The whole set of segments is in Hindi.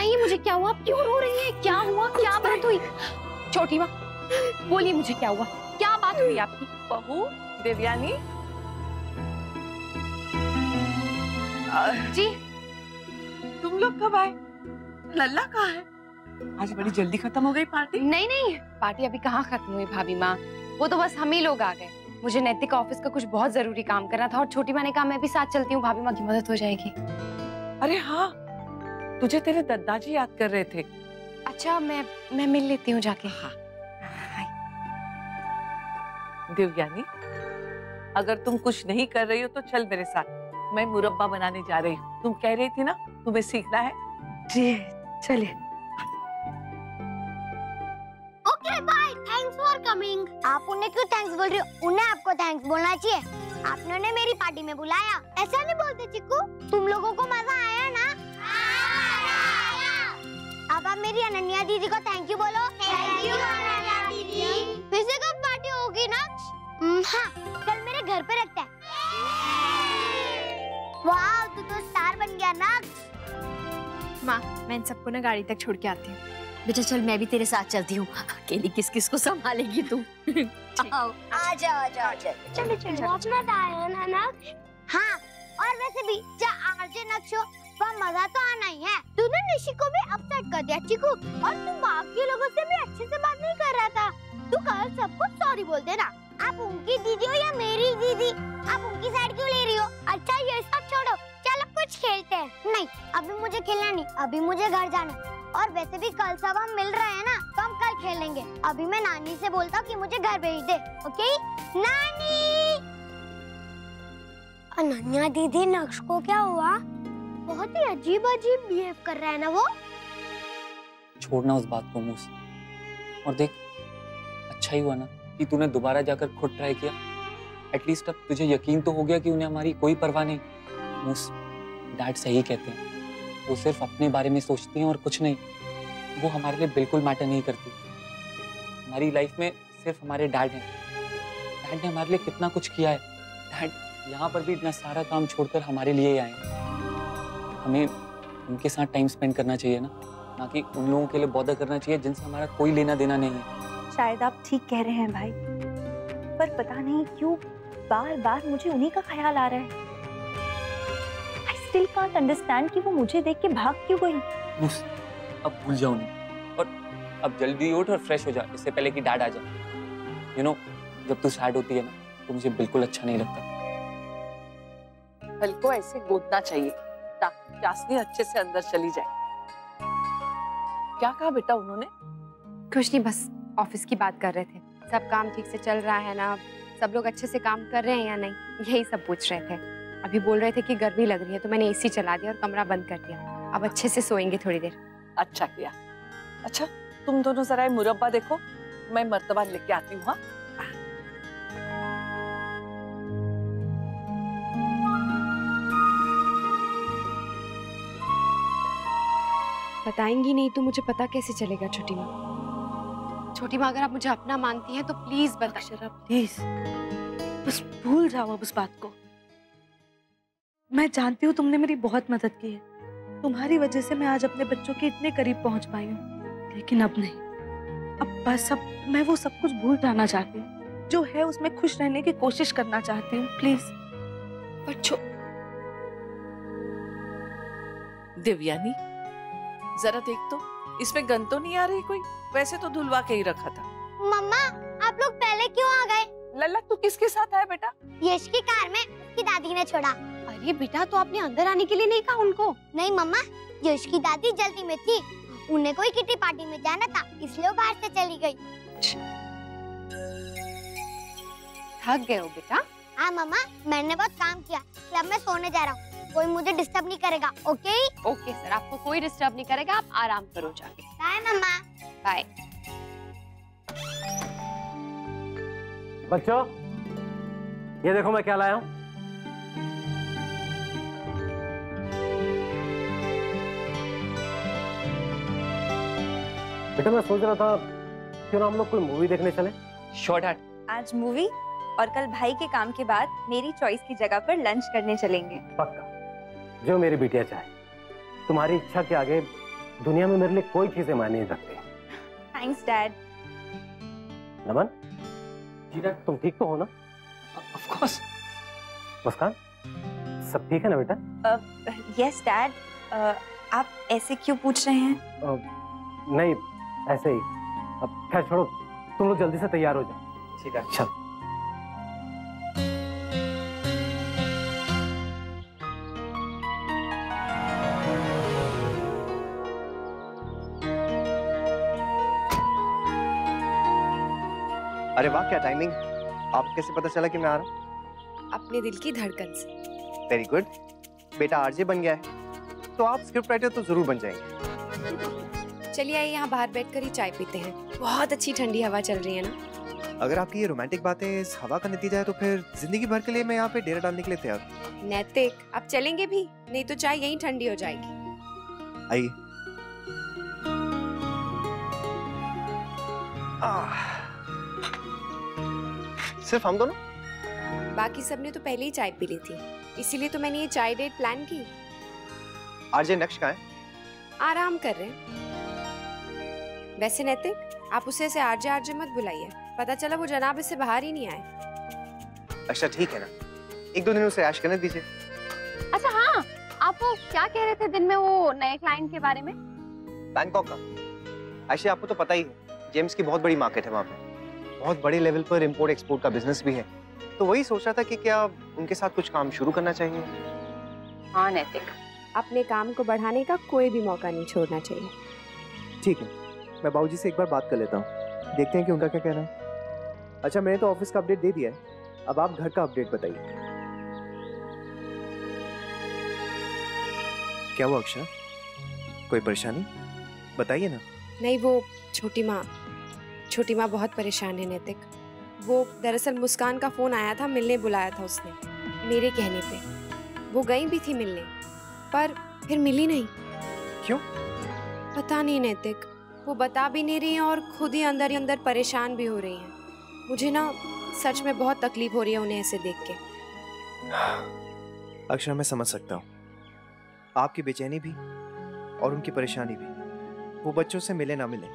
बताइए मुझे क्या हुआ, क्यों रो रही है, क्या हुआ, क्या बात हुई? छोटी माँ बोलिए मुझे क्या हुआ, क्या बात हुई आपकी? बहू देवयानी जी तुम लोग कब आए? लल्ला कहाँ है? आज बड़ी जल्दी खत्म हो गई पार्टी। नहीं नहीं, पार्टी अभी कहाँ खत्म हुई भाभी माँ, वो तो बस हम ही लोग आ गए। मुझे नैतिक ऑफिस का कुछ बहुत जरूरी काम करना था और छोटी माँ ने कहा मैं भी साथ चलती हूँ, भाभी माँ की मदद हो जाएगी। अरे हाँ, तुझे तेरे दादाजी याद कर रहे थे। अच्छा मैं मिल लेती हूँ जाके। हाँ। देवयानी अगर तुम कुछ नहीं कर रही हो तो चल मेरे साथ, मैं मुरब्बा बनाने जा रही हूँ। तुम कह रही थी ना तुम्हें सीखना है। जी चलिए। Okay bye, thanks for coming. आप उन्हें क्यों थैंक्स बोल रही हो? उन्हें आपको थैंक्स बोलना चाहिए। आपने उन्हें मेरी पार्टी में बुलाया, ऐसा नहीं बोलते चिक्कू। तुम लोगों को मजा आया ना? अब आप मेरी अनन्या दीदी को थैंक यू बोलो। थैंक यू अनन्या दीदी। फिर से कब पार्टी होगी ना? हाँ, कल मेरे घर पे रखते हैं। वाह, तू तो स्टार बन गया ना। माँ मैं इन सबको ना गाड़ी तक छोड़ के आती हूँ। बेटा चल मैं भी तेरे साथ चलती हूँ, अकेली किस किस को संभालेगी तू? आओ आजा आजा आजा। चलो चलो अपना दायरा ना। हाँ, और वैसे भी जब आरजे नक्शो वहाँ मजा तो आना ही है। तूने निशी को भी अपसेट कर दिया चिकू, और तू बाकी लोगों से भी अच्छे से बात नहीं कर रहा था। तू कल सबको सॉरी बोल देना। आप उनकी दीदी हो या मेरी दीदी, आप उनकी साइड क्यों ले रही हो? अच्छा ये सब छोड़ो, चलो कुछ खेलते हैं। नहीं अभी मुझे खेलना नहीं, अभी मुझे घर जाना है। और वैसे भी कल सब हम मिल रहे हैं ना, तो हम कल खेलेंगे। अभी मैं नानी से बोलता हूँ कि मुझे घर भेज दे। ओके नानी। अनन्या दीदी नक्श को क्या हुआ? बहुत ही अजीब अजीब बिहेव कर रहा है ना वो। छोड़ना उस बात को मूस, और देख अच्छा ही हुआ ना कि तूने दोबारा जाकर खुद ट्राई किया। एटलीस्ट अब तुझे यकीन तो हो गया कि उन्हें हमारी कोई परवाह नहीं। मूस डैड सही कहते हैं, वो सिर्फ अपने बारे में सोचती हैं और कुछ नहीं। वो हमारे लिए बिल्कुल मैटर नहीं करती। हमारी लाइफ में सिर्फ हमारे डैड हैं। डैड ने हमारे लिए कितना कुछ किया है। डैड यहाँ पर भी इतना सारा काम छोड़कर हमारे लिए आए हैं। हमें उनके साथ टाइम स्पेंड करना चाहिए ना कि उन लोगों के लिए बॉदर करना चाहिए जिनसे हमारा कोई लेना देना नहीं है। शायद आप ठीक कह रहे हैं भाई, पर पता नहीं क्यों बार बार मुझे उन्हीं का ख्याल आ रहा है। I still can't understand कि वो मुझे देख के भाग क्यों गई। अब भूल जाओ नहीं, और अब जल्दी उठ और फ्रेश हो जा इससे पहले कि डैड आ जाए। यू नो जब तू सैड होती है ना तो मुझे बिल्कुल अच्छा नहीं लगता। कल को ऐसे गोदना चाहिए ताकि चाशनी अच्छे से अंदर चली जाए। क्या कहा बेटा उन्होंने? कुछ नहीं, बस ऑफिस की बात कर रहे थे। सब काम ठीक से चल रहा है ना, सब लोग अच्छे से काम कर रहे हैं या नहीं, यही सब पूछ रहे थे। अभी बोल रहे थे कि गर्मी लग रही है तो मैंने एसी चला दिया और कमरा बंद कर दिया। अब अच्छे से सोएंगे थोड़ी देर। अच्छा किया। अच्छा तुम दोनों जरा ये मुरब्बा देखो, मैं मर्तबा लेके आती हूँ। हाँ बताएंगी नहीं तो मुझे पता कैसे चलेगा छोटी माँ? छोटी माँ अगर आप मुझे अपना मानती हैं तो प्लीज बता। अक्षरा प्लीज बस भूल जाओ अब उस बात को। मैं जानती हूँ तुमने मेरी बहुत मदद की है, तुम्हारी वजह से मैं आज अपने बच्चों के इतने करीब पहुंच पाई हूँ। लेकिन अब नहीं, अब बस अब मैं वो सब कुछ भूल जाना चाहती हूँ। जो है उसमें खुश रहने की कोशिश करना चाहती हूँ। प्लीज। बच्चों देवयानी जरा देख तो, इसमें गंद तो नहीं आ रही कोई? वैसे तो धुलवा के ही रखा था। मम्मा आप लोग पहले क्यों आ गए? लल्ला तू किसके साथ आया बेटा? यश की कार में उसकी दादी ने छोड़ा। अरे बेटा तो आपने अंदर आने के लिए नहीं कहा उनको? नहीं मम्मा, यश की दादी जल्दी में थी, उन्हें कोई किटी पार्टी में जाना था इसलिए वो बाहर से चली गई। थक गए हो बेटा? हाँ मम्मा, मैंने बहुत काम किया, अब मैं सोने जा रहा हूँ। कोई मुझे डिस्टर्ब नहीं करेगा। ओके? ओके सर, आपको कोई डिस्टर्ब नहीं करेगा, आप आराम करो जाके। बाय मम्मा। बाय। बच्चों ये देखो मैं क्या लाया हूँ। बेटा मैं सोच रहा था क्यों ना हम लोग कोई मूवी देखने चले। Sure dad. आज मूवी और कल भाई के काम के बाद मेरी चॉइस की जगह पर लंच करने चलेंगे। पक्का, जो मेरी बिटिया चाहे। तुम्हारी इच्छा के आगे दुनिया में मेरे लिए कोई चीजें मायने नहीं रखती। Thanks dad. नमन, जी डैड। तुम ठीक तो हो ना? Of course. मुस्कान, सब ठीक है ना बेटा? Yes dad. आप ऐसे क्यों पूछ रहे हैं? नहीं, ऐसे ही। अब खैर छोड़ो, तुम लोग जल्दी से तैयार हो जाओ। ठीक है। चल। अरे वाह, क्या टाइमिंग! आप कैसे पता चला कि मैं आ रहा हूँ? अपने दिल की धड़कन से। Very good. बेटा आरजे बन गया है तो आप स्क्रिप्ट राइटर तो जरूर बन जाएंगे। चलिए आइए यहाँ बाहर बैठकर ही चाय पीते हैं, बहुत अच्छी ठंडी हवा चल रही है ना। अगर आपकी ये रोमांटिक बातें इस हवा का नतीजा है तो फिर जिंदगी भर के लिए मैं यहाँ पे डेरा डालने के लिए तैयार हूँ। नैतिक, आप चलेंगे भी? नहीं तो चाय यहीं ठंडी हो जाएगी। आइए। सिर्फ हम दोनों? बाकी सबने तो पहले ही चाय पी ली थी, इसीलिए तो मैंने ये चाय डेट प्लान की। आरजे नक्श कहाँ है? आराम कर रहे हैं। वैसे नैतिक, आप उसे ऐसे आरजे आरजे मत बुलाइए, पता चला वो जनाब इससे बाहर ही नहीं आए। अच्छा ठीक है ना, एक दो दिन उसे ऐश करने दीजिए। अच्छा हाँ, आप वो क्या कह रहे थे दिन में वो नए क्लाइंट के बारे में? बैंकॉक का। आयशा, आपको तो पता ही है, जेम्स की बहुत बड़ी मार्केट है वहाँ पे, बहुत बड़े लेवल पर इंपोर्ट एक्सपोर्ट का बिजनेस भी है। तो वही सोच रहा था कि क्या उनके साथ कुछ काम शुरू करना चाहिए। हाँ नैतिक, अपने काम को बढ़ाने का कोई भी मौका नहीं छोड़ना चाहिए। ठीक है, मैं बाबूजी से एक बार बात कर लेता हूँ, देखते हैं कि उनका क्या कहना है। अच्छा, मैंने तो ऑफिस का अपडेट दे दिया है, अब आप घर का अपडेट बताइए। क्या हुआ अक्षरा, कोई परेशानी? बताइए ना। नहीं, वो छोटी माँ बहुत परेशान है नैतिक। वो दरअसल मुस्कान का फोन आया था, मिलने बुलाया था उसने मेरे कहने पे। वो गई भी थी मिलने, पर फिर मिली नहीं। क्यों? पता नहीं नैतिक, वो बता भी नहीं रही है और खुद ही अंदर परेशान भी हो रही हैं। मुझे ना सच में बहुत तकलीफ हो रही है उन्हें ऐसे देख के। अक्षरा, मैं समझ सकता हूँ आपकी बेचैनी भी और उनकी परेशानी भी। वो बच्चों से मिले ना मिले,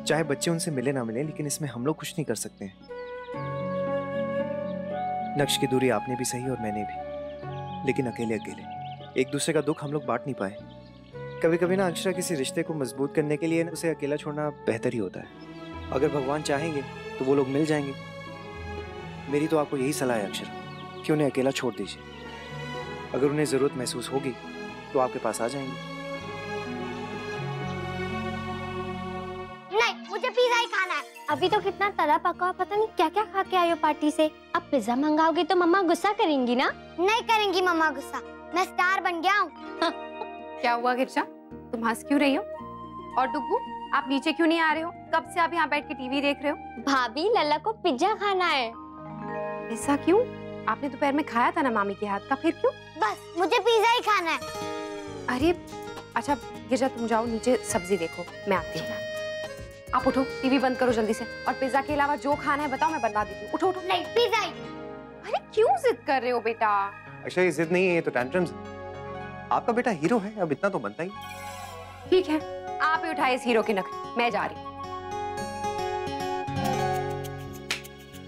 चाहे बच्चे उनसे मिले ना मिले, लेकिन इसमें हम लोग कुछ नहीं कर सकते हैं। नक्श की दूरी आपने भी सही और मैंने भी, लेकिन अकेले एक दूसरे का दुख हम लोग बांट नहीं पाए। कभी कभी ना अक्षरा, किसी रिश्ते को मजबूत करने के लिए उसे अकेला छोड़ना बेहतर ही होता है। अगर भगवान चाहेंगे तो वो लोग मिल जाएंगे। मेरी तो आपको यही सलाह है अक्षरा कि उन्हें अकेला छोड़ दीजिए। अगर उन्हें जरूरत महसूस होगी तो आपके पास आ जाएंगे। नहीं, मुझे पिज्जा ही खाना है। अभी तो कितना तला पका, पता नहीं क्या क्या खा के आए हो पार्टी से। अब पिज्जा मंगाओगे तो मम्मा गुस्सा करेंगी ना? नहीं करेंगी मम्मा गुस्सा, मैं स्टार बन गया हूँ। क्या हुआ गिरजा, तुम हंस क्यों रही हो? और डुग्गू, आप नीचे क्यों नहीं आ रहे हो? कब से आप यहाँ बैठ के टीवी देख रहे हो? भाभी, लल्ला को पिज्जा खाना है। ऐसा क्यों? आपने दोपहर में खाया था ना मामी के हाथ का, फिर क्यों? बस मुझे पिज्जा ही खाना है। अरे अच्छा गिरजा, तुम जाओ नीचे सब्जी देखो, मैं आती हूँ। आप उठो, टीवी बंद करो जल्दी से, और पिज्जा के अलावा जो खाना है बताओ, मैं बना देती हूँ। उठो उठो। नहीं, पिज्जा ही। अरे क्यों जिद कर रहे हो बेटा? अच्छा, ये जिद नहीं है, ये तो टैंट्रम्स। आपका बेटा हीरो है, अब इतना तो बनता ही। ठीक है, आप ही उठाए इस हीरो के नखरे, मैं जा रही हूँ।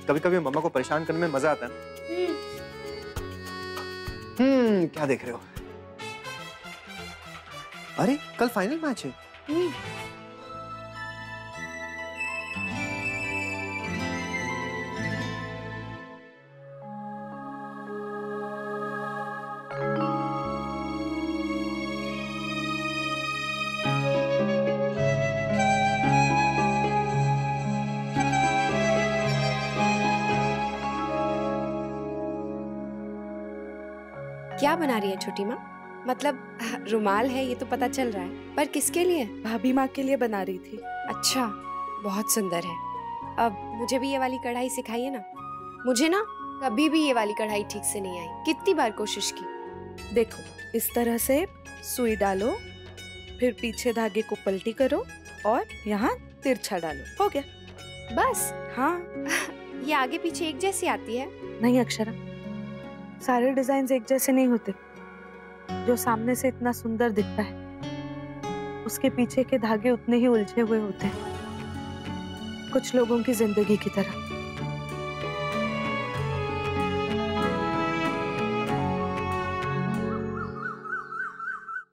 कभी कभी मम्मा को परेशान करने में मजा आता है। क्या देख रहे हो? अरे कल फाइनल मैच है। क्या बना रही है छोटी माँ? मतलब रुमाल है ये तो पता चल रहा है, पर किसके लिए? भाभी माँ के लिए बना रही थी। अच्छा, बहुत सुंदर है। अब मुझे भी ये वाली कढ़ाई सिखाइए ना। मुझे ना कभी भी ये वाली कढ़ाई ठीक से नहीं आई, कितनी बार कोशिश की। देखो, इस तरह से सुई डालो, फिर पीछे धागे को पलटी करो और यहाँ तिरछा डालो, हो गया। बस? हाँ। ये आगे पीछे एक जैसी आती है? नहीं अक्षरा, सारे डिजाइन एक जैसे नहीं होते। जो सामने से इतना सुंदर दिखता है उसके पीछे के धागे उतने ही उलझे हुए होते हैं, कुछ लोगों की जिंदगी की तरह।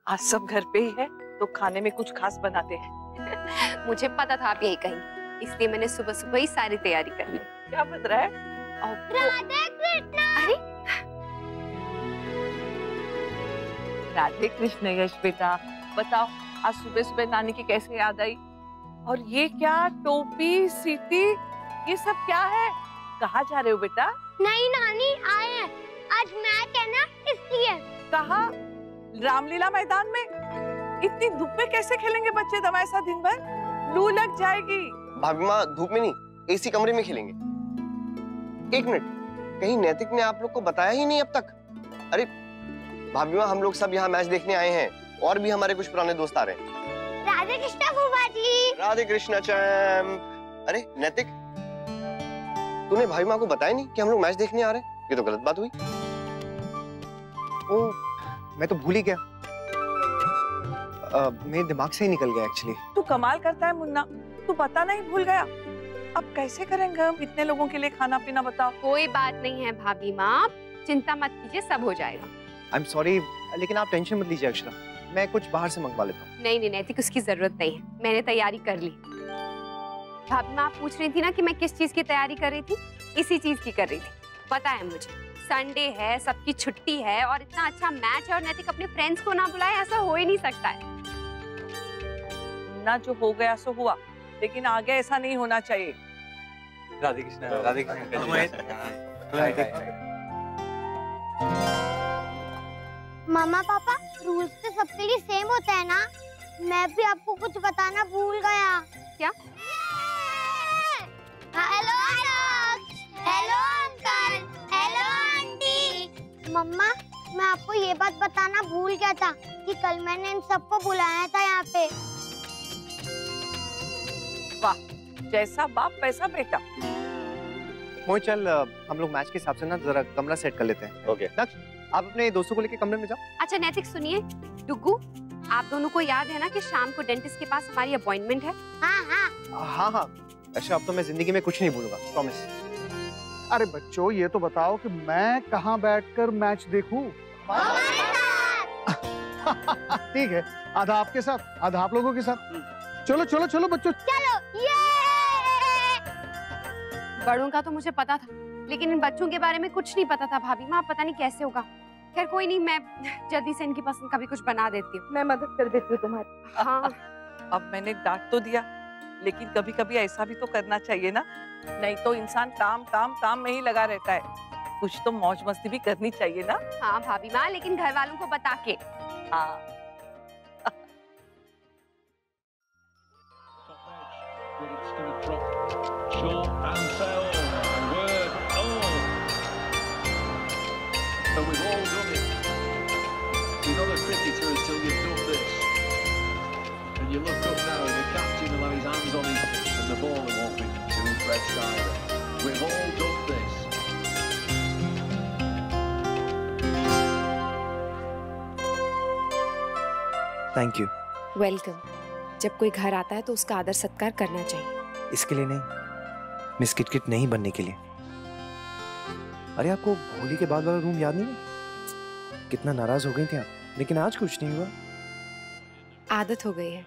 आज सब घर पे ही है तो खाने में कुछ खास बनाते हैं। मुझे पता था आप यही कहेंगे, इसलिए मैंने सुबह सुबह ही सारी तैयारी कर ली। क्या बन रहा है? राधे कृष्णा। अरे राधे कृष्ण यश बेटा, बताओ आज सुबह सुबह नानी की कैसे याद आई? और ये क्या टोपी सीटी ये सब क्या है? कहाँ जा रहे हो बेटा? नहीं नानी आए हैं, आज मैच है ना इसलिए। कहाँ? रामलीला मैदान में? इतनी धूप में कैसे खेलेंगे बच्चे दवा ऐसा दिन भर? लू लग जाएगी। भाभी माँ धूप में नहीं, एसी कमरे में खेलेंगे। एक मिनट, कहीं नैतिक ने आप लोग को बताया ही नहीं अब तक? अरे भाभी माँ, हम लोग सब यहाँ मैच देखने आए हैं और भी हमारे कुछ पुराने दोस्त आ रहे हैं। राधे कृष्णा फूफा जी। राधे कृष्णा चैम। अरे नैतिक, तूने भाभी माँ को बताया नहीं कि हम लोग मैच देखने आ रहे हैं? ये तो गलत बात हुई। ओ, मैं तो भूल ही गया। मेरे दिमाग से ही निकल गया एक्चुअली। तू कमाल करता है मुन्ना, तू पता नहीं भूल गया। अब कैसे करेंगे हम इतने लोगों के लिए खाना पीना? बताओ। कोई बात नहीं है भाभी माँ, चिंता मत कीजिए, सब हो जाएगा। आई एम सॉरी, लेकिन आप टेंशन मत लीजिए अक्षरा, मैं कुछ बाहर से मंगवा लेता हूँ। नहीं नहीं नैतिक, उसकी जरूरत नहीं है, मैंने तैयारी कर ली। भाभी माँ आप पूछ रही थी ना कि मैं किस चीज की तैयारी कर रही थी? इसी चीज की कर रही थी। पता है मुझे, संडे है, सबकी छुट्टी है और इतना अच्छा मैच है और नैतिक अपने फ्रेंड्स को ना बुलाए, ऐसा हो ही नहीं सकता है। ना जो हो गया सो हुआ, लेकिन आगे ऐसा नहीं होना चाहिए। राधे कृष्ण, राधे कृष्ण। मामा पापा, रूल्स तो सबके लिए सेम होता है ना? मैं भी आपको कुछ बताना भूल गया। क्या? Hello hello uncle, hello aunty. मम्मा, मैं आपको ये बात बताना भूल गया था कि कल मैंने इन सबको बुलाया था यहाँ पे। वाह, जैसा बाप वैसा बेटा। मोहित चल, हम लोग मैच के हिसाब से ना जरा कमरा सेट कर लेते हैं। ओके। नक्श, आप अपने दोस्तों को लेके कमरे में जाओ। अच्छा नैतिक सुनिए, डुग्गू आप दोनों को याद है ना कि शाम को डेंटिस्ट के पास हमारी अपॉइंटमेंट है? हाँ हाँ हाँ हाँ, अच्छा अब तो मैं जिंदगी में कुछ नहीं भूलूंगा, प्रॉमिस। अरे बच्चों, ये तो बताओ कि मैं कहाँ बैठकर मैच देखूं? ठीक है, आधा आपके साथ, आधा आप लोगों के साथ। चलो चलो चलो बच्चों, चलो। ये बड़ों का तो मुझे पता था, लेकिन इन बच्चों के बारे में कुछ नहीं पता था भाभी माँ, पता नहीं कैसे होगा। खैर कोई नहीं, मैं जल्दी से इनकी पसंद का भी कुछ बना देती हूँ। मैं मदद कर देती हूँ तुम्हारी। हाँ अब मैंने डांट तो दिया, लेकिन कभी कभी ऐसा भी तो करना चाहिए ना, नहीं तो इंसान काम काम काम में ही लगा रहता है। कुछ तो मौज मस्ती भी करनी चाहिए ना। हाँ भाभी माँ, लेकिन घर वालों को बता के। हाँ। You look up now and the captain will have his hands on his hips and the ball won't be too fresh either. We've all done this. Thank you. Welcome. जब कोई घर आता है तो उसका आदर सत्कार करना चाहिए। इसके लिए नहीं, मिस किटकिट नहीं बनने के लिए। अरे आपको होली के बाद वाला रूम याद नहीं है? कितना नाराज हो गई थी आप, लेकिन आज कुछ नहीं हुआ। आदत हो गई है,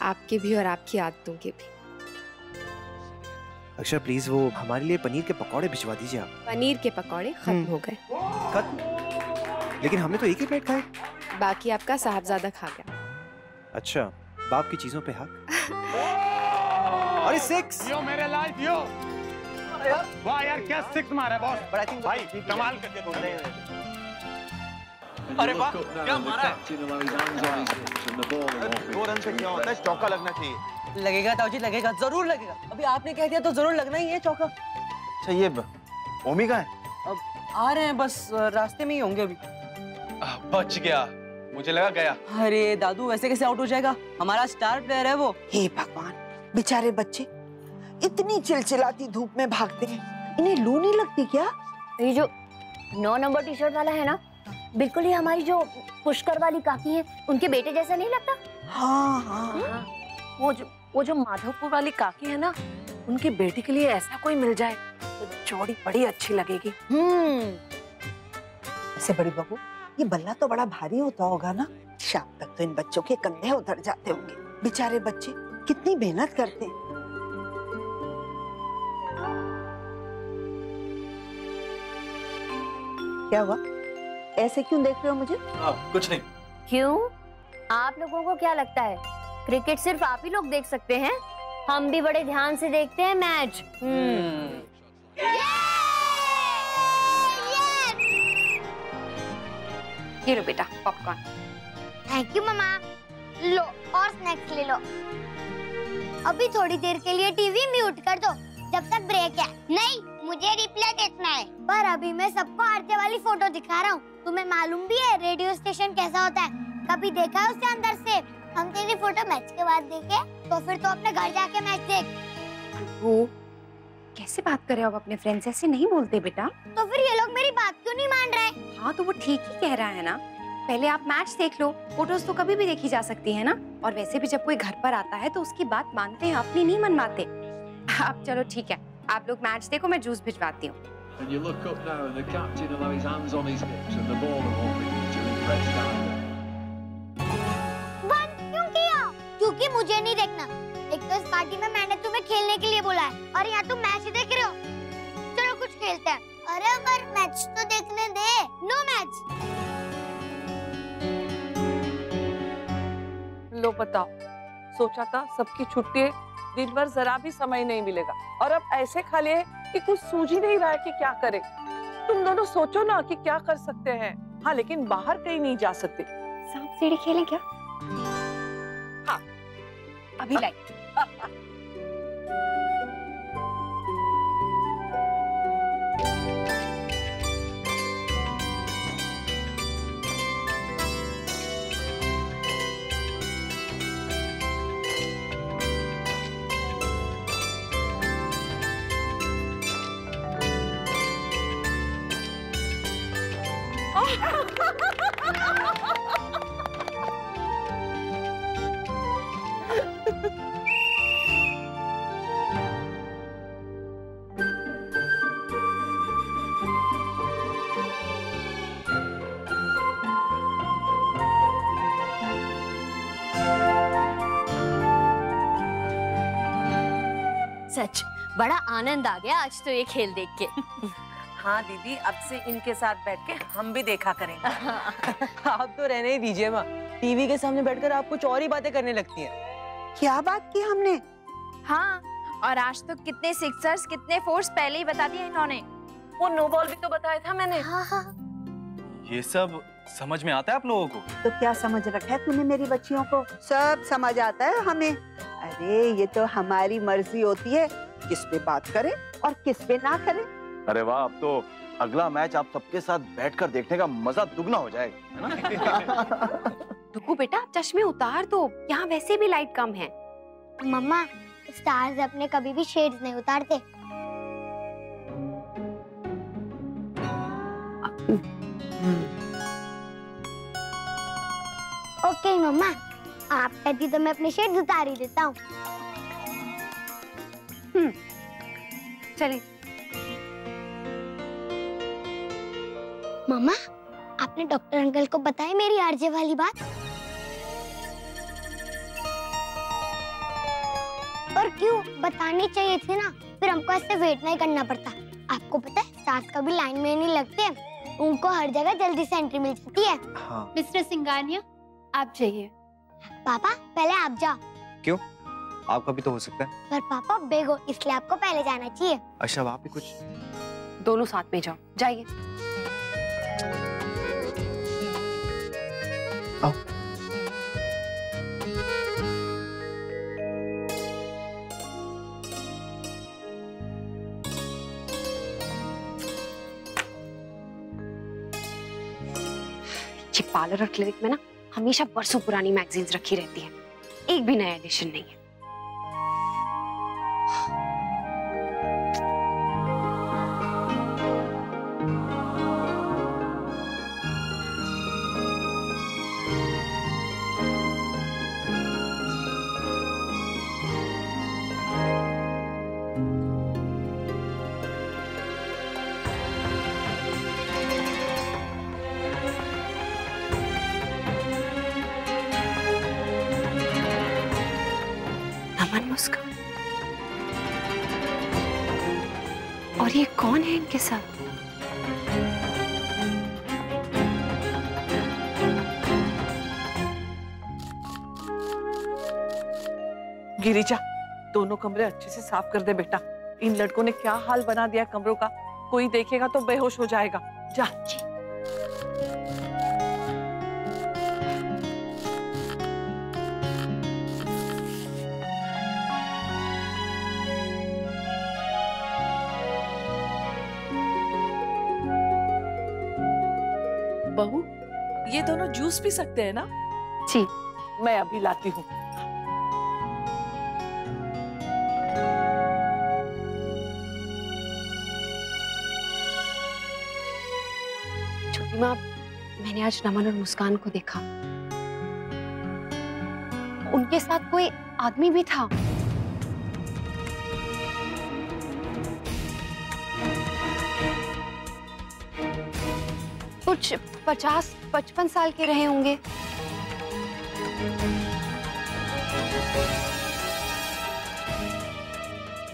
आपके भी और आपकी आदतों के भी। अक्षर प्लीज वो हमारे लिए पनीर के पकौड़े भिजवा दीजिए आप। पनीर के पकौड़े खत्म हो गए। खत्म? लेकिन हमने तो एक ही प्लेट खाए। बाकी आपका साहबजादा खा गया। अच्छा, बाप की चीजों पे हक। अरे सिक्स! यो मेरे लाइफ यो। वाह यार, क्या सिक्स मारा बॉस। भाई कमाल करके बोल रहे हैं। अरे वाह, क्या मारा है? दो रन से क्या होता है? चौका लगना चाहिए। लगेगा ताऊजी, लगेगा, जरूर लगेगा। अभी आपने कह दिया तो जरूर लगना ही है चौका। अच्छा ये ओमी का है? अब आ रहे हैं, बस रास्ते में ही होंगे अभी। बच गया, मुझे लगा गया। अरे दादू, वैसे कैसे आउट हो जाएगा? हमारा स्टार प्लेयर है वो। हे भगवान, बेचारे बच्चे इतनी चिलचिलाती धूप में भागते हैं, इन्हें लू नहीं लगती क्या? ये जो 9 नंबर टी शर्ट वाला है ना, बिल्कुल ही हमारी जो पुष्कर वाली काकी है, उनके बेटे जैसा नहीं लगता? हाँ हाँ हाँ, वो जो माधवपुर वाली काकी है ना, उनकी बेटी के लिए ऐसा कोई मिल जाए तो जोड़ी बड़ी अच्छी लगेगी। ऐसे बड़ी बहू, ये बल्ला तो बड़ा भारी होता होगा ना। शाम तक तो इन बच्चों के कंधे उतर जाते होंगे। बेचारे बच्चे कितनी मेहनत करते हैं। क्या हुआ? ऐसे क्यों देख रहे हो मुझे? कुछ नहीं। क्यों? आप लोगों को क्या लगता है क्रिकेट सिर्फ आप ही लोग देख सकते हैं? हम भी बड़े ध्यान से देखते हैं मैच। ये लो बेटा पॉपकॉर्न। थैंक यू मम्मा। लो और स्नैक्स ले लो। अभी थोड़ी देर के लिए टीवी म्यूट कर दो जब तक ब्रेक है। नहीं, मुझे रिप्ले देखना है। पर अभी मैं सबको आरजे वाली फोटो दिखा रहा हूँ। तुम्हें मालूम भी है रेडियो स्टेशन कैसा होता है? कभी देखा है उसे अंदर से? हम तेरी फोटो मैच के बाद देखे तो फिर तो अपने घर जाके मैच देख। वो कैसे बात कर रहे हो आप अपने फ्रेंड से? ऐसे नहीं बोलते बेटा। तो फिर ये लोग मेरी बात क्यों नहीं मान रहे? हाँ तो वो ठीक ही कह रहा है ना। पहले आप मैच देख लो, फोटोज तो कभी भी देखी जा सकती है ना। और वैसे भी जब कोई घर पर आता है तो उसकी बात मानते हैं, अपनी नहीं मनवाते। आप चलो ठीक है, आप लोग मैच देखो, मैं जूस भिजवाती हूँ। And you look up now and the captain will have his hands on his hips and the ball will open to impress Diamond. बंद क्यों किया? क्योंकि मुझे नहीं देखना। एक तो इस पार्टी में मैंने तुम्हें खेलने के लिए बोला है और यहाँ तुम मैच देख रहे हो। चलो कुछ खेलते हैं। अरे पर मैच तो देखने दे। No match. लो बताओ, सोचा था सबकी छुट्टी है, दिन भर जरा भी समय नहीं मिलेगा और अब ऐसे खाली है कि कुछ सूझ ही नहीं रहा है कि क्या करें। तुम दोनों सोचो ना कि क्या कर सकते हैं। हाँ लेकिन बाहर कहीं नहीं जा सकते। सांप सीढ़ी खेलें क्या? हाँ अभी लाइट। सच बड़ा आनंद आ गया आज तो ये खेल देख के। हाँ दीदी, अब से इनके साथ बैठ के हम भी देखा करेंगे। आप तो रहने ही दीजिए माँ, टीवी के सामने बैठकर आप कुछ और ही बातें करने लगती हैं। क्या बात की हमने? हाँ, और आज तो कितने सिक्सर्स कितने फोर्स पहले ही बता दिए इन्होंने। वो नो बॉल भी तो बताया था मैंने। ये सब समझ में आता है आप लोगों को? तो क्या समझ रखा है तूने मेरी बच्चियों को? सब समझ आता है हमें। अरे ये तो हमारी मर्जी होती है किस पे बात करें और किस पे ना करें। अरे वाह, अब तो अगला मैच आप सबके साथ बैठकर देखने का मजा दुगना हो जाएगा, है ना? रुको बेटा, आप चश्मे उतार दो, यहाँ वैसे भी लाइट कम है। मम्मा, स्टार्स अपने कभी भी शेड्स नहीं उतारते। ओके मम्मा, आप कहती तो मैं अपने शेड्स उतार ही देता हूँ। चलिए। मम्मा, आपने डॉक्टर अंकल को बताया मेरी आरजे वाली बात? और क्यों बतानी चाहिए थी ना, फिर हमको ऐसे वेट नहीं करना पड़ता। आपको पता है स्टार्स कभी लाइन में नहीं लगते, उनको हर जगह जल्दी से एंट्री मिल जाती है। हाँ। मिस्टर सिंगानिया, आप जाइए। पापा पहले आप जाओ। क्यों? आपका भी तो हो सकता है। पर पापा बेग हो, इसलिए आपको पहले जाना चाहिए। अच्छा, आप भी कुछ? दोनों साथ में जाओ, जाइए। आओ। ये पार्लर और क्लिनिक में ना हमेशा बरसों पुरानी मैगजीन्स रखी रहती है, एक भी नया एडिशन नहीं है। नमन मुस्कान। और ये कौन है इनके साथ? गिरिजा, दोनों कमरे अच्छे से साफ कर दे बेटा। इन लड़कों ने क्या हाल बना दिया कमरों का, कोई देखेगा तो बेहोश हो जाएगा। जा। बहू, ये दोनों जूस पी सकते हैं ना? जी। मैं अभी लाती हूँ। छोटी माँ, मैंने आज नमन और मुस्कान को देखा। उनके साथ कोई आदमी भी था। कुछ 50-55 साल के रहे होंगे।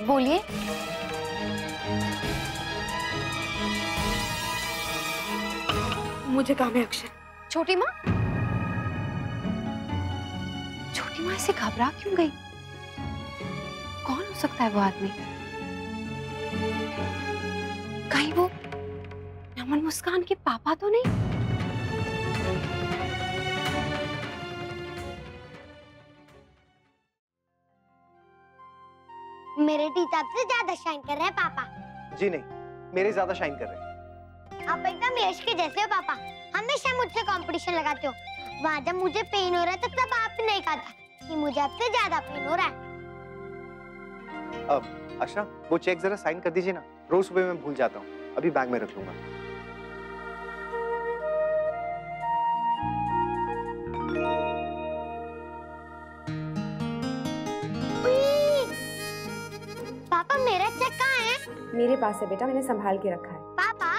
बोलिए। मुझे काम है अक्षय। छोटी माँ, छोटी माँ ऐसे घबरा क्यों गई? कौन हो सकता है वो आदमी? कहीं वो नमन मुस्कान के पापा तो नहीं? मेरे टीचर से ज्यादा शाइन कर रहे हैं पापा। जी नहीं, मेरे ज्यादा शाइन कर रहे हैं। आप एकदम यश के जैसे हो पापा, हमेशा मुझसे कंपटीशन लगाते हो। वहाँ जब मुझे पेन हो रहा था तब आपने नहीं कहा था कि मुझे आपसे ज्यादा पेन हो रहा है। अब आशा, वो चेक जरा साइन कर दीजिए ना, रोज सुबह मैं भूल जाता हूँ, अभी बैग में रख लूंगा। पापा मेरा चेक कहाँ है? मेरे पास है बेटा, मैंने संभाल के रखा है। पापा,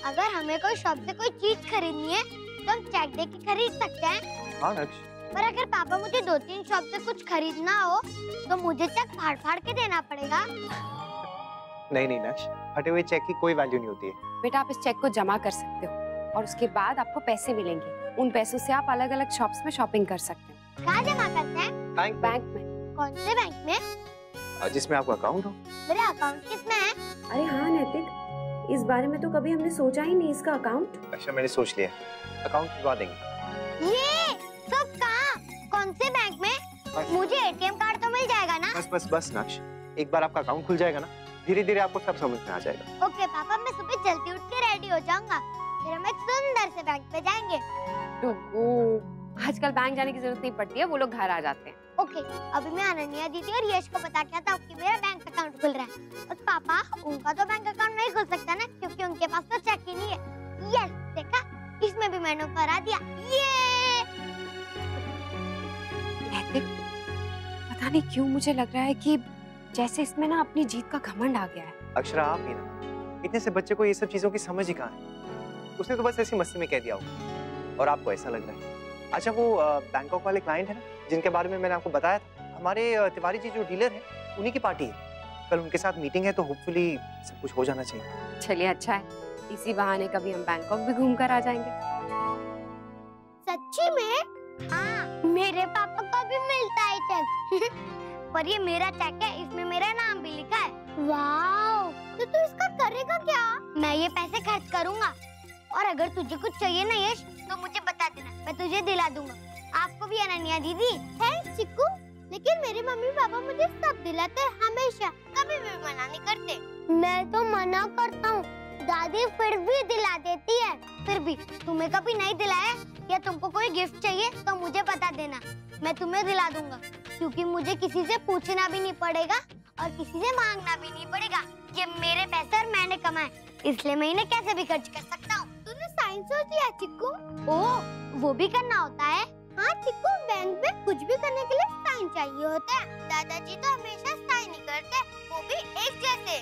अगर हमें कोई शॉप से कोई चीज खरीदनी है तो हम चेक दे के खरीद सकते हैं। हाँ नक्श। पर अगर पापा मुझे 2-3 शॉप से कुछ खरीदना हो तो मुझे चेक फाड़-फाड़ के देना पड़ेगा। नहीं नहीं नक्श, फटे हुए चेक की कोई वैल्यू नहीं होती है। बेटा, आप इस चेक को जमा कर सकते हो और उसके बाद आपको पैसे मिलेंगे। उन पैसों से आप अलग अलग शॉप्स में शॉपिंग कर सकते हो। कहाँ जमा करते हैं? बैंक में। कौन से बैंक में? जिसमें आपका अकाउंट हो। मेरा अकाउंट किसमें है? अरे हाँ नैतिक, इस बारे में तो कभी हमने सोचा ही नहीं, इसका अकाउंट। अच्छा, मैंने सोच लिया, अकाउंट खुलवा देंगे। ये सब कहाँ? कौन से बैंक में? मुझे एटीएम कार्ड तो मिल जाएगा ना? बस नक्श, एक बार आपका अकाउंट खुल जाएगा ना, धीरे धीरे आपको सब समझ में आ जाएगा। ओके पापा, मैं सुबह जल्दी उठ के रेडी हो जाऊंगा, फिर हम एक सुंदर से बैंक पे जाएंगे। आजकल बैंक जाने की जरूरत नहीं पड़ती है, वो लोग घर आ जाते हैं। ओके, अभी मैं अनन्या दीदी और यश को बता के आता हूँ कि मेरा बैंक अकाउंट खुल रहा है। और पापा, उनका तो बैंक अकाउंट नहीं खुल सकता ना, क्योंकि उनके पास तो चेक ही नहीं है। यस, देखा, इसमें भी मैंने करा दिया। ये नैतिक, पता नहीं क्यों मुझे लग रहा है कि जैसे इसमें ना अपनी जीत का घमंड आ गया है। अक्षरा, आप ही ना, इतने से बच्चे को ये सब चीजों की समझ ही कहाँ है? उसने तो बस ऐसी मस्ती में कह दिया होगा और आपको ऐसा लग रहा है। अच्छा, वो बैंकॉक वाले क्लाइंट है ना, जिनके बारे में मैंने आपको बताया था, हमारे तिवारी जी जो डीलर है, उन्हीं की पार्टी है। कल उनके साथ मीटिंग है, तो होपफुली सब कुछ हो जाना चाहिए। चलिए अच्छा है, इसी बहाने कभी हम बैंकॉक भी घूम कर आ जाएंगे। सच्ची में? हाँ, मेरे पापा को भी मिलता है चेक। पर ये मेरा चेक है, इसमें मेरा नाम भी लिखा है। वाओ, तो तू इसका करेगा क्या? मैं ये पैसे खर्च करूंगा, और अगर तुझे कुछ चाहिए ना यश, तो मुझे बता देना, मैं तुझे दिला दूंगा। आपको भी अनन्या दीदी। थैंक्स चिक्कू, लेकिन मेरे मम्मी पापा मुझे सब दिलाते हैं हमेशा, कभी भी मना नहीं करते। मैं तो मना करता हूँ, दादी फिर भी दिला देती है। फिर भी तुम्हें कभी नहीं दिलाया या तुमको कोई गिफ्ट चाहिए तो मुझे बता देना, मैं तुम्हें दिला दूंगा। क्योंकि मुझे किसी से पूछना भी नहीं पड़ेगा और किसी से मांगना भी नहीं पड़ेगा। ये मेरे पैसे और मैंने कमाए, इसलिए मैं इन्हें कैसे भी खर्च कर सकता हूँ। तूने साइन सोच लिया चिक्कू? ओह, वो भी करना होता है? हाँ चिक्कू, बैंक में कुछ भी करने के लिए साइन चाहिए होता है। दादाजी तो हमेशा साइन ही करते, वो भी एक जैसे।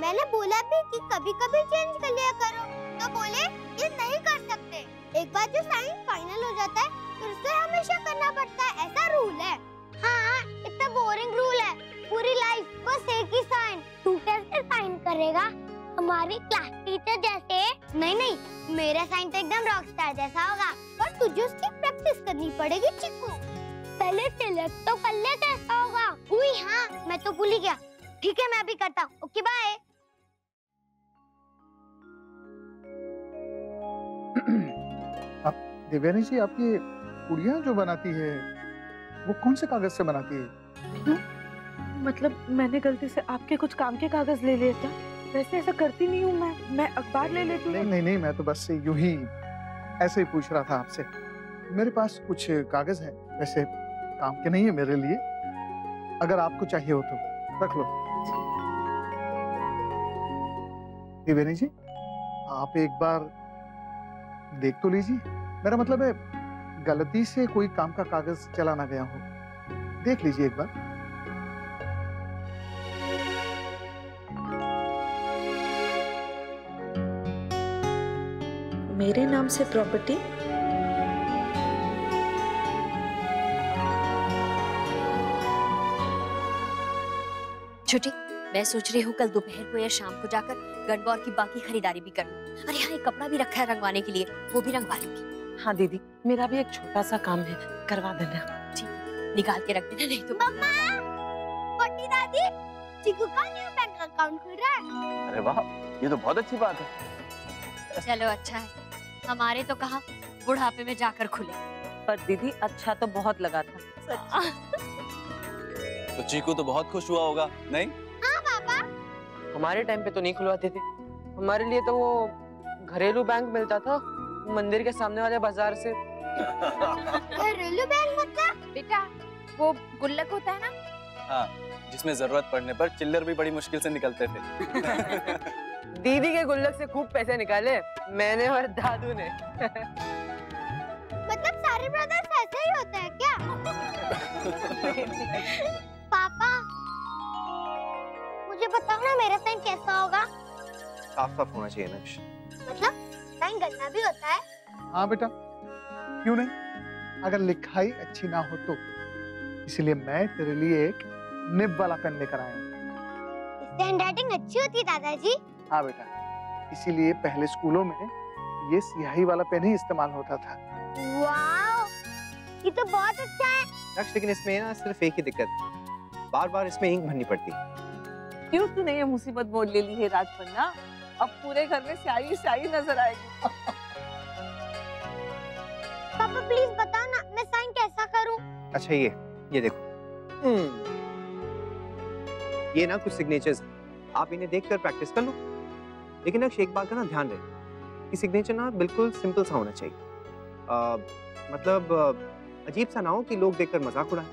मैंने बोला भी कि कभी कभी चेंज कर लिया करो, तो बोले ये नहीं कर सकते। एक बार जो साइन फाइनल हो जाता है फिर उसे हमेशा करना पड़ता है, ऐसा रूल है। हाँ, इतना बोरिंग रूल करेगा हमारी क्लास टीचर जैसे। नहीं नहीं, मेरा साइन तो एकदम रॉकस्टार जैसा होगा, पर तुझे उसकी प्रैक्टिस करनी पड़ेगी चिक्कू। पहले सिलेक्ट तो कर ले कैसा होगा। उई हाँ, मैं तो भूल ही गया। ठीक है, मैं अभी करता हूँ। Okay bye. देवयानी जी, आप ये गुड़िया जो बनाती है वो कौन से कागज से बनाती है? क्यों? मतलब मैंने गलती से आपके कुछ काम के कागज ले लिए क्या? वैसे ऐसा करती नहीं हूँ मैं अखबार ले लेती हूँ। नहीं, मैं तो बस यूं ही ऐसे ही पूछ रहा था आपसे। मेरे पास कुछ कागज है, वैसे काम के नहीं है मेरे लिए, अगर आपको चाहिए हो तो रख लो। देवयानी जी, आप एक बार देख तो लीजिए। मेरा मतलब है गलती से कोई काम का कागज चला ना गया हो, देख लीजिए एक बार। मेरे नाम से प्रॉपर्टी? छुट्टी, मैं सोच रही हूँ कल दोपहर को या शाम को जाकर गणगौर की बाकी खरीदारी भी कर लूं। अरे हाँ, एक कपड़ा भी रखा है रंगवाने के लिए, वो भी रंगवा लूंगी। हाँ दीदी, मेरा भी एक छोटा सा काम है, करवा देना। ठीक, निकाल के रख देना, नहीं तो। मम्मा, छोटी दादी, चिकू का न्यू बैंक अकाउंट खुल रहा है। अरे वाह, ये तो बहुत अच्छी बात है। चलो अच्छा है, हमारे तो कहा बुढ़ापे में जाकर खुले। पर दीदी अच्छा तो बहुत लगा था। तो चीकू तो बहुत खुश हुआ होगा, नहीं? हाँ पापा। हमारे टाइम पे तो नहीं खुलवाते थे, हमारे लिए तो वो घरेलू बैंक मिलता था मंदिर के सामने वाले बाजार से। घरेलू बैंक मतलब? बेटा वो गुल्लक होता है ना? हाँ, जिसमें जरूरत पड़ने पर चिल्लर भी बड़ी मुश्किल से निकलते थे। दीदी के गुल्लक से खूब पैसे निकाले मैंने और दादू ने। मतलब सारे ब्रदर्स ऐसे ही होते हैं क्या? पापा, मुझे बताओ ना मेरा साइन कैसा होगा? साफ साफ होना चाहिए नक्श। मतलब साइन गंदा भी होता है? हाँ बेटा, क्यों नहीं, अगर लिखाई अच्छी ना हो तो। इसलिए मैं तेरे लिए एक निब वाला पेन लेकर आया हूँ। इससे हैंडराइटिंग अच्छी होती है दादाजी? हाँ बेटा, इसीलिए पहले स्कूलों में ये स्याही वाला पेन ही इस्तेमाल होता था। वाओ, ये तो बहुत अच्छा है। नक्श, लेकिन इसमें ना सिर्फ एक ही दिक्कत, बार बार इसमें इंक भरनी पड़ती है। क्यों तूने ये मुसीबत मोल ले ली है राजपन्ना? अब पूरे घर में स्याही स्याही नजर आएगी। पापा प्लीज बताओ ना, मैं साइन कैसा करूं? अच्छा ये देखो, ये ना कुछ सिग्नेचर्स, आप इन्हें देखकर प्रैक्टिस कर लो। लेकिन नक्श, एक बात का ना ध्यान रहे कि सिग्नेचर ना बिल्कुल सिंपल सा होना चाहिए। मतलब अजीब सा ना हो कि लोग देखकर मजाक उड़ाएं,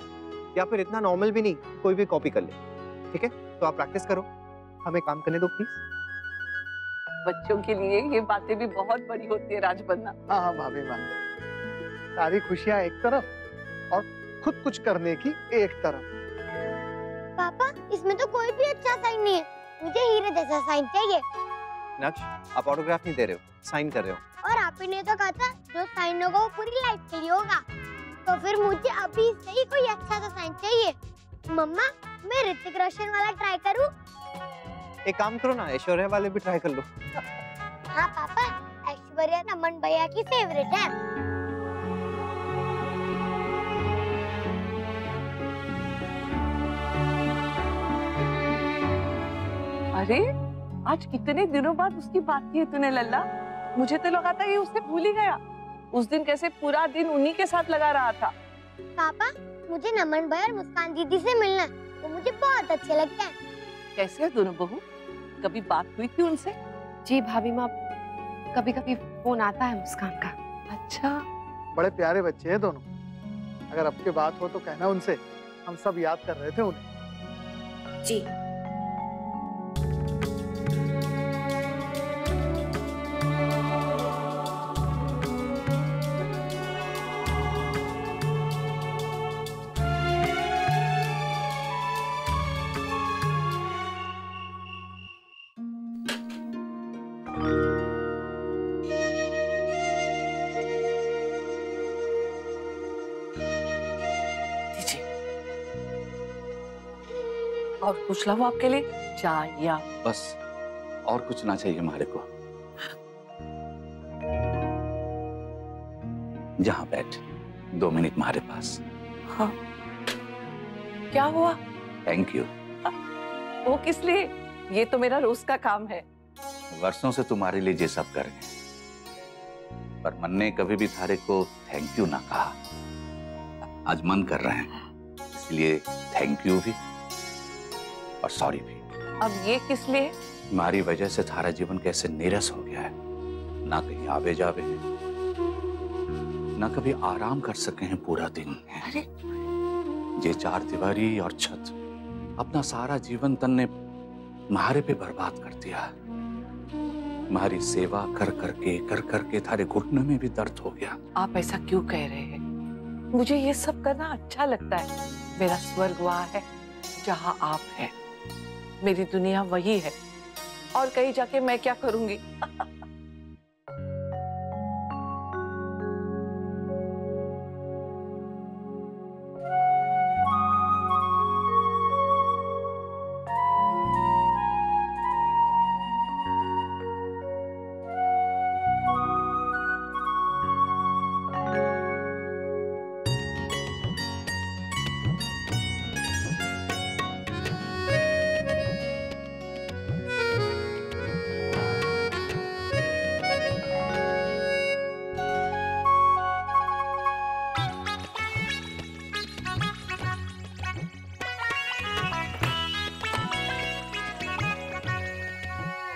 या फिर इतना नॉर्मल भी नहीं कोई भी कॉपी कर ले। ठीक है, तो आप प्रैक्टिस करो, हमें काम करने दो प्लीज। बच्चों के लिए ये बातें भी बहुत बड़ी होती है राजपन्ना। हाँ भाभी माँ, सारी खुशियाँ एक तरफ और खुद कुछ करने की एक तरफ। पापा, इसमें तो कोई भी अच्छा साइन नहीं है, मुझे हीरे जैसा साइन चाहिए। नक्श, आप ऑटोग्राफ नहीं दे रहे हो, साइन कर रहे हो। और आप ही ने तो कहा था जो साइन होगा वो पूरी लाइफ के लिए होगा, तो फिर मुझे अभी से ही कोई अच्छा सा साइन चाहिए। मम्मा, मैं ऋतिक रोशन वाला ट्राई करूं? एक काम करो ना, ऐश्वर्या वाले भी ट्राई कर लो। हाँ पापा, ऐश्वर्या नमन भैया की फेवरेट है। अरे आज कितने दिनों बाद उसकी बात की है तूने लल्ला? मुझे तो लगा था ये उससे भूल ही गया। उस दिन कैसे पूरा दिन उन्हीं के साथ लगा रहा था। पापा, मुझे नमन भैया और मुस्कान दीदी से मिलना है, वो मुझे बहुत अच्छे लगते हैं। कैसे है दोनों बहू? कभी बात हुई थी उनसे? जी भाभी माँ, कभी कभी फोन आता है मुस्कान का। अच्छा, बड़े प्यारे बच्चे हैं दोनों। अगर अब की बात हो तो कहना उनसे, हम सब याद कर रहे थे उन्हें। जी। और कुछ लाओ आपके लिए, चाय या? बस और कुछ ना चाहिए हमारे को। जहां बैठ 2 मिनट हमारे पास। हाँ। क्या हुआ? Thank you. वो किस लिए? ये तो मेरा रोज का काम है। वर्षों से तुम्हारे लिए ये सब कर रहे हैं, पर मन ने कभी भी थारे को थैंक यू ना कहा। आज मन कर रहे हैं, इसलिए थैंक यू भी और सॉरी भी। अब ये किस लिए? तुम्हारी वजह से थारा जीवन कैसे नीरस हो गया है। ना कहीं आवे जावे हैं, ना कभी आराम कर सके हैं पूरा दिन। ये 4 दीवारी और छत अपना सारा जीवन तन ने म्हारे पे बर्बाद कर दिया। तुम्हारी सेवा कर करके थारे घुटने में भी दर्द हो गया। आप ऐसा क्यों कह रहे हैं? मुझे ये सब करना अच्छा लगता है। मेरा स्वर्ग वहाँ है जहाँ आप हैं। मेरी दुनिया वही है, और कहीं जाके मैं क्या करूंगी?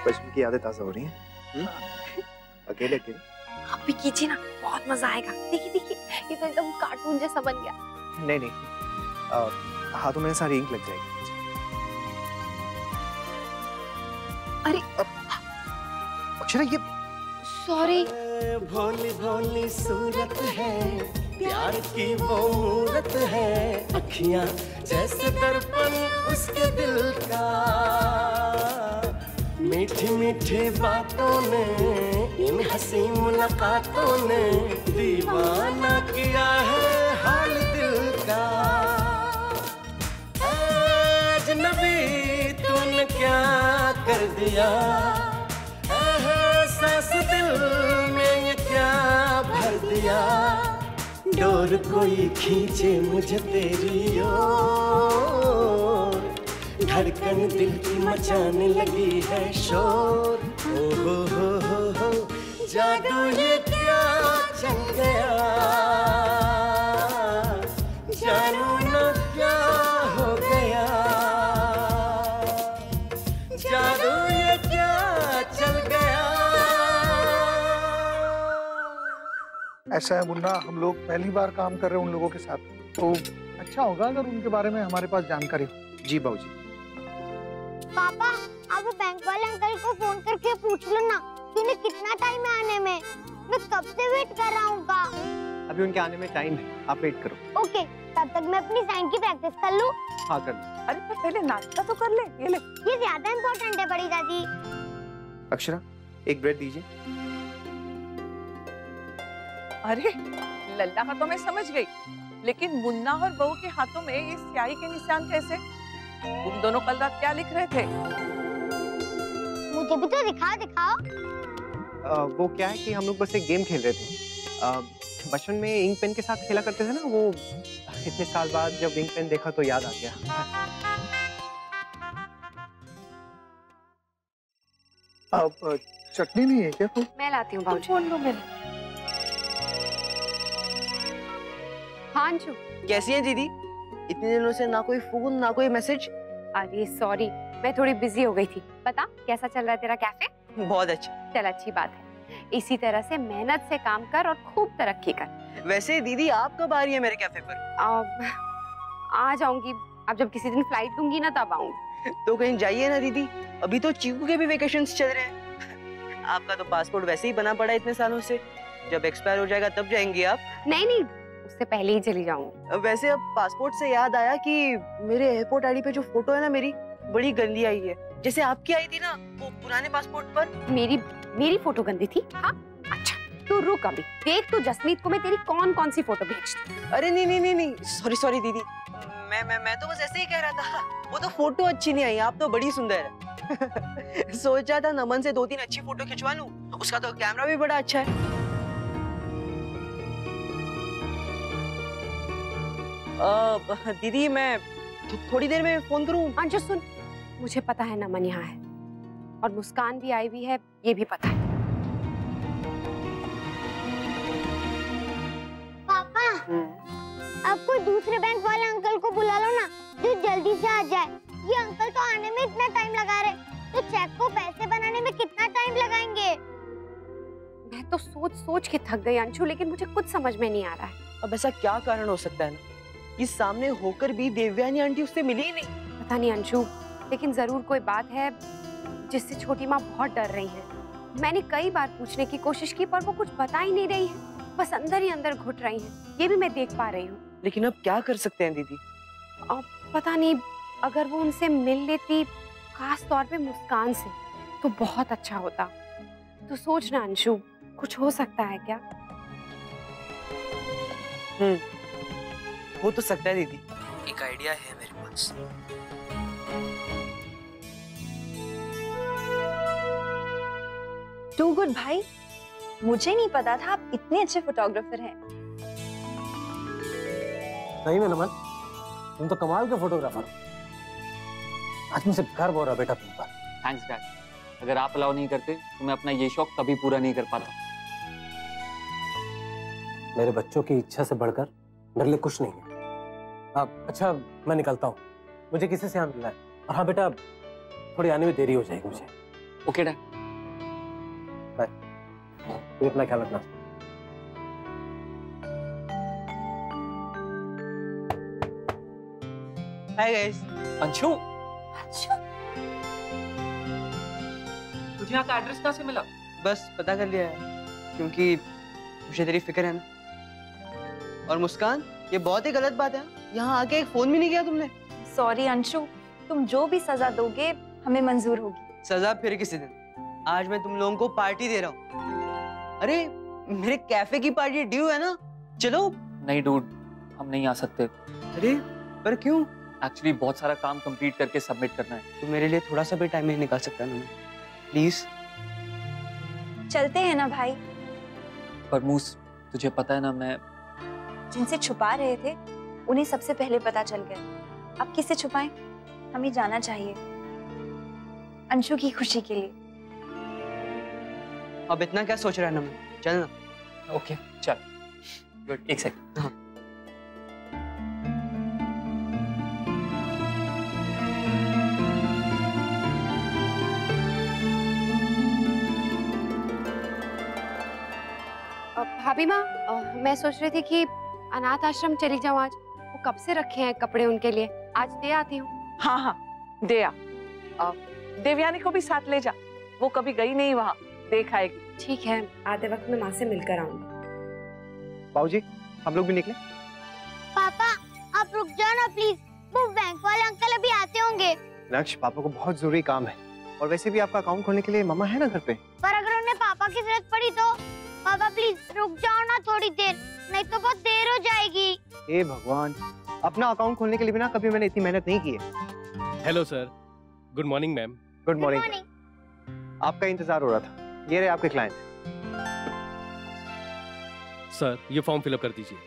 बचपन की यादें ताजा हो रही हैं। अकेले अकेले आप भी कीजिए ना, बहुत मजा आएगा। देखिए देखिए, ये तो एकदम कार्टून जैसा बन गया। नहीं नहीं, हाथों में सारी इंक लग जाएगी। अरे अक्षरा, ये सॉरी। भोली भोली सूरत है, प्यार की वो मूरत है, अखियां जैसे दर्पण उसके दिल का, मीठी मीठी बातों ने, इन हंसी मुलाकातों ने दीवाना किया है हाल दिल का। अजनबी तूने क्या कर दिया, सांस दिल में ये क्या भर दिया, डोर कोई खींचे मुझे तेरी ओर, धड़कन दिल की मचाने लगी है शोर। ओ हो, जादू ये क्या चल गया, जानू ना क्या हो गया, जादू ये क्या चल गया। ऐसा है मुन्ना, हम लोग पहली बार काम कर रहे हैं उन लोगों के साथ, तो अच्छा होगा अगर उनके बारे में हमारे पास जानकारी हो। जी बाबूजी। पापा, आप वो बैंक वाले अंकल को फोन करके पूछ लो ना कि उन्हें कितना टाइम है आने में। मैं कब से वेट कर रहा हूँ का। अभी उनके आने में टाइम है, आप वेट करो। ओके, तब तक मैं अपनी साइन की प्रैक्टिस कर लूँ। हाँ कर लो। अरे पर पहले नाश्ता तो कर ले। ये ज्यादा इम्पोर्टेंट है बड़ी दादी। अक्षरा, एक ब्रेड दीजिए। अरे लल्ला का तो मैं समझ गई, लेकिन मुन्ना और बहू के हाथों में ये स्याही के निशान कैसे? तुम दोनों कल रात क्या लिख रहे थे? मुझे भी तो दिखाओ। वो क्या है कि हम लोग बस एक गेम खेल रहे थे। बचपन में इंक पेन के साथ खेला करते थे ना, वो इतने साल बाद जब इंक पेन देखा तो याद आ गया। अब चटनी नहीं है क्या? तो मैं लाती हूँ बाबूजी। फोन लो मेरे। हाँ अंशु, कैसी है दीदी? इतने दिनों से ना कोई फोन ना कोई मैसेज। अरे सॉरी, मैं थोड़ी बिजी हो गई थी। बता कैसा चल रहा है तेरा कैफे? बहुत अच्छा। चल अच्छी बात है, इसी तरह से मेहनत से काम कर और खूब तरक्की कर। वैसे दीदी आप कब आ रही है मेरे कैफे पर? आ जाऊंगी, अब जब किसी दिन फ्लाइट लूंगी ना तब आऊंगी। तो कहीं जाइए ना दीदी, अभी तो चीकू के भी वेकेशंस चल रहे हैं। आपका तो पासपोर्ट वैसे ही बना पड़ा है इतने सालों से, जब एक्सपायर हो जाएगा तब जाएंगे आप? नहीं, उससे पहले ही चली जाऊंगी। वैसे अब पासपोर्ट से याद आया कि मेरे एयरपोर्ट आईडी पे जो फोटो है ना मेरी, बड़ी गंदी आई है, जैसे आपकी आई थी ना वो पुराने पासपोर्ट पर। मेरी फोटो गंदी थी? हाँ अच्छा, तू रुक अभी, देख तो जसमीत को मैं तेरी कौन सी फोटो भेजती। अरे नहीं, सॉरी दीदी, मैं तो बस ऐसे ही कह रहा था। वो तो फोटो अच्छी नहीं आई, आप तो बड़ी सुंदर है। सोचा था नमन से 2-3 अच्छी फोटो खिंचवा लूं, उसका तो कैमरा भी बड़ा अच्छा है। दीदी मैं थोड़ी देर में फोन करूं? अंशु सुन, मुझे पता है नमन यहाँ है और मुस्कान भी आई हुई है, ये भी पता है। पापा, अब कोई दूसरे बैंक वाले अंकल को बुला लो ना, जो जल्दी से आ जाए। ये अंकल तो आने में इतना टाइम लगा रहे, तो चेक को पैसे बनाने में कितना टाइम लगाएंगे? मैं तो सोच सोच के थक गई अंशु, लेकिन मुझे कुछ समझ में नहीं आ रहा है। अब ऐसा क्या कारण हो सकता है ना, कि सामने होकर भी देवयानी आंटी उससे मिली ही नहीं। पता नहीं अंशु, लेकिन जरूर कोई बात है जिससे छोटी माँ बहुत डर रही है। मैंने कई बार पूछने की कोशिश की पर वो कुछ बता ही नहीं रही है, बस अंदर ही अंदर घुट रही है, ये भी मैं देख पा रही हूँ। लेकिन अब क्या कर सकते हैं दीदी? अब पता नहीं, अगर वो उनसे मिल लेती, खास तौर पे मुस्कान से, तो बहुत अच्छा होता। तो सोचना अंशु, कुछ हो सकता है क्या? हो तो सकता है दीदी, एक आइडिया है मेरे पास। टू गुड भाई, मुझे नहीं पता था आप इतने अच्छे फोटोग्राफर हैं। सही में नमन, तुम तो कमाल के फोटोग्राफर हो। आज मुझे गर्व हो रहा बेटा तुम पर। थैंक्स डैड, अगर आप अलाउ नहीं करते तो मैं अपना ये शौक कभी पूरा नहीं कर पाता। मेरे बच्चों की इच्छा से बढ़कर मेरे लिए कुछ नहीं है। अब अच्छा मैं निकलता हूँ, मुझे किसी से यहाँ मिलना है। और हाँ बेटा, थोड़ी आने में देरी हो जाएगी मुझे। Okay dad, bye. तुम अपना ख्याल रखना। Hi guys. अंशु, अच्छा, तुझे यहाँ का एड्रेस कहाँ से मिला? बस पता कर लिया है, क्योंकि मुझे तेरी फिक्र है ना। और मुस्कान, ये बहुत ही गलत बात है, यहाँ आके एक फोन भी नहीं किया तुमने। सॉरी अंशु, तुम जो भी सजा दोगे हमें मंजूर होगी। सजा फिर किसी दिन। आज मैं तुम लोगों को पार्टी दे रहा हूँ। अरे मेरे कैफे की पार्टी ड्यू है ना, चलो। नहीं डूड, हम नहीं आ सकते। अरे पर क्यों? एक्चुअली बहुत सारा काम कंप्लीट करके सबमिट करना है। तो मेरे लिए थोड़ा सा भी टाइम नहीं निकाल सकता ना, प्लीज? चलते हैं ना भाई। पर मूस, तुझे पता है ना, मैं जिनसे छुपा रहे थे उन्हें सबसे पहले पता चल गया। अब किसे छुपाएं? हमें जाना चाहिए अंशु की खुशी के लिए। अब इतना क्या सोच रहा है नमन, चल ना। ओके चल। गुड, एक सेकंड। हाँ। भाभी माँ, मैं सोच रही थी कि अनाथ आश्रम चली जाऊँ आज। वो कब से रखे हैं कपड़े उनके लिए, आज दे आती हूँ। हाँ हाँ दे आ। देवयानी को भी साथ ले जा, वो कभी गई नहीं वहाँ, देख आएगी। ठीक है, आधे वक्त में माँ से मिलकर आऊंगी। बाबूजी, हम लोग भी निकले। पापा आप रुक जाओ ना प्लीज, वो बैंक वाले अंकल अभी आते होंगे। नक्श, पापा को बहुत जरूरी काम है, और वैसे भी आपका अकाउंट खोलने के लिए मम्मा है ना घर पे। पर अगर उन्हें पापा की जरूरत पड़ी तो? पापा प्लीज रुक जाओ ना थोड़ी देर, नहीं तो बहुत देर हो जाएगी। हे भगवान, अपना अकाउंट खोलने के लिए भी ना कभी मैंने इतनी मेहनत नहीं की है। Hello sir, good morning ma'am. Good morning. आपका इंतजार हो रहा था, ये रहे आपके क्लाइंट। सर ये फॉर्म फिलअप कर दीजिए।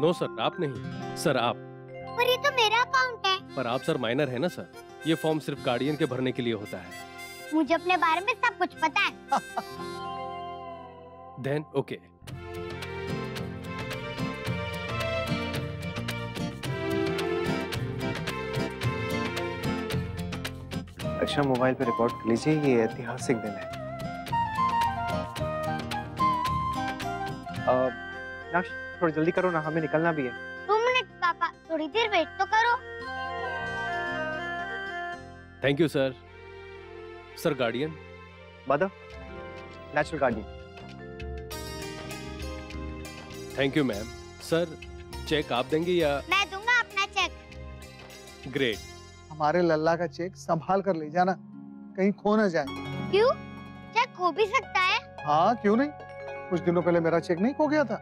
नो सर, आप नहीं सर, आप। पर ये तो मेरा अकाउंट है। पर आप सर माइनर है ना सर, ये फॉर्म सिर्फ गार्डियन के भरने के लिए होता है। मुझे अपने बारे में सब कुछ पता है। Then okay. अच्छा, मोबाइल पे रिकॉर्ड कर लीजिए, ये ऐतिहासिक दिन है। नक्श, थोड़ी जल्दी करो ना, हमें निकलना भी है। 2 मिनट पापा, थोड़ी देर वेट तो करो। Thank you sir. Sir guardian. Mother, natural guardian. Thank you ma'am. Sir check आप देंगे या? मैं दूंगा अपना चेक। ग्रेट। हमारे लल्ला का चेक संभाल कर ले जाना, कहीं खो ना जाए। क्यों? चेक खो भी सकता है? हाँ क्यों नहीं, कुछ दिनों पहले मेरा चेक नहीं खो गया था।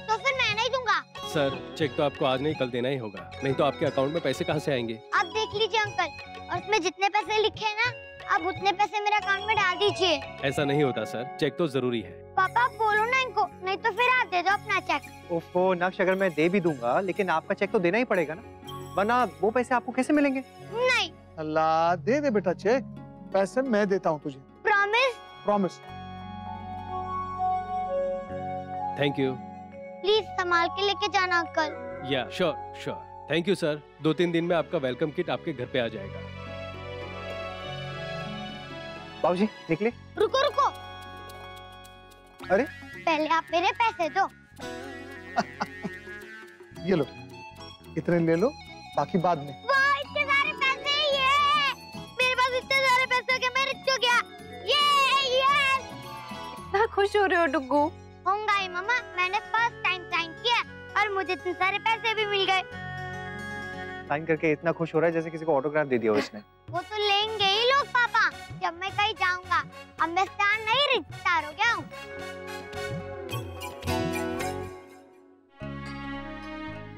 तो फिर मैं नहीं दूंगा। सर चेक तो आपको आज नहीं कल देना ही होगा, नहीं तो आपके अकाउंट में पैसे कहाँ से आएंगे? आप देख लीजिए अंकल, और उसमें जितने पैसे लिखे हैं ना, अब उतने पैसे मेरे अकाउंट में डाल दीजिए। ऐसा नहीं होता सर, चेक तो जरूरी है। पापा आप बोलो ना इनको, नहीं तो फिर आप दे दो अपना चेक। ओफो नक्श, अगर मैं दे भी दूंगा लेकिन आपका चेक तो देना ही पड़ेगा ना, वरना वो पैसे आपको कैसे मिलेंगे? नहीं। अल्लाह, दे दे बेटा चेक, पैसे मैं देता हूँ तुझे। Promise? Promise. Thank you. Please संभाल के लेके जाना अंकल। या sure sure, thank you sir. 2-3 दिन में आपका वेलकम किट आपके घर पे आ जाएगा। बाबूजी निकले? रुको रुको, अरे पहले आप मेरे पैसे दो। ये लो, इतने ले लो, बाकी बाद में। वाह, इतने सारे पैसे! ये मेरे पास इतने सारे पैसे हो गए, मैं रिच हो गया। ये इतना खुश हो रहे हो डुग्गू? होऊंगा ही मम्मा, मैंने फर्स्ट टाइम साइन किया और मुझे इतने सारे पैसे भी मिल गए। साइन करके इतना खुश हो रहा है जैसे किसी को ऑटोग्राफ दे दिया हो इसने। वो तो लेंगे ही लोग पापा, जब मैं कहीं जाऊंगा। अब मैं स्टार नहीं, रिच स्टार हो गया हूँ।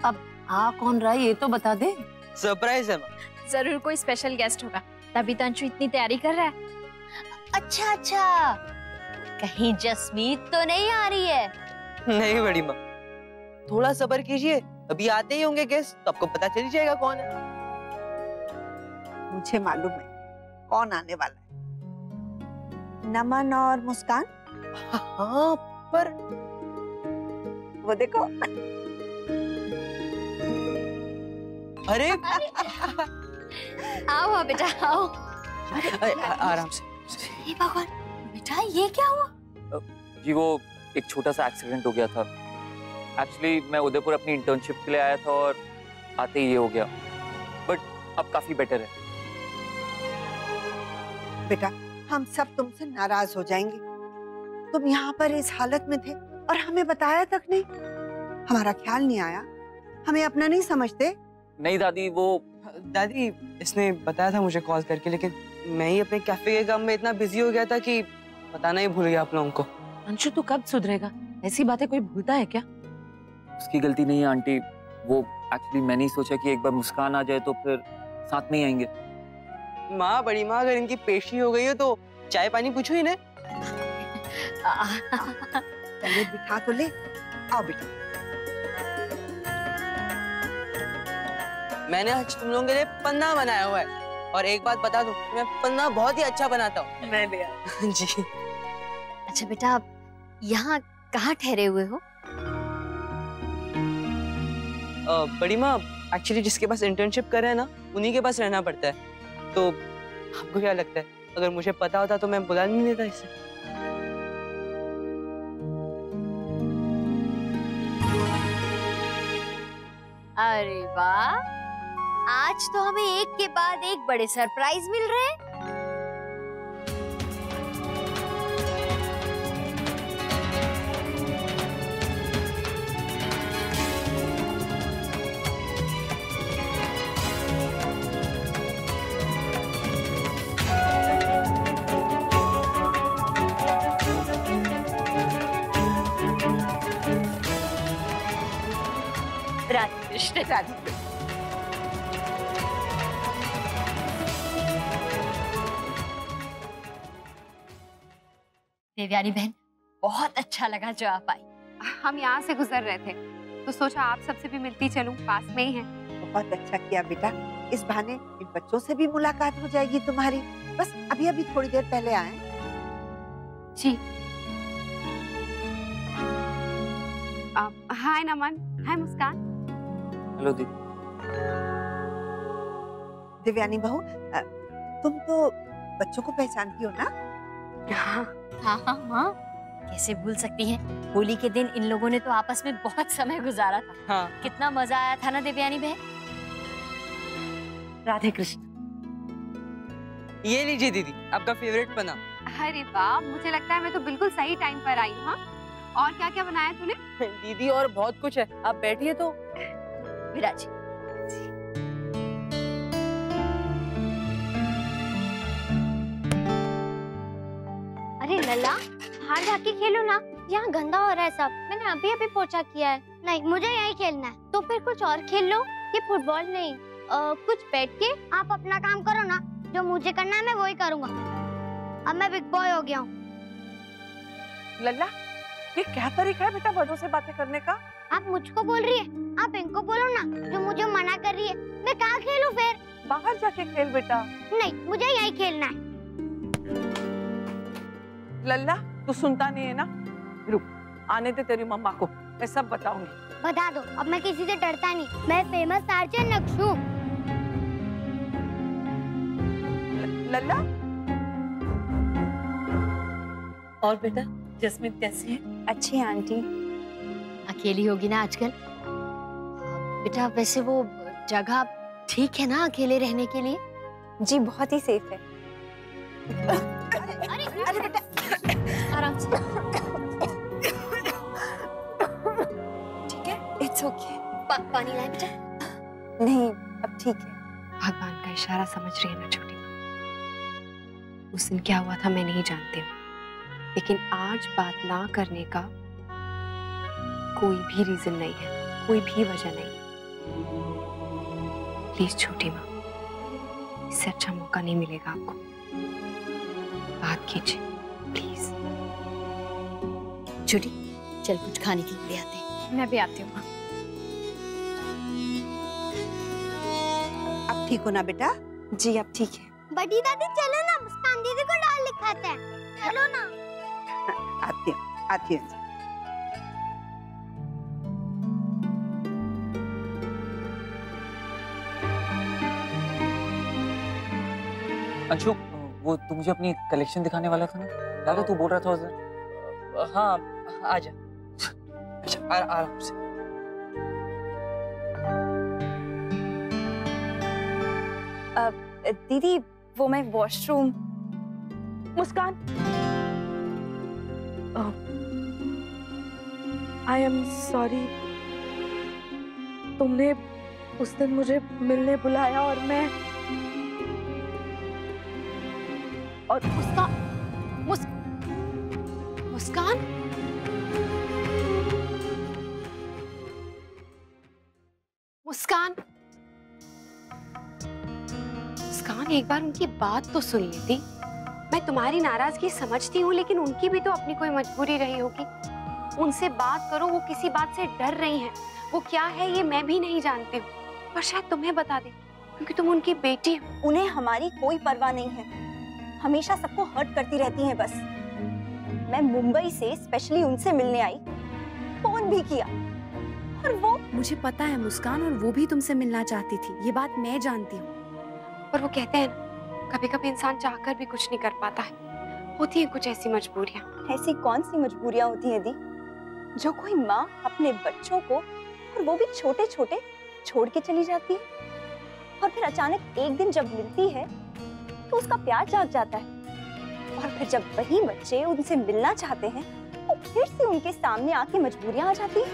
अब आ कौन रहा है ये तो बता दे। सरप्राइज है। जरूर कोई स्पेशल गेस्ट होगा, तभी तो अंशु इतनी तैयारी कर रहा है। अच्छा अच्छा, कहीं जसमीत तो नहीं आ रही है? नहीं बड़ी माँ, थोड़ा सब्र कीजिए, अभी आते ही होंगे गेस्ट तो आपको पता चल जाएगा कौन है। मुझे मालूम है कौन आने वाला है। नमन और मुस्कान। हाँ, पर वो देखो। अरे आओ आओ बेटा आओ। आराम से। हे भगवान, बेटा ये क्या हुआ? जी वो एक छोटा सा एक्सीडेंट हो गया था। एक्चुअली मैं उदयपुर अपनी इंटर्नशिप के लिए आया था और आते ही ये हो गया, बट अब काफी बेटर है। बेटा हम सब तुमसे नाराज हो जाएंगे। तुम यहाँ पर इस हालत में थे और हमें बताया तक नहीं, हमारा ख्याल नहीं आया, हमें अपना नहीं समझते। नहीं दादी, वो दादी इसने बताया था मुझे कॉल करके, लेकिन मैं ही अपने कैफे के काम में इतना बिजी हो गया था कि बताना ही भूल गया आप लोगों को। अंशु तू कब सुधरेगा? ऐसी बातें कोई भूलता है क्या? उसकी गलती नहीं है आंटी, वो एक्चुअली मैंने ही सोचा कि एक बार मुस्कान आ जाए तो फिर साथ में ही आएंगे। माँ, बड़ी माँ, अगर इनकी पेशी हो गई है तो चाय पानी पूछो इन्हें। पहले बिठा तो ले। आओ बेटा। मैंने आज तुम लोगों के लिए पन्ना बनाया हुआ है, और एक बात बता दूं, मैं पन्ना बहुत ही अच्छा बनाता हूँ। मैं भी जी। अच्छा बेटा, आप यहाँ कहाँ ठहरे हुए हो? बड़ी माँ, एक्चुअली जिसके पास इंटर्नशिप कर रहे हैं ना, उन्हीं के पास रहना पड़ता है। तो आपको क्या लगता है, अगर मुझे पता होता तो मैं बुला नहीं देता इसे? अरे वाह, आज तो हमें एक के बाद एक बड़े सरप्राइज मिल रहे हैं। राधे कृष्ण। राधे कृष्ण। देवयानी बहन, बहुत अच्छा लगा जो आप आई। हम यहाँ से गुजर रहे थे तो सोचा आप सबसे भी मिलती चलूं, पास में ही है। बहुत अच्छा किया बेटा, इस बहाने इन बच्चों से भी मुलाकात हो जाएगी तुम्हारी। बस अभी अभी थोड़ी देर पहले आए। जी। हाय नमन, हाय मुस्कान। हेलो दीदी। दिव्यानी बहू, तुम तो बच्चों को पहचानती हो ना? हाँ हाँ माँ, कैसे भूल सकती हैं? होली के दिन इन लोगों ने तो आपस में बहुत समय गुजारा था। हाँ। कितना मजा आया था ना देवयानी बहन? राधे कृष्ण। ये लीजिए दीदी, आपका फेवरेट बना। अरे वाह, मुझे लगता है मैं तो बिल्कुल सही टाइम पर आई हूँ। और क्या क्या बनाया तूने? दीदी और बहुत कुछ है, आप बैठिए तो। विराज। अरे लला, बाहर जाके खेलो ना, यहाँ गंदा हो रहा है सब। मैंने अभी अभी पोछा किया है। नहीं, मुझे यही खेलना है। तो फिर कुछ और खेल लो, ये फुटबॉल नहीं। कुछ बैठ के आप अपना काम करो ना, जो मुझे करना है मैं वही करूंगा। अब मैं बिग बॉय हो गया हूँ। लल्ला, ये क्या तरीका है बेटा बड़ों से बातें करने का? आप मुझको बोल रही है, आप इनको बोलो ना जो मुझे मना कर रही है। मैं कहाँ खेलूं फिर? बाहर जाके खेल बेटा। नहीं, मुझे यही खेलना है। लल्ला, तू सुनता नहीं है ना? रुक, आने दे तेरी मम्मा को, मैं सब बताऊंगी। बता दो, अब मैं किसी से डरता नहीं। मैं फेमस आर्चर नक्शू। लल्ला। और बेटा जस्मीन कैसी है? अच्छी है आंटी। अकेली होगी ना आजकल? बेटा वैसे वो जगह ठीक है ना अकेले रहने के लिए? जी बहुत ही सेफ है। अरे बेटा आराम से। ठीक है, इट्स ओके। पानी लाए बेटा? नहीं, अब ठीक है। भगवान का इशारा समझ रही है ना छोटी माँ? उस दिन क्या हुआ था मैं नहीं जानती हूँ, लेकिन आज बात ना करने का कोई भी रीजन नहीं है, कोई भी वजह नहीं। प्लीज छोटी माँ, इससे अच्छा मौका नहीं मिलेगा आपको। बात कीजिए प्लीज। छोटी चल कुछ खाने के लिए आते हैं। मैं भी आती हूँ। अब ठीक हो ना बेटा? जी अब ठीक है। बड़ी दादी चलो ना, मुस्कान दीदी को डाल लिखाते हैं। चलो ना। आती हूँ, आती हूँ। अंशु, वो तू मुझे अपनी कलेक्शन दिखाने वाला था ना? याद है तू बोल रहा था उस दिन? हाँ आजा। अच्छा आराम से। दीदी वो मैं washroom. Muskan, I am sorry. तुमने उस दिन मुझे मिलने बुलाया और मैं और मुस्कान मुस्कान मुस्कान, एक बार उनकी बात तो सुन लेती। मैं तुम्हारी नाराजगी समझती हूँ, लेकिन उनकी भी तो अपनी कोई मजबूरी रही होगी। उनसे बात करो, वो किसी बात से डर रही हैं। वो क्या है ये मैं भी नहीं जानती हूँ, पर शायद तुम्हें बता दे क्योंकि तुम उनकी बेटी हो। उन्हें हमारी कोई परवाह नहीं है, हमेशा सबको हर्ट करती रहती हैं बस। मैं मुंबई से स्पेशली उनसे मिलने आई, फोन भी किया और वो। मुझे पता है मुस्कान, और वो भी तुमसे मिलना चाहती थी, ये बात मैं जानती हूँ। पर वो कहते हैं कभी कभी इंसान चाहकर भी कुछ नहीं कर पाता है, होती है कुछ ऐसी मजबूरियाँ। ऐसी कौन सी मजबूरियाँ होती हैं दी, जो कोई माँ अपने बच्चों को, और वो भी छोटे छोटे, छोड़ के चली जाती है? और फिर अचानक एक दिन जब मिलती है तो उसका प्यार जाग जाता है, और फिर जब वही बच्चे उनसे मिलना चाहते हैं तो फिर से उनके सामने आके मजबूरियां आ जाती हैं।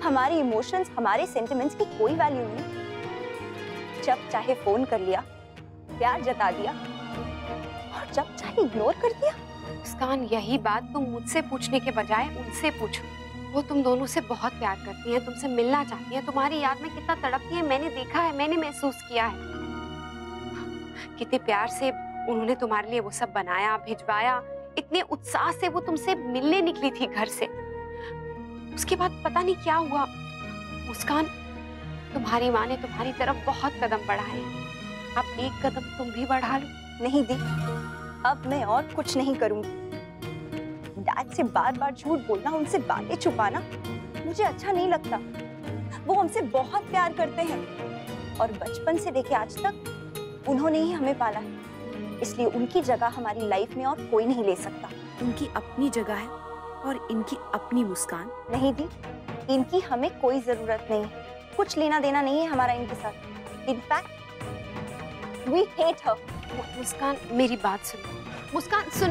हमारे इमोशंस, हमारे सेंटिमेंट्स की कोई वैल्यू नहीं। जब चाहे फोन कर लिया, प्यार जता दिया, और जब चाहे इग्नोर कर दिया। मुस्कान, यही बात तुम मुझसे पूछने के बजाय उनसे पूछो। वो तुम दोनों से बहुत प्यार करती हैं, तुमसे मिलना चाहती हैं, तुम्हारी याद में कितना तड़पती है मैंने देखा है, मैंने महसूस किया है। कितने प्यार से उन्होंने तुम्हारे लिए वो सब बनाया, भिजवाया, इतने उत्साह से वो तुमसे मिलने निकली थी घर से। उसके बाद पता नहीं क्या हुआ। मुस्कान, तुम्हारी माँ ने तुम्हारी तरफ बहुत कदम बढ़ाए हैं, अब एक कदम तुम भी बढ़ा लो। नहीं दी, अब मैं और कुछ नहीं करूंगी। डैड से बार बार झूठ बोलना, उनसे बातें छुपाना मुझे अच्छा नहीं लगता। वो हमसे बहुत प्यार करते हैं, और बचपन से लेके आज तक उन्होंने ही हमें पाला है, इसलिए उनकी जगह हमारी लाइफ में और कोई नहीं ले सकता। उनकी अपनी जगह है और इनकी अपनी मुस्कान। नहीं दी, इनकी हमें कोई जरूरत नहीं है, कुछ लेना देना नहीं है हमारा इनके साथ। In fact we hate her. Muskaan, मेरी बात सुनो। मुस्कान सुन।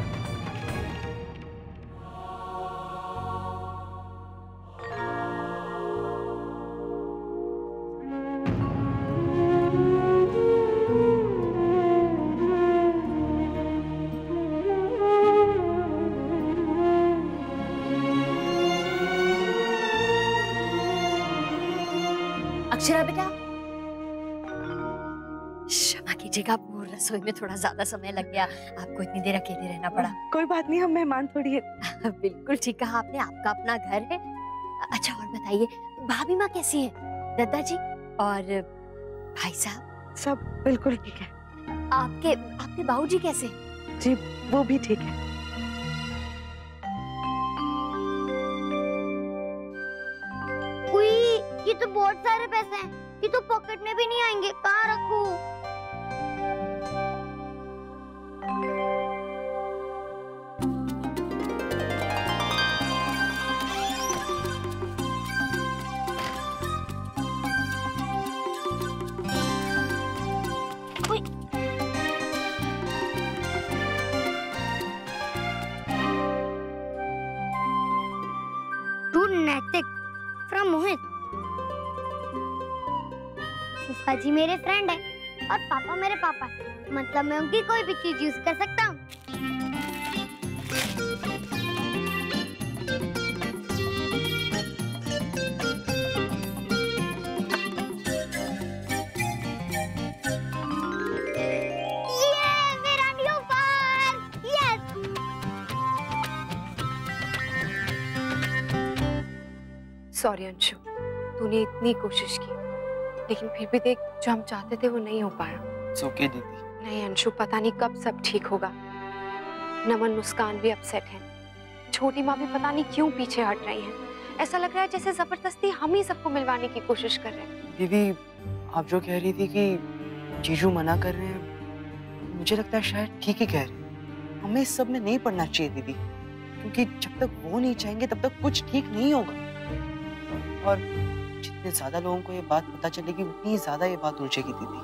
अक्षरा बेटा, क्षमा कीजिएगा, वो रसोई में थोड़ा ज्यादा समय लग गया, आपको इतनी देर अकेले रहना पड़ा। कोई बात नहीं, हम मेहमान थोड़ी है। बिल्कुल ठीक कहा आपने, आपका अपना घर है। अच्छा और बताइए, भाभी माँ कैसी है, दादाजी और भाई साहब? सब बिल्कुल ठीक है। आपके बाबूजी कैसे हैं? जी वो भी ठीक है। उई, ये तो बहुत सारे पैसे हैं, ये तो पॉकेट में भी नहीं आएंगे, कहाँ रखूं? नैतिक फ्रॉम मोहित। फूफा जी मेरे फ्रेंड है और पापा मेरे पापा है, मतलब मैं उनकी कोई भी चीज यूज कर सकता हूँ। सॉरी अंशु, तूने इतनी कोशिश की, लेकिन फिर भी देख, जो हम चाहते थे वो नहीं हो पाया। It's okay, दीदी। नहीं अंशु, पता नहीं कब सब ठीक होगा। नमन मुस्कान भी अपसेट हैं, छोटी माँ भी पता नहीं क्यों पीछे हट रही हैं। ऐसा लग रहा है जैसे जबरदस्ती हम ही सबको मिलवाने की कोशिश कर रहे हैं। दीदी, आप जो कह रही थी कि जीजू मना कर रहे हैं, मुझे लगता है शायद ठीक ही कह रहे हैं। हमें इस सब में नहीं पड़ना चाहिए दीदी, क्योंकि जब तक वो नहीं चाहेंगे तब तक कुछ ठीक नहीं होगा। और जितने ज्यादा लोगों को ये बात पता चलेगी, उतनी ज्यादा ये बात उलझेगी दीदी।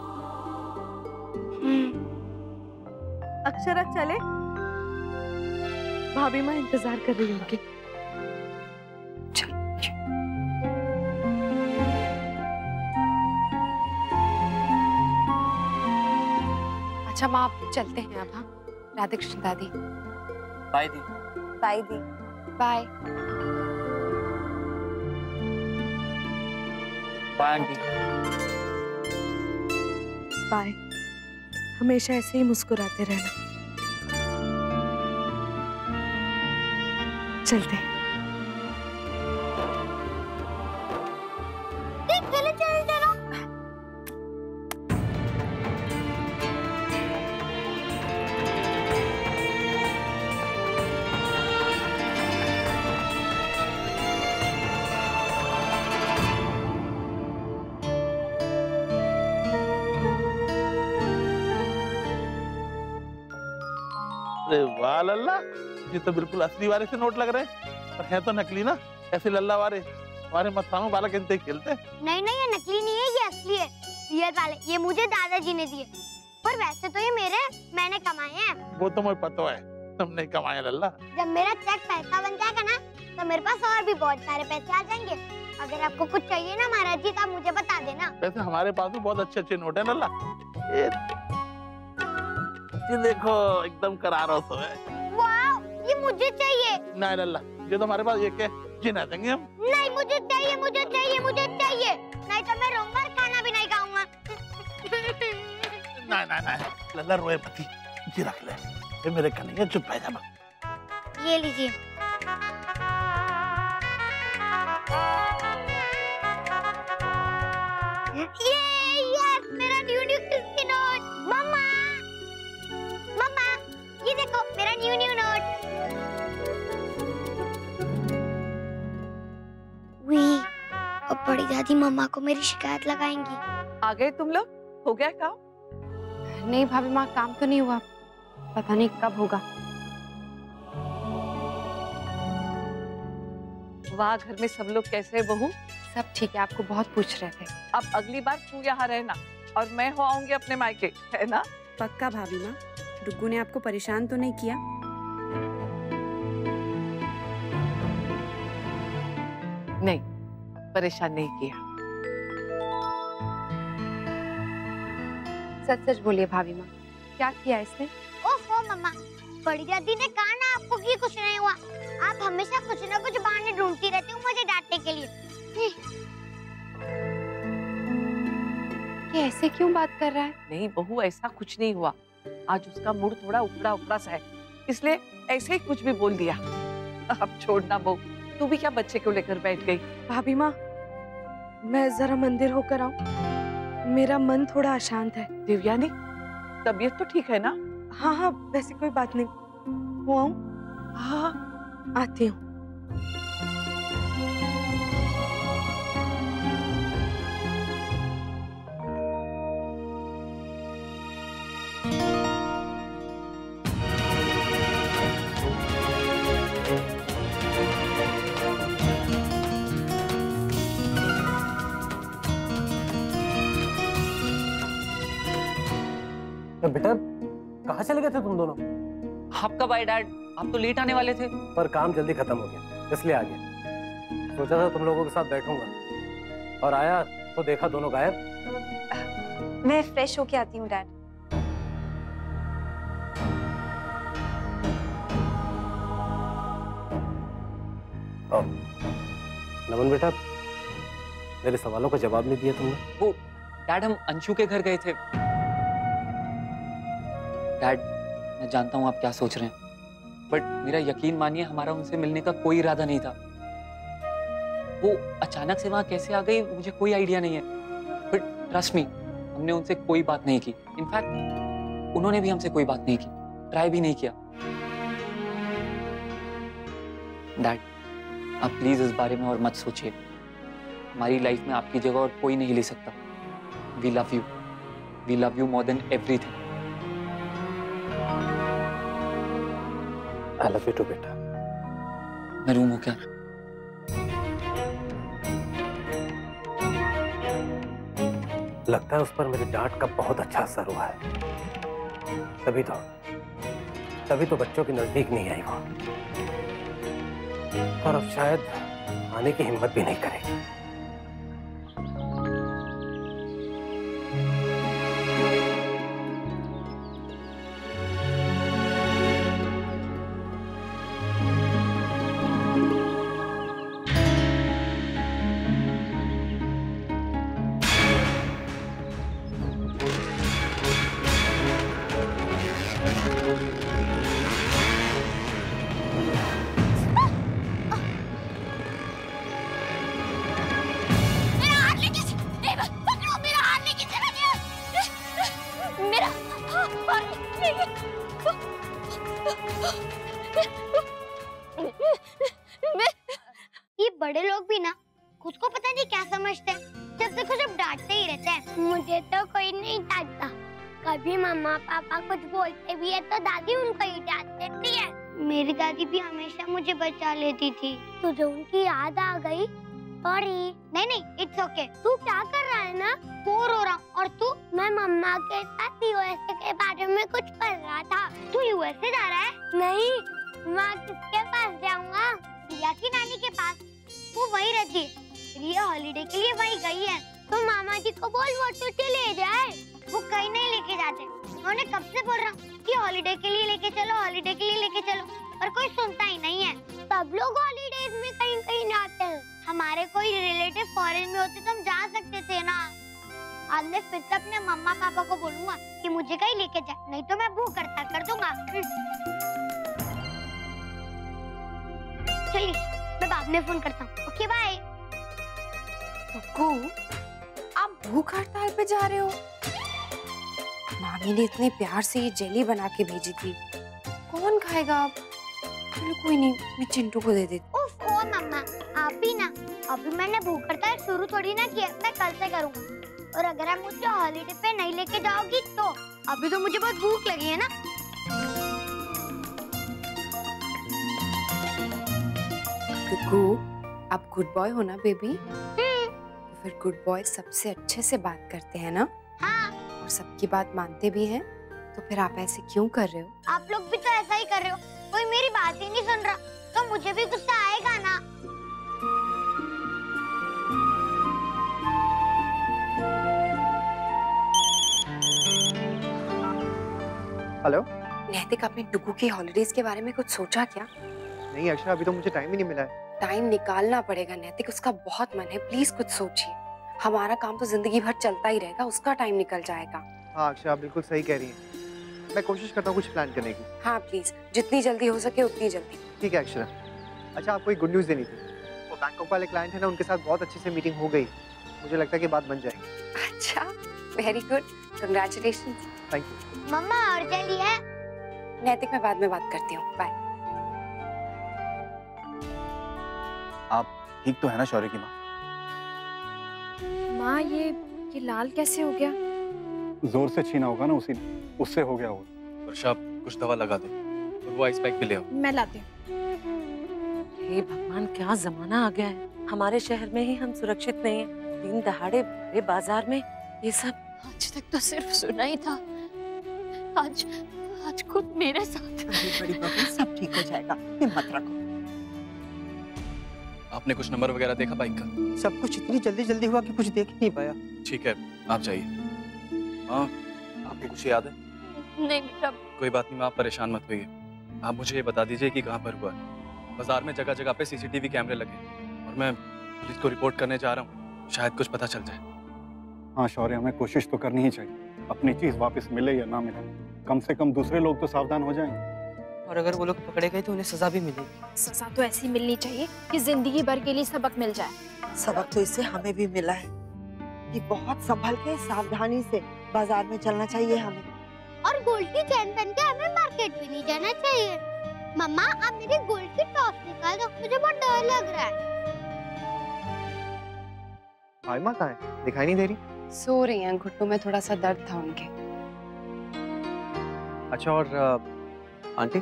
अक्षरा चले, भाभी माँ इंतजार कर रही होंगी। अच्छा माँ, आप चलते हैं अब। हाँ, राधे कृष्ण दादी। बाय दी। बाय दी। Bye bye aunty. बाय। हमेशा ऐसे ही मुस्कुराते रहना। चलते हैं। अरे वाह लल्ला, ये तो बिल्कुल असली वाले से नोट लग रहे हैं, पर है तो नकली ना। ऐसे लल्ला वाले हमारे मथुरा बालक इनते खेलते। नहीं नहीं, ये नकली नहीं है, ये असली है, रियल वाले। ये मुझे दादाजी ने दिए, पर वैसे तो ये मेरे, मैंने कमाए हैं। वो तो मुझे पता है, तुमने कमाया लल्ला। जब मेरा चेक पैसा बन जाएगा ना, तो मेरे पास और भी बहुत सारे पैसे आ जाएंगे। अगर आपको कुछ चाहिए ना महाराज जी, तो आप मुझे बता देना। वैसे हमारे पास भी बहुत अच्छे अच्छे नोट है लल्ला। ये देखो, एकदम करारो सो है। वाह, ये मुझे चाहिए। नहीं लल्ला, ये तो हमारे पास एक है, जिना देंगे हम। नहीं, मुझे चाहिए, मुझे चाहिए, मुझे चाहिए, नहीं तो मैं रहूंगा और खाना भी नहीं खाऊंगा। नहीं नहीं नहीं लल्ला, रोए पति, जी रख ले, ये मेरे कन्हैया, चुप है जा। ये लीजिए। यस, मेरा न्यू 50 नोट। मम्मा, मम्मा, ये देखो मेरा न्यू नोट। अब बड़ी दादी मम्मा को मेरी शिकायत लगाएंगी। आ गए तुम लोग? हो गया काम? नहीं भाभी माँ, काम तो नहीं हुआ, पता नहीं कब होगा। वाह, घर में सब लोग कैसे हैं बहू? सब ठीक है, आपको बहुत पूछ रहे थे। अब अगली बार तू यहाँ रहना और मैं हो आऊंगी अपने मायके, है ना? पक्का भाभी माँ। डुग्गू ने आपको परेशान तो नहीं किया? नहीं, परेशान नहीं किया। सच सच बोलिए भाभी माँ, क्या किया इसने? ओहो मम्मा, बड़ी दादी ने कहा ना आपको कि कुछ नहीं हुआ। आप हमेशा कुछ ना कुछ बहाने ढूंढती रहती हो मुझे डांटने के लिए। ये ऐसे क्यों बात कर रहा है? नहीं बहू, ऐसा कुछ नहीं हुआ। आज उसका मूड थोड़ा उपड़ा उपड़ा सा है, इसलिए ऐसे ही कुछ भी बोल दिया। अब छोड़ना बहू, तू भी क्या बच्चे को लेकर बैठ गई? भाभी माँ, मैं जरा मंदिर होकर आऊं, मेरा मन थोड़ा अशांत है। देवयानी, तबीयत तो ठीक है ना? हाँ हाँ, वैसे कोई बात नहीं। वो आऊं? हाँ, आती हूँ। तो बेटा कहाँ चले गए थे तुम दोनों? आप कब आए डैड? आप तो लेट आने वाले थे। पर काम जल्दी खत्म हो गया इसलिए आ गया। सोचा था तुम लोगों के साथ बैठूंगा और आया तो देखा दोनों गायब। मैं फ्रेश होके आती हूँ डैड। नमन बेटा, मेरे सवालों का जवाब नहीं दिया तुमने। वो डैड, हम अंशु के घर गए थे। डैड, मैं जानता हूँ आप क्या सोच रहे हैं, बट मेरा यकीन मानिए हमारा उनसे मिलने का कोई इरादा नहीं था। वो अचानक से वहां कैसे आ गई मुझे कोई आइडिया नहीं है, बट ट्रस्ट मी, हमने उनसे कोई बात नहीं की। इनफैक्ट उन्होंने भी हमसे कोई बात नहीं की, ट्राई भी नहीं किया। डैड, आप प्लीज इस बारे में और मत सोचिए। हमारी लाइफ में आपकी जगह और कोई नहीं ले सकता। We love you more than everything. I love you too, बेटा। मैं रूम हो क्या? लगता है उस पर मेरी डांट का बहुत अच्छा असर हुआ है। तभी तो बच्चों के नजदीक नहीं आई वो, और अब शायद आने की हिम्मत भी नहीं करेगी। ये बड़े लोग भी ना खुद को पता नहीं क्या समझते हैं, जब देखो जब डांटते ही रहते हैं। मुझे तो कोई नहीं डांटता, कभी मम्मा पापा कुछ बोलते भी है तो दादी उनको ही डांट देती है। मेरी दादी भी हमेशा मुझे बचा लेती थी। तुझे उनकी याद आ गई? सॉरी। नहीं, इट्स ओके। तू क्या कर रहा है ना? बोर हो रहा हूँ। और तू? मैं मम्मा के साथ यूएसए के बारे में कुछ पढ़ रहा था। तू यूएसए जा रहा है? नहीं, मैं किसके पास जाऊँगा? रिया की नानी के पास। वो वहीं रहती है। रिया हॉलीडे के लिए वहीं गई है, तो मामा जी को बोल वो तुझे ले जाए। वो कहीं नहीं लेके जाते। उन्हें कब से बोल रहा हूँ कि हॉलीडे के लिए लेके चलो, हॉलीडे के लिए लेके चलो, पर कोई सुनता ही नहीं है। सब लोग हॉलीडेज में कहीं कहीं जाते हैं। हमारे कोई रिलेटिव फॉरेन में होते तो हम जा सकते थे ना। आज मैं फिर से अपने मम्मा पापा को बोलूंगा कि मुझे कहीं लेके जाए, नहीं तो मैं भूख हड़ताल कर दूंगा। चलिए, मैं बाद में फोन करता हूँ। Okay bye. कुकू, आप भूख हड़ताल पे जा रहे हो? मामी ने इतने प्यार से ये जेली बना के भेजी थी, कौन खाएगा अब? चलो कोई नहीं, मैं चिंटू को दे देती। उफ, ओ मम्मा, आप भी ना। अभी मैंने भूख हड़ताल शुरू थोड़ी ना किया, मैं कल से करूँगा। और अगर आप मुझे हॉलीडे पे नहीं लेके जाओगी तो अभी तो मुझे बहुत भूख लगी है ना। कुकू, आप गुड बॉय हो ना बेबी? तो फिर गुड बॉय सबसे अच्छे से बात करते हैं ना? हाँ। और सबकी बात मानते भी हैं, तो फिर आप ऐसे क्यों कर रहे हो? आप लोग भी तो ऐसा ही कर रहे हो। कोई मेरी बात ही नहीं सुन रहा, तो मुझे भी गुस्सा आएगा ना। हेलो। नैतिक, आपने डुगू की हॉलीडेज के बारे में कुछ सोचा क्या? नहीं अक्षरा, अभी तो मुझे टाइम ही नहीं मिला है। टाइम निकालना पड़ेगा नैतिक, उसका बहुत मन है, प्लीज कुछ सोचिए। हमारा काम तो जिंदगी भर चलता ही रहेगा, उसका टाइम निकल जाएगा। हाँ अक्षरा, आप बिल्कुल सही कह रही हैं। मैं कोशिश करता हूँ कुछ प्लान करने की। हाँ प्लीज, जितनी जल्दी हो सके उतनी जल्दी। ठीक है अक्षरा। अच्छा, आपको एक गुड न्यूज़ देनी थी। वो बैंकॉक वाले क्लाइंट है ना, उनके साथ बहुत अच्छे से मीटिंग हो गई। मुझे लगता है कि बात बन जाएगी। अच्छा, very good, congratulations. Thank you. मम्मा और चलिए। नैतिक, मैं बाद में बात करती हूँ, बाय। आप ठीक तो है ना शौर्य की माँ? माँ, ये लाल कैसे हो गया? जोर से छीना होगा ना उसी ने, उससे हो गया होगा। वर्षा, कुछ दवा लगा दो और वो आइस पैक भी ले आओ। मैं लाती हूँ। हे भगवान, क्या जमाना आ गया है। हमारे शहर में ही हम सुरक्षित नहीं हैं। दिन दहाड़े बड़े बाजार में ये सब। आज तक तो सिर्फ सुना ही था, आज खुद मेरे साथ। बड़ी बहू, सब ठीक हो जाएगा, हिम्मत रखो। आपने कुछ नंबर वगैरह देखा बाइक का? सब कुछ इतनी जल्दी जल्दी हुआ कि कुछ देख ही नहीं पाया। ठीक है, आप जाइए। माँ, आपको कुछ याद है? नहीं बेटा। कोई बात नहीं माँ, आप परेशान मत होइए। आप मुझे ये बता दीजिए कि कहाँ पर हुआ है। बाजार में जगह जगह पे सीसीटीवी कैमरे लगे और मैं पुलिस को रिपोर्ट करने जा रहा हूँ, शायद कुछ पता चल जाए। हाँ शौर्य, हमें कोशिश तो करनी ही चाहिए। अपनी चीज वापस मिले या ना मिले, कम से कम दूसरे लोग तो सावधान हो जाएंगे। और अगर वो लोग पकड़े गए तो उन्हें सजा भी मिलेगी। सजा तो ऐसी मिलनी चाहिए कि जिंदगी भर के लिए सबक मिल जाए। सबक तो इससे हमें भी मिला है कि बहुत संभल के सावधानी से बाजार में चलना चाहिए हमें। और गोल्ड की चैन पहन के हमें मार्केट भी नहीं जाना चाहिए। मम्मा, आप मेरी गोल्ड की टॉर्च निकाल दो, मुझे बहुत डर लग रहा है। माँ कहाँ है? दिखाई नहीं दे रही। सो रही हैं, घुटनों में थोड़ा सा दर्द था उनके। अच्छा, और आंटी?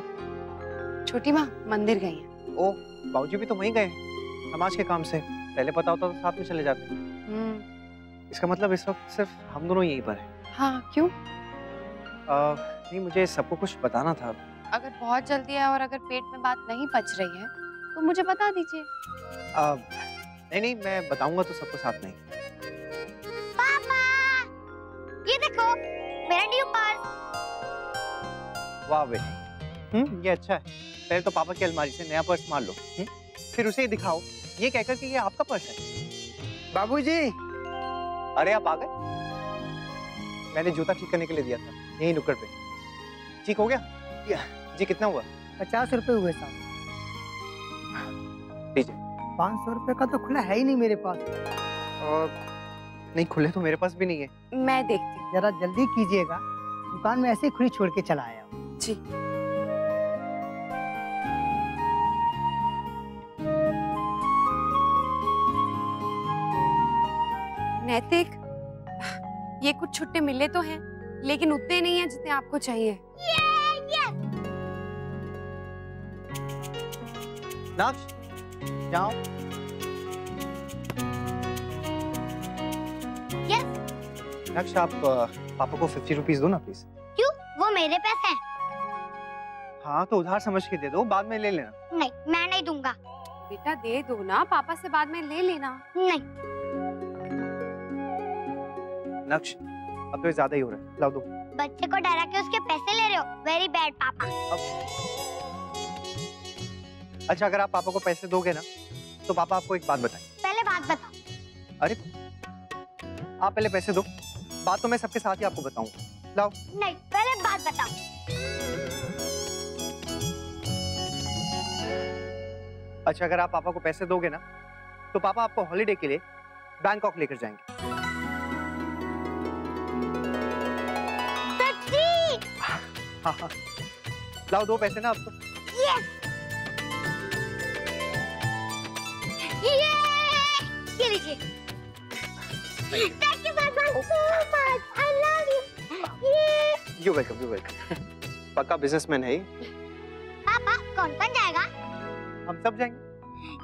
छोटी माँ मंदिर गई हैं। ओ, बाबूजी भी तो वहीं गए हैं समाज के काम से। पहले पता होता तो साथ में चले जाते। इसका मतलब इस वक्त सिर्फ हम दोनों यहीं पर हैं। हाँ, क्यों? नहीं, मुझे सबको कुछ बताना था। अगर बहुत जल्दी है और अगर पेट में बात नहीं पच रही है तो मुझे बता दीजिए। नहीं, मैं बताऊंगा तो सबको साथ में। पापा, ये देखो मेरा न्यू पर्स। वाह बेटा, ये अच्छा है। पहले तो पापा की अलमारी से नया पर्स मार लो, फिर उसे दिखाओ ये कहकर कि ये आपका पर्स है। बाबूजी। अरे आप आ गए। मैंने जूता ठीक करने के लिए दिया था, यहीं नुक्कड़ पे। ठीक हो गया? जी, कितना हुआ? 50 रुपए हुए साहब। लीजिए। 500 रुपए का तो खुला है ही नहीं मेरे पास। नहीं, खुले तो मेरे पास भी नहीं है। मैं देखती हूँ। जरा जल्दी कीजिएगा, दुकान में ऐसे ही खुली छोड़ के चला आया। जी। नैतिक, ये कुछ छुट्टे मिले तो हैं, लेकिन उतने नहीं हैं जितने आपको चाहिए। नाक्ष, जाओ। नाक्ष, आप पापा को 50 रुपीज दो ना प्लीज। क्यों? वो मेरे पैसे हैं। हाँ तो उधार समझ के दे दो, बाद में ले लेना। नहीं, मैं नहीं दूंगा। बेटा दे दो ना, पापा से बाद में ले लेना। नहीं। नक्श, अब तो ज्यादा ही हो रहा है, लाओ दो। बच्चे को डरा के उसके पैसे ले रहे हो, वेरी बैड पापा। अच्छा, अगर आप पापा को पैसे दोगे ना तो पापा आपको एक बात बताएं। पहले बात बताओ। अरे आप पहले पैसे दो, बात तो मैं सबके साथ ही आपको बताऊंगा। लाओ। नहीं, पहले बात बताओ। अच्छा, अगर आप पापा को पैसे दोगे ना तो पापा आपको हॉलिडे के लिए बैंकॉक लेकर जाएंगे। हाँ, लाओ दो पैसे ना अब तो। ये लीजिए। Thank you so much. I love you. You're welcome, you're welcome. पक्का बिजनेसमैन है ये। पापा, कौन जाएगा? हम सब जाएंगे।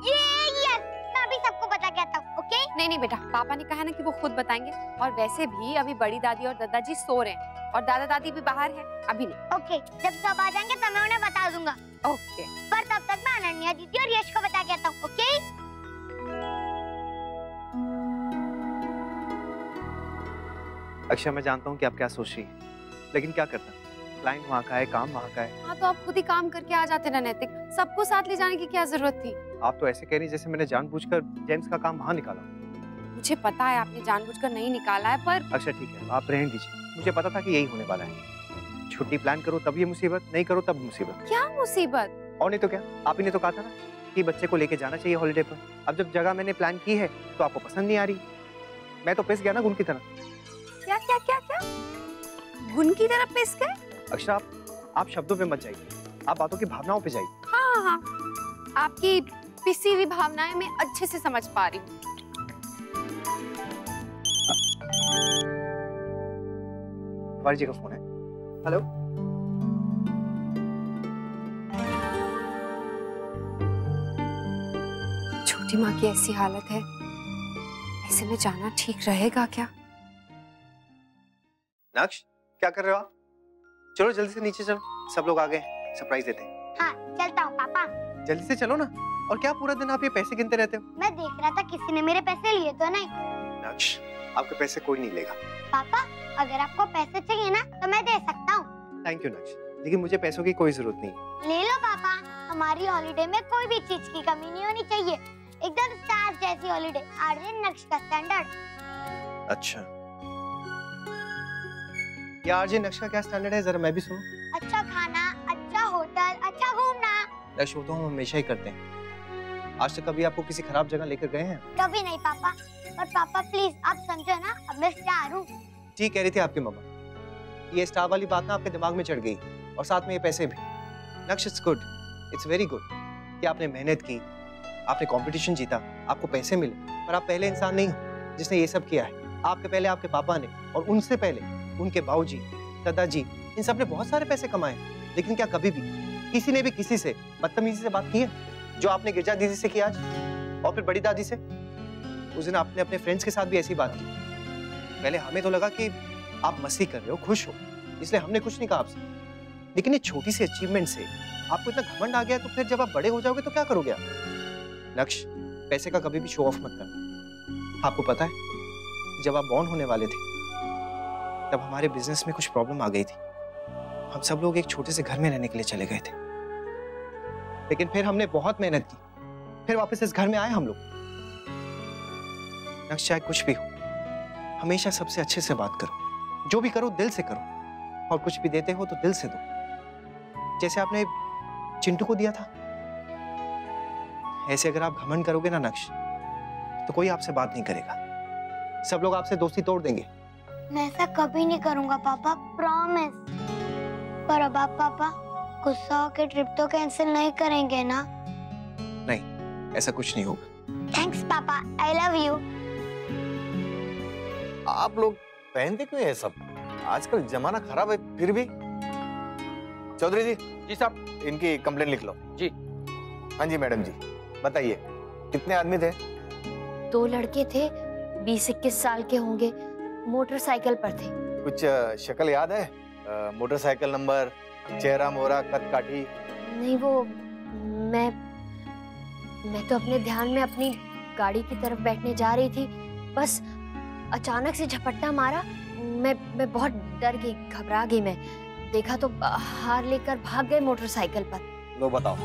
यस, मैं अभी सबको बता के आता हूँ, ओके? नहीं बेटा, पापा ने कहा ना कि वो खुद बताएंगे, और वैसे भी अभी बड़ी दादी और दादाजी सो रहे हैं और दादा दादी भी बाहर है, अभी नहीं। ओके, जब सब आ जाएंगे तब मैं उन्हें बता दूंगा। ओके। पर तब तक मैं अनन्या दीदी और यश को बता के आता हूँ, ओके? अक्षय, मैं जानता हूँ कि आप क्या सोच रही हैं, लेकिन क्या करता, क्लाइंट वहाँ का है, काम वहाँ का है। हाँ तो आप खुद ही काम करके आ जाते ना नैतिक, सबको साथ ले जाने की क्या जरूरत थी? आप तो ऐसे कह रही जैसे मैंने जानबूझकर जेम्स का काम वहाँ निकाला। मुझे पता है आपने जानबूझकर नहीं निकाला है, पर अच्छा ठीक है, आप रहने दीजिए। मुझे पता था कि यही होने वाला है। छुट्टी प्लान करो तब ये मुसीबत, नहीं करो तब मुसीबत। क्या मुसीबत? और नहीं तो क्या, आप ही ने तो कहा था ना कि बच्चे को लेके जाना चाहिए हॉलिडे पर। अब जब जगह मैंने प्लान की है तो आपको पसंद नहीं आ रही। मैं तो पिस गया ना गुन की तरह। क्या क्या क्या क्या? गुन की तरह पिस गए? अक्षरा आप शब्दों पे मत जाइए, आप बातों की भावनाओं पे जाइए। हाँ हाँ, आपकी पिसी हुई भावनाएं मैं अच्छे से समझ पा रही हूँ। तिवारी जी का फोन है। हेलो, छोटी माँ की ऐसी हालत है, ऐसे में जाना ठीक रहेगा क्या? नक्श क्या कर रहे हो आप? चलो जल्दी से नीचे चलो, सब लोग आ गए, सरप्राइज देते हैं। हाँ चलता हूँ पापा। जल्दी से चलो ना। और क्या पूरा दिन आप ये पैसे गिनते रहते हो? मैं देख रहा था किसी ने मेरे पैसे लिए तो नहीं। नक्श आपके पैसे कोई नहीं लेगा। पापा अगर आपको पैसे चाहिए ना तो मैं दे सकता हूँ। थैंक यू नक्श, लेकिन मुझे पैसों की कोई जरूरत नहीं। ले लो पापा, हमारी हॉलिडे में कोई भी चीज की कमी नहीं होनी चाहिए। एकदम स्टार जैसी हॉलिडे, आरजे नक्श का स्टैंडर्ड। अच्छा, ये आरजे नक्श का क्या स्टैंडर्ड है, जरा मैं भी सुनूं। अच्छा खाना, अच्छा होटल, अच्छा घूमना। नक्श वो तो हम हमेशा ही करते हैं। आज तक कभी आपको किसी खराब जगह लेकर गए हैं? कभी नहीं पापा। और पापा प्लीज आप समझो ना, अब मैं स्टार हूँ। ठीक कह रही थी आपकी मम्मा, ये स्टार वाली बात ना आपके दिमाग में चढ़ गई, और साथ में ये पैसे भी। नक्श it's good, it's very good कि आपने मेहनत की, आपने कंपटीशन जीता, आपको पैसे मिले, पर आप पहले इंसान नहीं हो जिसने ये सब किया है। आपके पहले आपके पापा ने, और उनसे पहले उनके बाबूजी, दादाजी, इन सब ने बहुत सारे पैसे कमाए। लेकिन क्या कभी भी किसी ने भी किसी से बदतमीजी से बात की है, जो आपने गिरजा दीदी से की आज, और फिर बड़ी दादी से? उस दिन आपने अपने फ्रेंड्स के साथ भी ऐसी बात की। पहले हमें तो लगा कि आप मस्ती कर रहे हो, खुश हो, इसलिए हमने कुछ नहीं कहा आपसे। लेकिन ये छोटी सी अचीवमेंट से आपको इतना घमंड आ गया, तो फिर जब आप बड़े हो जाओगे तो क्या करोगे आप? नक्श पैसे का कभी भी शो ऑफ मत करना। आपको पता है जब आप बॉर्न होने वाले थे तब हमारे बिजनेस में कुछ प्रॉब्लम आ गई थी। हम सब लोग एक छोटे से घर में रहने के लिए चले गए थे, लेकिन फिर हमने बहुत मेहनत की, फिर वापस इस घर में आए हम लोग। नक्श चाहे कुछ भी हो, हमेशा सबसे अच्छे से बात करो, जो भी करो दिल से करो, और कुछ भी देते हो तो दिल से दो, जैसे आपने चिंटू को दिया था। ऐसे अगर आप घमंड करोगे ना नक्श, तो कोई आपसे बात नहीं करेगा, सब लोग आपसे दोस्ती तोड़ देंगे। मैं ऐसा कभी नहीं करूंगा पापा, प्रॉमिस। पर अब आप पापा गुस्सा होकर ट्रिप तो कैंसिल नहीं करेंगे ना? नहीं, ऐसा कुछ नहीं होगा। थैंक्स पापा, आई लव यू। आप लोग पहनते क्यों ये सब? आजकल जमाना खराब है, फिर भी। चौधरी जी। जी साहब। इनकी कंप्लेंट लिख लो। जी। हाँ जी मैडम जी, बताइए कितने आदमी थे? 2 लड़के थे, 20-21 साल के होंगे, मोटरसाइकिल पर थे। कुछ शक्ल याद है? मोटरसाइकिल नंबर, चेहरा मोहरा, कद काठी? नहीं, वो मैं तो अपने ध्यान में अपनी गाड़ी की तरफ बैठने जा रही थी, बस अचानक से झपट्टा मारा। मैं बहुत डर गई, घबरा गई। मैं देखा तो हार लेकर भाग गए मोटरसाइकिल पर। लो बताओ,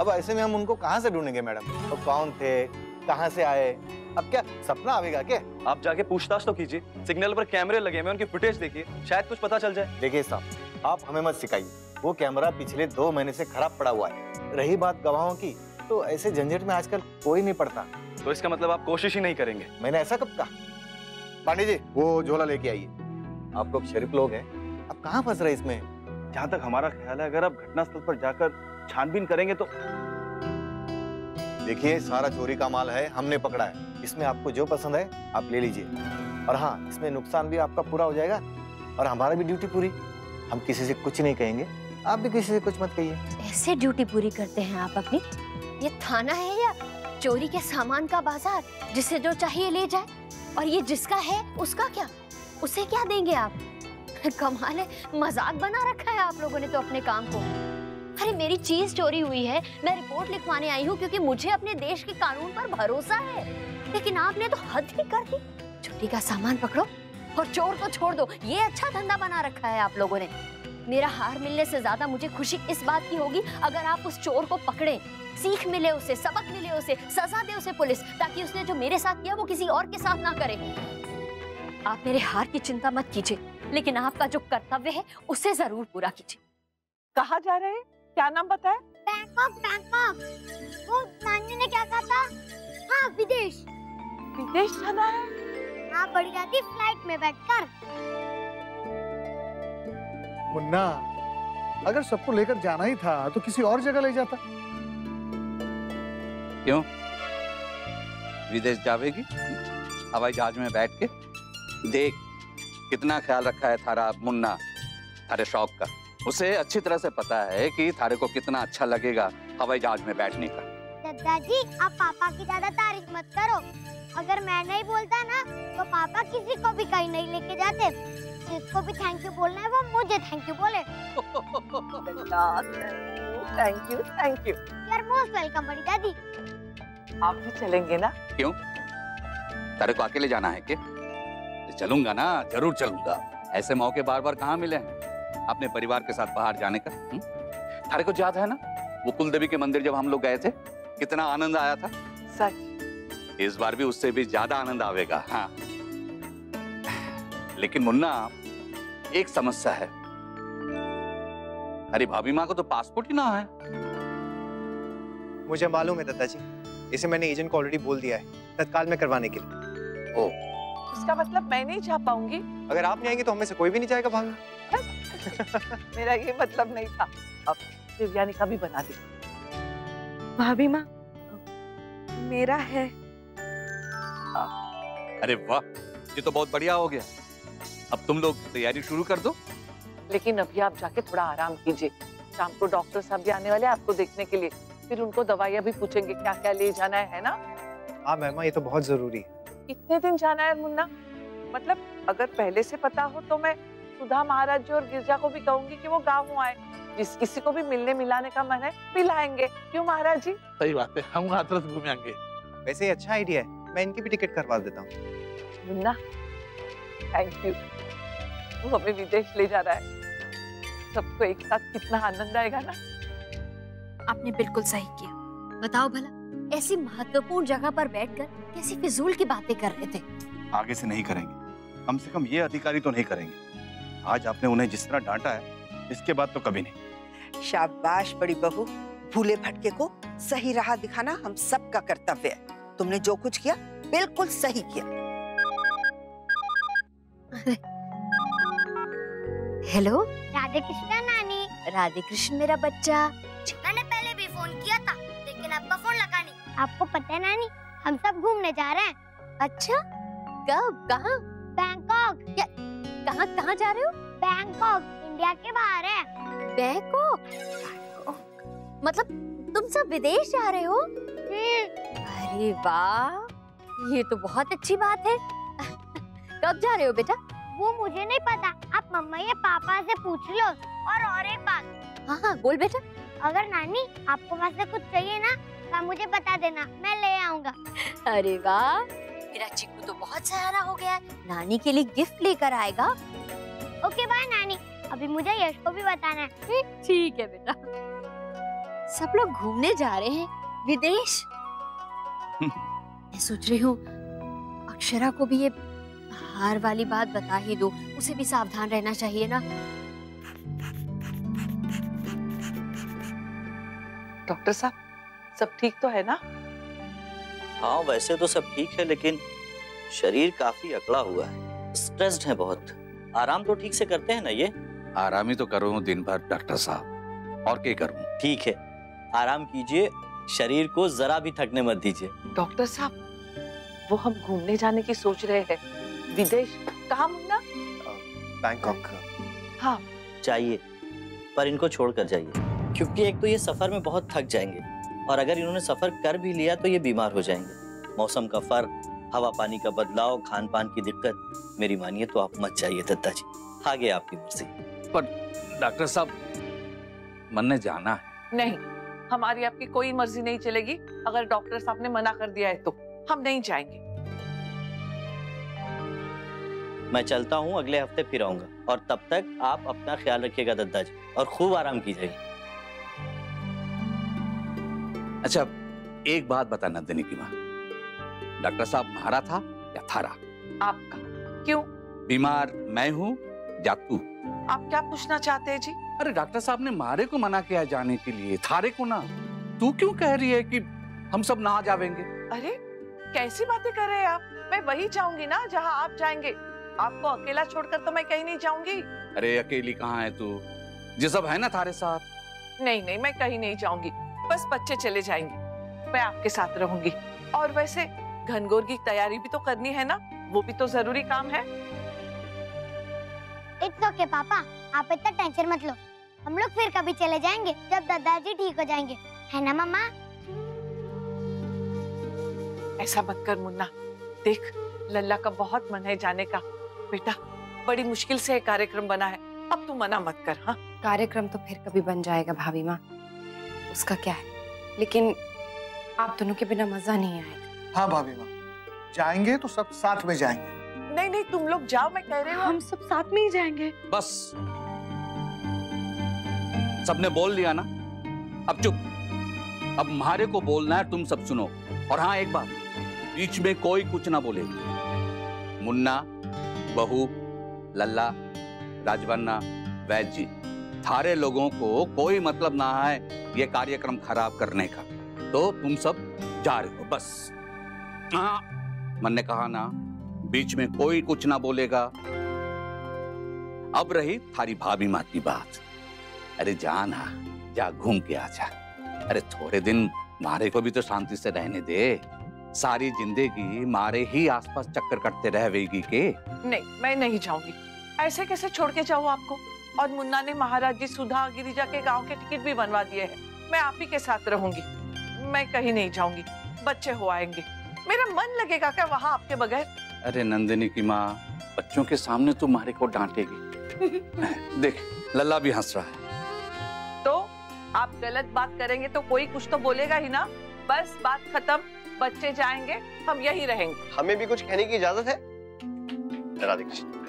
अब ऐसे में हम उनको कहाँ से ढूंढेंगे मैडम? तो कौन थे, कहाँ से आए? अब क्या सपना आवेगा क्या? आप जाके पूछताछ तो कीजिए, सिग्नल पर कैमरे लगे हुए, उनकी फुटेज देखिए, शायद कुछ पता चल जाए। देखिए साहब, आप हमें मत सिखाइए, वो कैमरा पिछले 2 महीने से खराब पड़ा हुआ है। रही बात गवाहों की, तो ऐसे झंझट में आजकल कोई नहीं पड़ता। तो इसका मतलब आप कोशिश ही नहीं करेंगे? मैंने ऐसा कब कहा? पांडे जी वो झोला लेके आइए। आप लोग शरीफ लोग हैं, अब कहाँ फंस रहे इसमें? जहाँ तक हमारा ख्याल है, अगर आप घटनास्थल पर जाकर छानबीन करेंगे तो। देखिए सारा चोरी का माल है, हमने पकड़ा है, इसमें आपको जो पसंद है आप ले लीजिए। और हाँ, इसमें नुकसान भी आपका पूरा हो जाएगा और हमारा भी ड्यूटी पूरी। हम किसी से कुछ नहीं कहेंगे, आप भी किसी से कुछ मत कहिए। ऐसे ड्यूटी पूरी करते हैं आप अपनी? ये थाना है या चोरी के सामान का बाजार, जिसे जो चाहिए ले जाए? और ये जिसका है उसका क्या, उसे क्या देंगे आप? कमाल है, मजाक बना रखा है आप लोगों ने तो अपने काम को। अरे मेरी चीज चोरी हुई है, मैं रिपोर्ट लिखवाने आई हूँ क्योंकि मुझे अपने देश के कानून पर भरोसा है, लेकिन आपने तो हद ही कर दी। छुट्टी का सामान पकड़ो और चोर को छोड़ दो, ये अच्छा धंधा बना रखा है आप लोगों ने। मेरा हार मिलने से ज्यादा मुझे खुशी इस बात की होगी अगर आप उस चोर को पकड़ें, सीख मिले उसे, सबक मिले उसे, सजा दे उसे पुलिस, ताकि उसने जो मेरे साथ किया वो किसी और के साथ ना करे। आप मेरे हार की चिंता मत कीजिए, लेकिन आपका जो कर्तव्य है उसे जरूर पूरा कीजिए। कहाँ जा रहे हैं? क्या नाम बताया? बैंकॉक। बैंकॉक। वो नानी ने क्या कहा था? हाँ, विदेश। विदेश जाना है? हाँ, बड़ी दादी, फ्लाइट में बैठकर। मुन्ना, अगर सबको लेकर जाना ही था तो किसी और जगह ले जाता। क्यों? विदेश जावेगी हवाई जहाज में बैठ के? देख कितना ख्याल रखा है थारा मुन्ना थारे शौक का। उसे अच्छी तरह से पता है कि थारे को कितना अच्छा लगेगा हवाई जहाज में बैठने का। दादाजी, आप पापा की ज्यादा तारीफ मत करो। अगर मैं नहीं बोलता ना तो पापा किसी को भी कहीं नहीं लेके जाते। जिसको भी थैंक यू बोलना है वो मुझे थैंक यू बोले। Thank you, thank you. You are most welcome बड़ी दादी। आप भी चलेंगे ना? क्यों? तारे को अकेले जाना है क्या? चलूंगा ना, जरूर चलूंगा। ऐसे मौके बार बार कहाँ मिले हैं अपने परिवार के साथ बाहर जाने का। तारे को याद है ना वो कुलदेवी के मंदिर जब हम लोग गए थे, कितना आनंद आया था। सच। इस बार भी उससे भी ज्यादा आनंद आवेगा। हाँ, लेकिन मुन्ना एक समस्या है। अरे भाभी माँ को तो पासपोर्ट ही ना है। मुझे मालूम है दादाजी, इसे मैंने एजेंट को ऑलरेडी बोल दिया है तत्काल में करवाने के लिए। ओ, इसका मतलब मैं नहीं जा पाऊंगी? अगर आप नहीं आएंगे तो हमें से कोई भी नहीं जाएगा भाभी। मेरा ये मतलब नहीं था। अब दिव्यानी का भी बना दी। भाभी माँ, मेरा है। अरे वाह, ये तो बहुत बढ़िया हो गया। अब तुम लोग तैयारी शुरू कर दो। लेकिन अभी आप जाके थोड़ा आराम कीजिए। शाम को डॉक्टर साहब भी आने वाले हैं आपको देखने के लिए। फिर उनको दवाइयाँ भी पूछेंगे क्या क्या ले जाना है ना? हाँ मैमा, ये तो बहुत जरूरी है। कितने दिन जाना है मुन्ना? मतलब अगर पहले से पता हो तो मैं सुधा महाराज जी और गिरजा को भी कहूंगी कि वो गाँव आए। जिस किसी को भी मिलने मिलाने का मन है मिलाएंगे। क्यों महाराज जी? सही बात है, हम हाथरस घूमेंगे। वैसे अच्छा आइडिया है, मैं इनकी भी टिकट करवा देता हूँ। Munna, thank you. वो हमें विदेश ले जा रहा है। सबको एक साथ कितना आनंद आएगा ना। आपने बिल्कुल सही किया। बताओ भला, ऐसी महत्वपूर्ण जगह पर बैठकर कैसी फिजूल की बातें कर रहे थे? आगे से नहीं करेंगे, कम से कम ये अधिकारी तो नहीं करेंगे। आज आपने उन्हें जिस तरह डांटा है, इसके बाद तो कभी नहीं। शाबाश बड़ी बहू, भूले भटके को सही राह दिखाना हम सबका कर्तव्य है। तुमने जो कुछ किया बिल्कुल सही किया। हेलो, राधे कृष्णा नानी। राधे कृष्ण मेरा बच्चा। मैंने पहले भी फोन किया था लेकिन आपका फोन लगा नहीं। आपको पता है नानी, हम सब घूमने जा रहे हैं। अच्छा, कब, कहाँ? बैंकॉक। कहाँ जा रहे हो? बैंकॉक, इंडिया के बाहर है। बैंकॉक? मतलब तुम सब विदेश जा रहे हो? अरे वाह, ये तो बहुत अच्छी बात है। कब जा रहे हो बेटा? वो मुझे नहीं पता, आप मम्मा या पापा से पूछ लो। और एक बात। हाँ हाँ, बोल बेटा। अगर नानी आपको वहाँ से कुछ चाहिए ना तो मुझे बता देना, मैं ले आऊंगा। अरे वाह, मेरा चिक्कू तो बहुत सयाना हो गया है, नानी के लिए गिफ्ट लेकर आएगा। ओके बाय नानी, अभी मुझे यश को भी बताना है। ठीक है बेटा। सब लोग घूमने जा रहे हैं विदेश। मैं सोच रही हूँ अक्षरा को भी ये हार वाली बात बता ही दो, उसे भी सावधान रहना चाहिए ना। डॉक्टर साहब, सब ठीक तो है ना? हाँ वैसे तो सब ठीक है, लेकिन शरीर काफी अकड़ा हुआ है, स्ट्रेस्ड है बहुत। आराम तो ठीक से करते हैं ना ये? आराम ही तो करूँ दिन भर डॉक्टर साहब, और क्या करूँ? ठीक है, आराम कीजिए, शरीर को जरा भी थकने मत दीजिए। डॉक्टर साहब, वो हम घूमने जाने की सोच रहे हैं। विदेश कहाँ मुन्ना? बैंकॉक। हाँ चाहिए, पर इनको छोड़कर जाइए, क्योंकि एक तो ये सफर में बहुत थक जाएंगे, और अगर इन्होंने सफर कर भी लिया तो ये बीमार हो जाएंगे। मौसम का फर्क, हवा पानी का बदलाव, खान पान की दिक्कत, मेरी मानिए तो आप मत जाइए दत्ता जी, आगे आपकी मर्जी। पर डॉक्टर साहब, मन ने जाना है। नहीं, हमारी आपकी कोई मर्जी नहीं चलेगी। अगर डॉक्टर साहब ने मना कर दिया है तो हम नहीं जाएंगे। मैं चलता हूँ, अगले हफ्ते फिर आऊंगा और तब तक आप अपना ख्याल रखिएगा दद्दा जी और खूब आराम कीजिएगा। अच्छा एक बात बता नंदिनी की माँ, डॉक्टर साहब मारा था या थारा? आपका क्यों? बीमार मैं हूँ या तू? आप क्या पूछना चाहते हैं जी? अरे डॉक्टर साहब ने मारे को मना किया जाने के लिए, थारे को ना। तू क्यों कह रही है कि हम सब ना जावेंगे? अरे कैसी बातें कर रहे हैं आप? मैं वही जाऊंगी ना जहाँ आप जाएंगे। आपको अकेला छोड़कर तो मैं कहीं नहीं जाऊंगी। अरे अकेली कहाँ है तू, ये सब है ना थारे साथ। नहीं नहीं, मैं कहीं नहीं जाऊंगी, बस बच्चे चले जाएंगे, मैं आपके साथ रहूंगी। और वैसे घनघोर की तैयारी भी तो करनी है ना, वो भी तो जरूरी काम है। इट्स ओके पापा, आप इतना टेंशन मत लो, हम लोग फिर कभी चले जाएंगे जब दादाजी ठीक हो जाएंगे, है ना मम्मा? ऐसा मत कर मुन्ना, देख लल्ला का बहुत मन है जाने का। बेटा बड़ी मुश्किल से एक कार्यक्रम बना है, अब तू मना मत कर। हाँ कार्यक्रम तो फिर कभी बन जाएगा भाभी माँ, उसका क्या है, लेकिन आप दोनों के बिना मजा नहीं आएगा। हाँ भाभी माँ, जाएंगे तो सब साथ में जाएंगे। नहीं नहीं तुम लोग जाओ, मैं कह रही हूँ हम सब साथ में ही जाएंगे। बस सबने बोल लिया ना, अब चुप। अब म्हारे को बोलना है, तुम सब सुनो। और हाँ एक बात, बीच में कोई कुछ ना बोले। मुन्ना, बहू, लल्ला, राजबन्ना, वैद्य जी, थारे लोगों को कोई मतलब ना है ये कार्यक्रम खराब करने का, तो तुम सब जा रहे हो बस। हाँ मैंने कहा ना, बीच में कोई कुछ ना बोलेगा। अब रही थारी भाभी माँ की बात, अरे जा ना, जा घूम के आ जा। अरे थोड़े दिन मारे को भी तो शांति से रहने दे, सारी जिंदगी मारे ही आसपास चक्कर कटते रहेगी के। नहीं मैं नहीं जाऊंगी, ऐसे कैसे छोड़ के जाऊँ आपको? और मुन्ना ने महाराज जी सुधा गिरिजा के गांव के टिकट भी बनवा दिए हैं, मैं आप ही के साथ रहूंगी, मैं कहीं नहीं जाऊंगी। बच्चे हो आएंगे, मेरा मन लगेगा क्या वहाँ आपके बगैर? अरे नंदिनी की माँ, बच्चों के सामने तू मारे को डांटेगी। देख लल्ला भी हंस रहा है। तो आप गलत बात करेंगे तो कोई कुछ तो बोलेगा ही ना। बस बात खत्म, बच्चे जाएंगे, हम यही रहेंगे। हमें भी कुछ कहने की इजाजत है? राधे कृष्ण।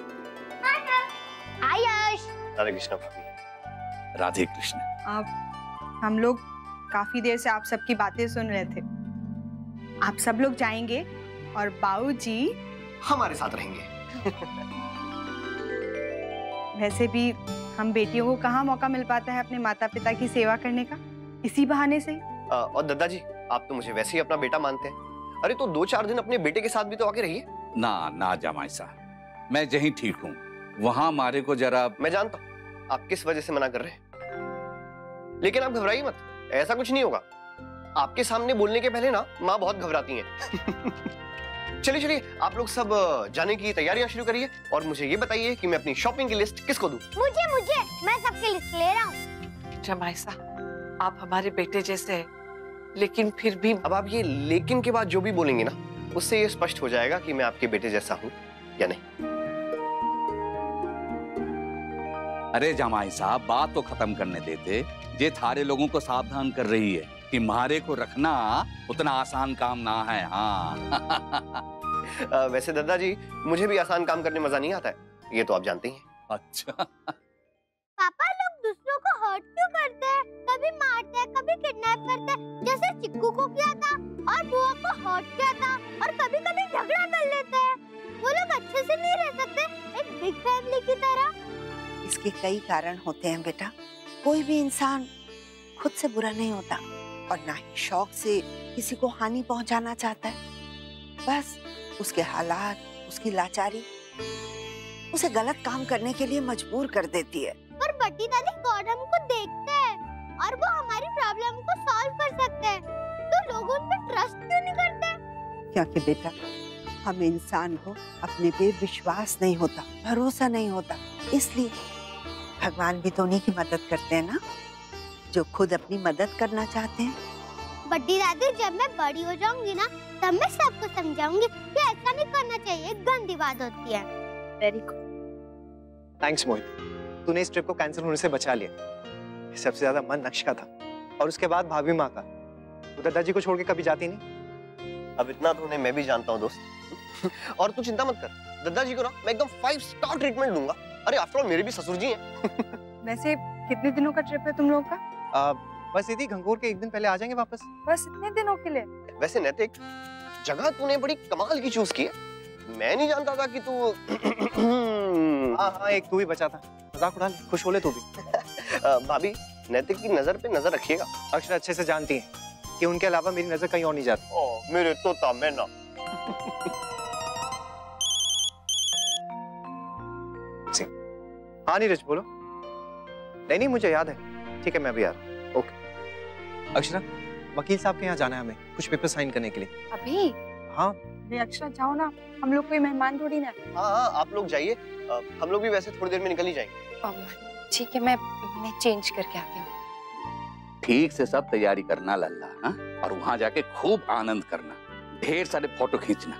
राधे कृष्ण भाभी। राधे कृष्ण। अब हम लोग काफी देर से आप सबकी बातें सुन रहे थे। आप सब लोग जाएंगे और बाऊजी हमारे साथ रहेंगे। वैसे भी हम बेटियों को कहाँ मौका मिल पाता है अपने माता पिता की सेवा करने का, इसी बहाने से। और दादाजी, आप तो मुझे वैसे ही अपना बेटा मानते हैं। अरे तो 2-4 दिन अपने बेटे के साथ भी तो आके रहिए। ना ना जमाई साहब, मैं यहीं ठीक हूँ, वहां मारे को जरा। मैं जानता हूँ आप किस वजह से मना कर रहे हैं, लेकिन आप घबराइए मत, ऐसा कुछ नहीं होगा। आपके सामने बोलने के पहले ना माँ बहुत घबराती हैं। चलिए चलिए, आप लोग सब जाने की तैयारियां शुरू करिए और मुझे ये बताइए कि मैं अपनी शॉपिंग की लिस्ट किसको दूं? मुझे मैं सबकी लिस्ट ले रहा हूँ। जमाई साहब, आप हमारे बेटे जैसे हैं, लेकिन फिर भी। अब आप ये लेकिन के बाद जो भी बोलेंगे ना, उससे ये स्पष्ट हो जाएगा कि मैं आपके बेटे जैसा हूँ या नहीं। अरे जमाई साहब, बात तो खत्म करने देते। ये थारे लोगों को सावधान कर रही है कि मारे को रखना उतना आसान काम ना है। हाँ वैसे दादाजी, मुझे भी आसान काम करने मजा नहीं आता है, ये तो आप जानते ही हैं। अच्छा पापा, लोग दूसरों को हर्ट क्यों करते हैं? कभी मारते हैं, कभी किडनैप करते हैं, जैसे चिक्कू को किया था और बुआ को हर्ट किया था, और कभी-कभी झगड़ा कर लेते हैं। वो लोग अच्छे से नहीं रह सकते एक बिग फैमिली की तरह? इसके कई कारण होते हैं बेटा। कोई भी इंसान खुद से बुरा नहीं होता और ना ही शौक से किसी को हानि पहुंचाना चाहता है। बस उसके हालात, उसकी लाचारी उसे गलत काम करने के लिए मजबूर कर देती है। पर बड़ी दादी, गॉड हमको देखते हैं और वो हमारी प्रॉब्लम को सॉल्व कर सकते हैं, तो लोग उन पर ट्रस्ट क्यों नहीं करते? क्योंकि बेटा, हम इंसान को अपने पे विश्वास नहीं होता, भरोसा नहीं होता, इसलिए भगवान भी तो उन्हीं की मदद करते हैं ना, जो खुद अपनी मदद करना चाहते हैं। बड़ी दादी, जब मैं बड़ी हो जाऊंगी ना, तब मैं सबको समझाऊंगी कि ऐसा नहीं करना चाहिए, गंदी बात होती है। वेरी गुड, थैंक्स मोहित, तूने इस ट्रिप को कैंसिल होने से बचा लिया। सबसे ज्यादा मन नक्श का था, और उसके बाद भाभी माँ का। वो दादाजी को छोड़ के कभी जाती नहीं। अब इतना तो मैं भी जानता हूँ दोस्त। और तू चिंता मत कर, दद्दा जी को ना मैं एकदम 5 स्टार ट्रीटमेंट दूंगा। अरे आफ्टर ऑल मेरे भी ससुर जी हैं। वैसे कितने दिनों का ट्रिप है तुम लोग का? बस दीदी घंघोर के एक दिन पहले आ जाएंगे वापस। बस इतने दिनों के लिए? वैसे नैतिक, जगह तूने बड़ी कमाल की चूज की है। मैं नहीं जानता था कि तू हाँ एक तू ही बचा था। मजाक उड़ा ले, खुश हो ले तू भी। भाभी नैतिक की नजर पे नजर रखिएगा। अक्षरा अच्छे से जानती है कि उनके अलावा मेरी नजर कहीं और नहीं जाती। ओह मेरे तोता मैना। हाँ नीरज बोलो। नहीं मुझे याद है। ठीक है मैं अभी आ रहा हूँ। ओके। अक्षरा वकील साहब के यहाँ जाना है हमें कुछ पेपर साइन करने के लिए। अभी? हाँ अक्षरा जाओ ना, हम लोग कोई मेहमान थोड़ी ना। हाँ आप लोग जाइए, हम लोग भी वैसे थोड़ी देर में निकल ही जाएंगे। ठीक है मैं चेंज करके आती हूँ। ठीक से सब तैयारी करना लल्ला, हाँ? और वहाँ जाके खूब आनंद करना, ढेर सारे फोटो खींचना।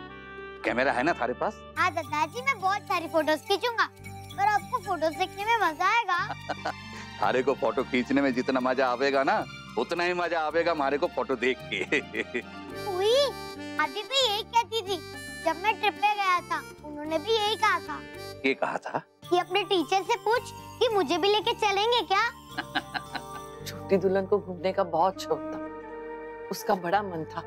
कैमरा है ना थारे पास? हाँ दादाजी मैं बहुत सारी फोटोज खींचूंगा, पर आपको फोटो देखने में मजा आएगा। थारे को फोटो खींचने में जितना मजा आवेगा ना उतना ही मजा आवेगा हमारे को फोटो देख के। आदि भी यही कहती थी जब मैं ट्रिप पे गया था, उन्होंने भी यही कहा था। ये कहा था कि अपने टीचर से पूछ कि मुझे भी लेके चलेंगे क्या। छोटी दुल्हन को घूमने का बहुत शौक था, उसका बड़ा मन था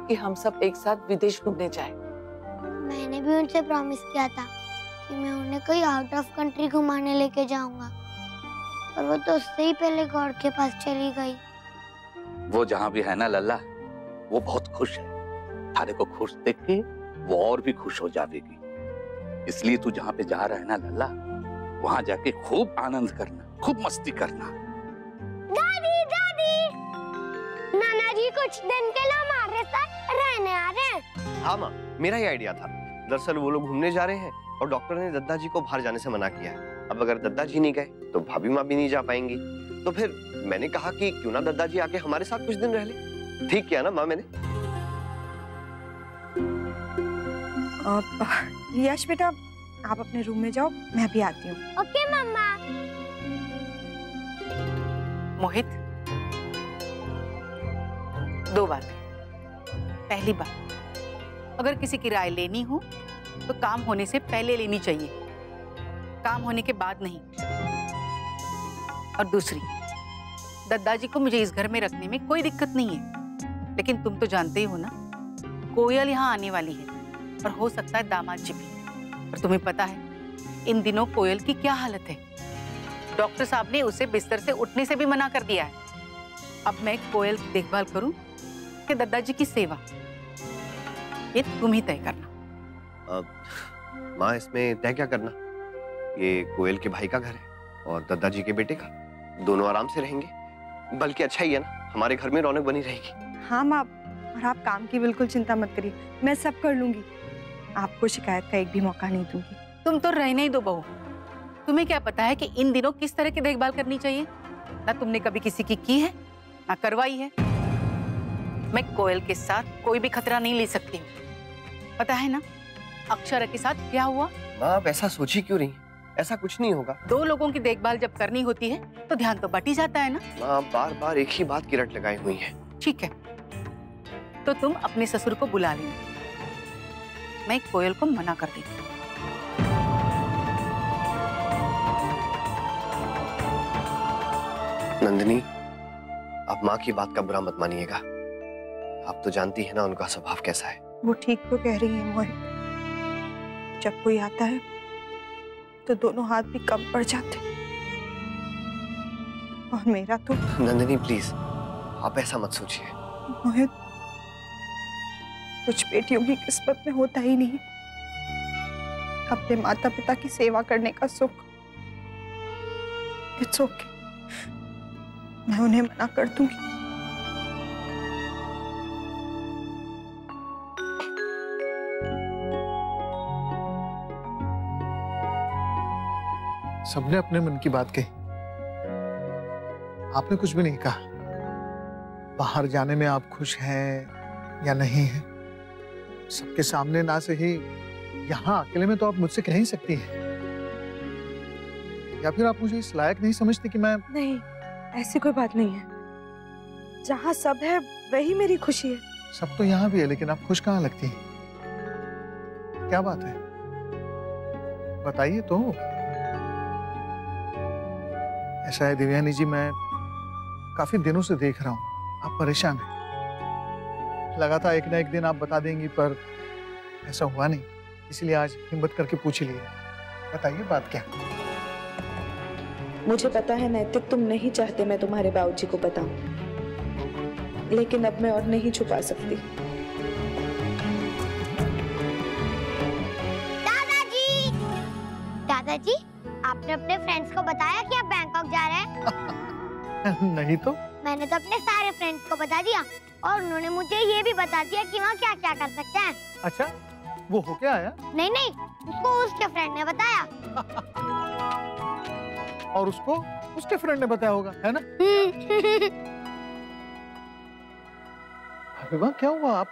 कि हम सब एक साथ विदेश घूमने जाएं। मैंने भी उनसे प्रॉमिस किया था कि मैं उन्हें कहीं आउट ऑफ कंट्री घुमाने लेके जाऊंगा, पर वो तो उससे ही पहले गॉड के पास चली गई। वो जहाँ भी है ना लल्ला, वो बहुत खुश है। थारे को खुश देख के वो और भी खुश हो जाएगी। इसलिए तू जहाँ पे जा रहा है ना लल्ला, वहाँ जाके खूब आनंद करना, खूब मस्ती करना। दादी दादी, नाना जी कुछ दिन के लिए हमारे साथ रहने आ रहे हैं। हाँ माँ, मेरा ही आइडिया था। दरअसल वो लोग घूमने जा रहे हैं और डॉक्टर ने दद्दा जी को बाहर जाने से मना किया है। अब अगर दद्दा जी नहीं गए तो भाभी माँ भी नहीं जा पाएंगी। तो फिर मैंने कहा कि क्यों ना दद्दा जी आके हमारे साथ कुछ दिन रह ले। ठीक किया ना माँ मैंने? यश बेटा आप अपने रूम में जाओ, मैं भी आती हूँ। ओके मम्मा। मोहित, दो बातें। पहली बात, अगर किसी की राय लेनी हो तो काम होने से पहले लेनी चाहिए, काम होने के बाद नहीं। और दूसरी, दद्दा जी को मुझे इस घर में रखने में कोई दिक्कत नहीं है, लेकिन तुम तो जानते ही हो ना, कोयल यहाँ आने वाली है और हो सकता है दामाद जी भी। और तुम्हें पता है इन दिनों कोयल की क्या हालत है। डॉक्टर साहब ने उसे बिस्तर से उठने से भी मना कर दिया है। अब मैं कोयल की देखभाल करूं कि दद्दा जी की सेवा, ये तुम ही तय करना। माँ इसमें तय क्या करना? ये कोयल के भाई का घर है और दद्दा जी के बेटे का, दोनों आराम से रहेंगे। बल्कि अच्छा ही है ना, हमारे घर में रौनक बनी रहेगी। हाँ माँ, और आप काम की बिल्कुल चिंता मत करिए, मैं सब कर लूंगी। आपको शिकायत का एक भी मौका नहीं दूंगी। तुम तो रहने ही दो बहू। तुम्हें क्या पता है कि इन दिनों किस तरह की देखभाल करनी चाहिए? ना तुमने कभी किसी की है ना करवाई है। मैं कोयल के साथ कोई भी खतरा नहीं ले सकती हूँ। पता है ना अक्षरा के साथ क्या हुआ? माँ आप ऐसा सोची क्यों रही? ऐसा कुछ नहीं होगा। दो लोगों की देखभाल जब करनी होती है तो ध्यान तो बट ही जाता है ना। माँ बार बार एक ही बात की रट लगाई हुई है। ठीक है, तो तुम अपने ससुर को बुला लेना, मैं कोयल को मना कर देती हूँ। नंदिनी, आप माँ की बात का बुरा मत मानिएगा। आप तो जानती है ना उनका स्वभाव कैसा है। वो ठीक तो कह रही है मोहित, जब कोई आता है तो दोनों हाथ भी कम पड़ जाते, और मेरा तो। नंदिनी प्लीज आप ऐसा मत सोचिए। मोहित, कुछ बेटियों की किस्मत में होता ही नहीं अपने माता पिता की सेवा करने का सुख। इट्स ओके, मैं उन्हें मना कर दूंगी। सबने अपने मन की बात कही, आपने कुछ भी नहीं कहा। बाहर जाने में आप खुश हैं या नहीं हैं, सबके सामने ना सही, यहाँ अकेले में तो आप मुझसे कह ही सकती हैं। या फिर आप मुझे इस लायक नहीं समझती कि मैं? नहीं, ऐसी कोई बात नहीं है। जहाँ सब है वही मेरी खुशी है। सब तो यहाँ भी है, लेकिन आप खुश कहाँ लगती हैं? क्या बात है? बताइए तो। ऐसा है दिव्यानी जी, मैं काफी दिनों से देख रहा हूँ आप परेशान हैं। लगा था एक ना एक दिन आप बता देंगी, पर ऐसा हुआ नहीं, इसलिए आज हिम्मत करके पूछ ही लिया। बताइए बात क्या। मुझे पता है नैतिक, तुम नहीं चाहते मैं तुम्हारे बाबूजी को बताऊं, लेकिन अब मैं और नहीं छुपा सकती। दादाजी, आपने अपने फ्रेंड्स को बताया कि आप बैंकॉक जा रहे हैं? नहीं तो। मैंने तो अपने सारे फ्रेंड्स को बता दिया और उन्होंने मुझे ये भी बता दिया कि वहाँ क्या क्या कर सकते हैं। अच्छा, वो हो क्या आया? नहीं नहीं, उसको उसके फ्रेंड ने बताया। और उसको उसके फ्रेंड ने बताया होगा, है ना? अरे क्या हुआ, आप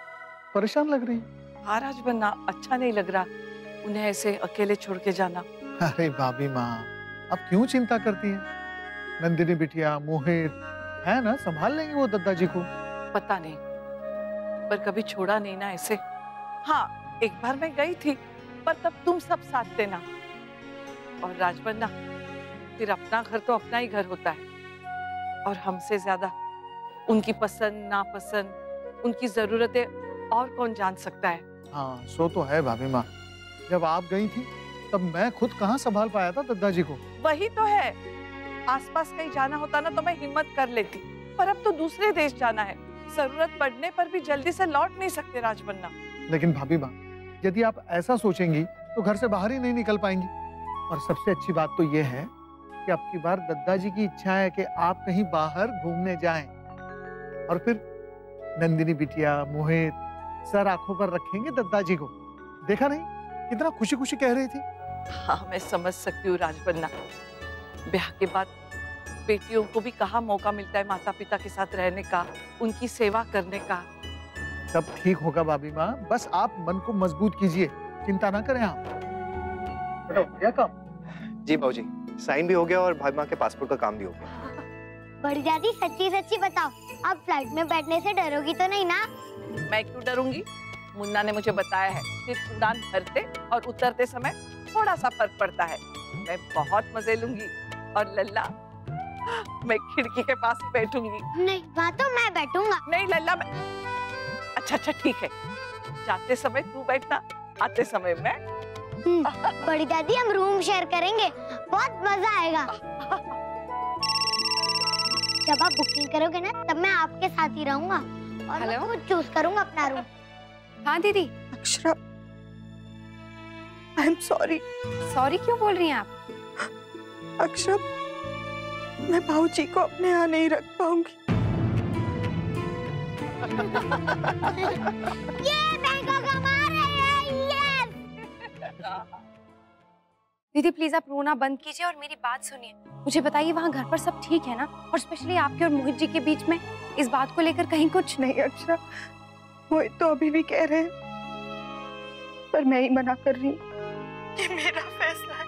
परेशान लग रही? हाँ राजबन्ना, अच्छा नहीं लग रहा उन्हें ऐसे अकेले छोड़ के जाना। अरे भाभी माँ, आप क्यों चिंता करती हैं? नंदिनी बिटिया, मोहित है ना, संभाल लेंगे वो दादाजी को। पता नहीं, पर कभी छोड़ा नहीं ना ऐसे। हाँ, एक बार मैं गई थी, पर तब तुम सब साथ थे ना। और राजबन्ना, फिर अपना घर तो अपना ही घर होता है, और हमसे ज्यादा उनकी पसंद नापसंद, उनकी जरूरतें और कौन जान सकता है। हाँ, सो तो है भाभी माँ। जब आप गई थी तब मैं खुद कहाँ संभाल पाया था दादाजी को। वही तो है, आसपास कहीं जाना होता ना तो मैं हिम्मत कर लेती, पर अब तो दूसरे देश जाना है, जरूरत पड़ने पर भी जल्दी से लौट नहीं सकते राजबन्ना। लेकिन भाभी माँ, यदि आप ऐसा सोचेंगी तो घर से बाहर ही नहीं निकल पाएंगी। और सबसे अच्छी बात तो ये है कि अब की बार दादाजी की इच्छा है कि आप कहीं बाहर घूमने जाएं, और फिर नंदिनी बिटिया, मोहित सर आंखों पर रखेंगे दादाजी को। देखा नहीं कितना खुशी खुशी कह रही थी। हाँ, मैं समझ सकती हूँ राजबन्ना, ब्याह के बाद बेटियों को भी कहाँ मौका मिलता है माता पिता के साथ रहने का, उनकी सेवा करने का। सब ठीक होगा भाभी माँ, बस आप मन को मजबूत कीजिए, चिंता ना करें आप। क्या काम? जी बाबूजी, साइन भी हो गया और भाभी माँ के पासपोर्ट का काम भी हो गया। बड़ी दादी, सच्ची सच्ची बताओ, आप फ्लाइट में बैठने से डरोगी तो नहीं ना? मैं क्यों डरूंगी? मुन्ना ने मुझे बताया है, सिर्फ उड़ान भरते और उतरते समय थोड़ा सा फर्क पड़ता है। मैं बहुत मजे लूंगी, और लल्ला, मैं खिड़की के पास बैठूंगी। नहीं, वहाँ तो मैं बैठूंगा। नहीं लल्ला, मैं... अच्छा अच्छा ठीक है, जाते समय तू बैठना, आते समय मैं। बड़ी दादी, हम रूम शेयर करेंगे, बहुत मजा आएगा। जब आप बुकिंग करोगे ना, तब मैं आपके साथ ही रहूंगा और मैं खुद चूज करूंगा अपना रूम। हाँ दीदी। Akshara, I am sorry. Sorry क्यों बोल रही हैं आप? अक्षरा, मैं बाबूजी को अपने यहाँ नहीं रख पाऊंगी। ये बैंकॉक हमारा है, यस। दीदी प्लीज आप रोना बंद कीजिए और मेरी बात सुनिए। मुझे बताइए वहाँ घर पर सब ठीक है ना? और स्पेशली आपके और मोहित जी के बीच में इस बात को लेकर कहीं कुछ? नहीं अक्षरा, मोहित तो अभी भी कह रहे हैं, पर मैं ही मना कर रही हूँ। ये मेरा फैसला है,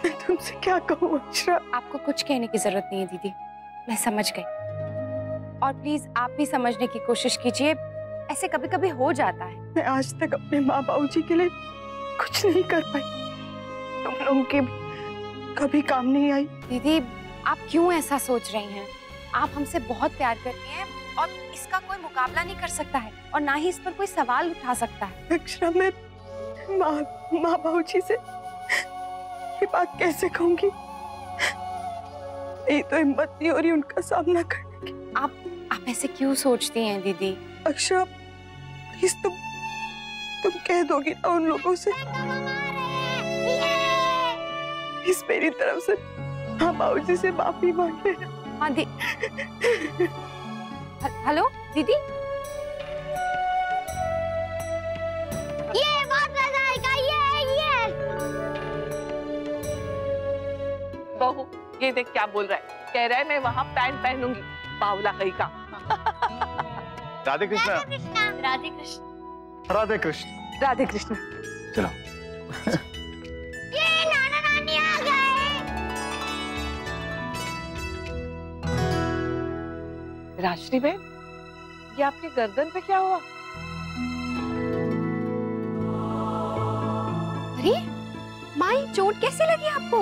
मैं तुमसे क्या कहूँ अक्षरा। आपको कुछ कहने की जरूरत नहीं है दीदी, मैं समझ गई। और प्लीज आप भी समझने की कोशिश कीजिए, ऐसे कभी कभी हो जाता है। मैं आज तक अपने माँ बाबूजी के लिए कुछ नहीं कर पाई, तुम लोगों के भी कभी काम नहीं आई। दीदी आप क्यों ऐसा सोच रही हैं? आप हमसे बहुत प्यार करती हैं और इसका कोई मुकाबला नहीं कर सकता है, और ना ही इस पर कोई सवाल उठा सकता है। अक्षरा, मैं माँ बाबूजी से ये बात कैसे कहूंगी? ये तो हिम्मत नहीं हो रही उनका सामना करने की। आप ऐसे क्यों सोचती हैं दीदी? अक्षरा प्लीज तुम कह दोगी ना उन लोगों से? प्लीज मेरी तरफ से माँ बाबूजी से माफी मांग लेना। हाँ हेलो दीदी। ये बहुत मजा आएगा, ये बहू, ये देख क्या बोल रहा है, कह रहा है मैं वहाँ पैंट पहनूंगी, बावला कहीं का। राधे कृष्णा। राधे कृष्ण। राधे कृष्ण। राधे कृष्ण। चलो। ये नाना नानी आ गए। राजश्री बहन, ये आपके गर्दन पे क्या हुआ? अरे माँ, ये चोट कैसे लगी आपको?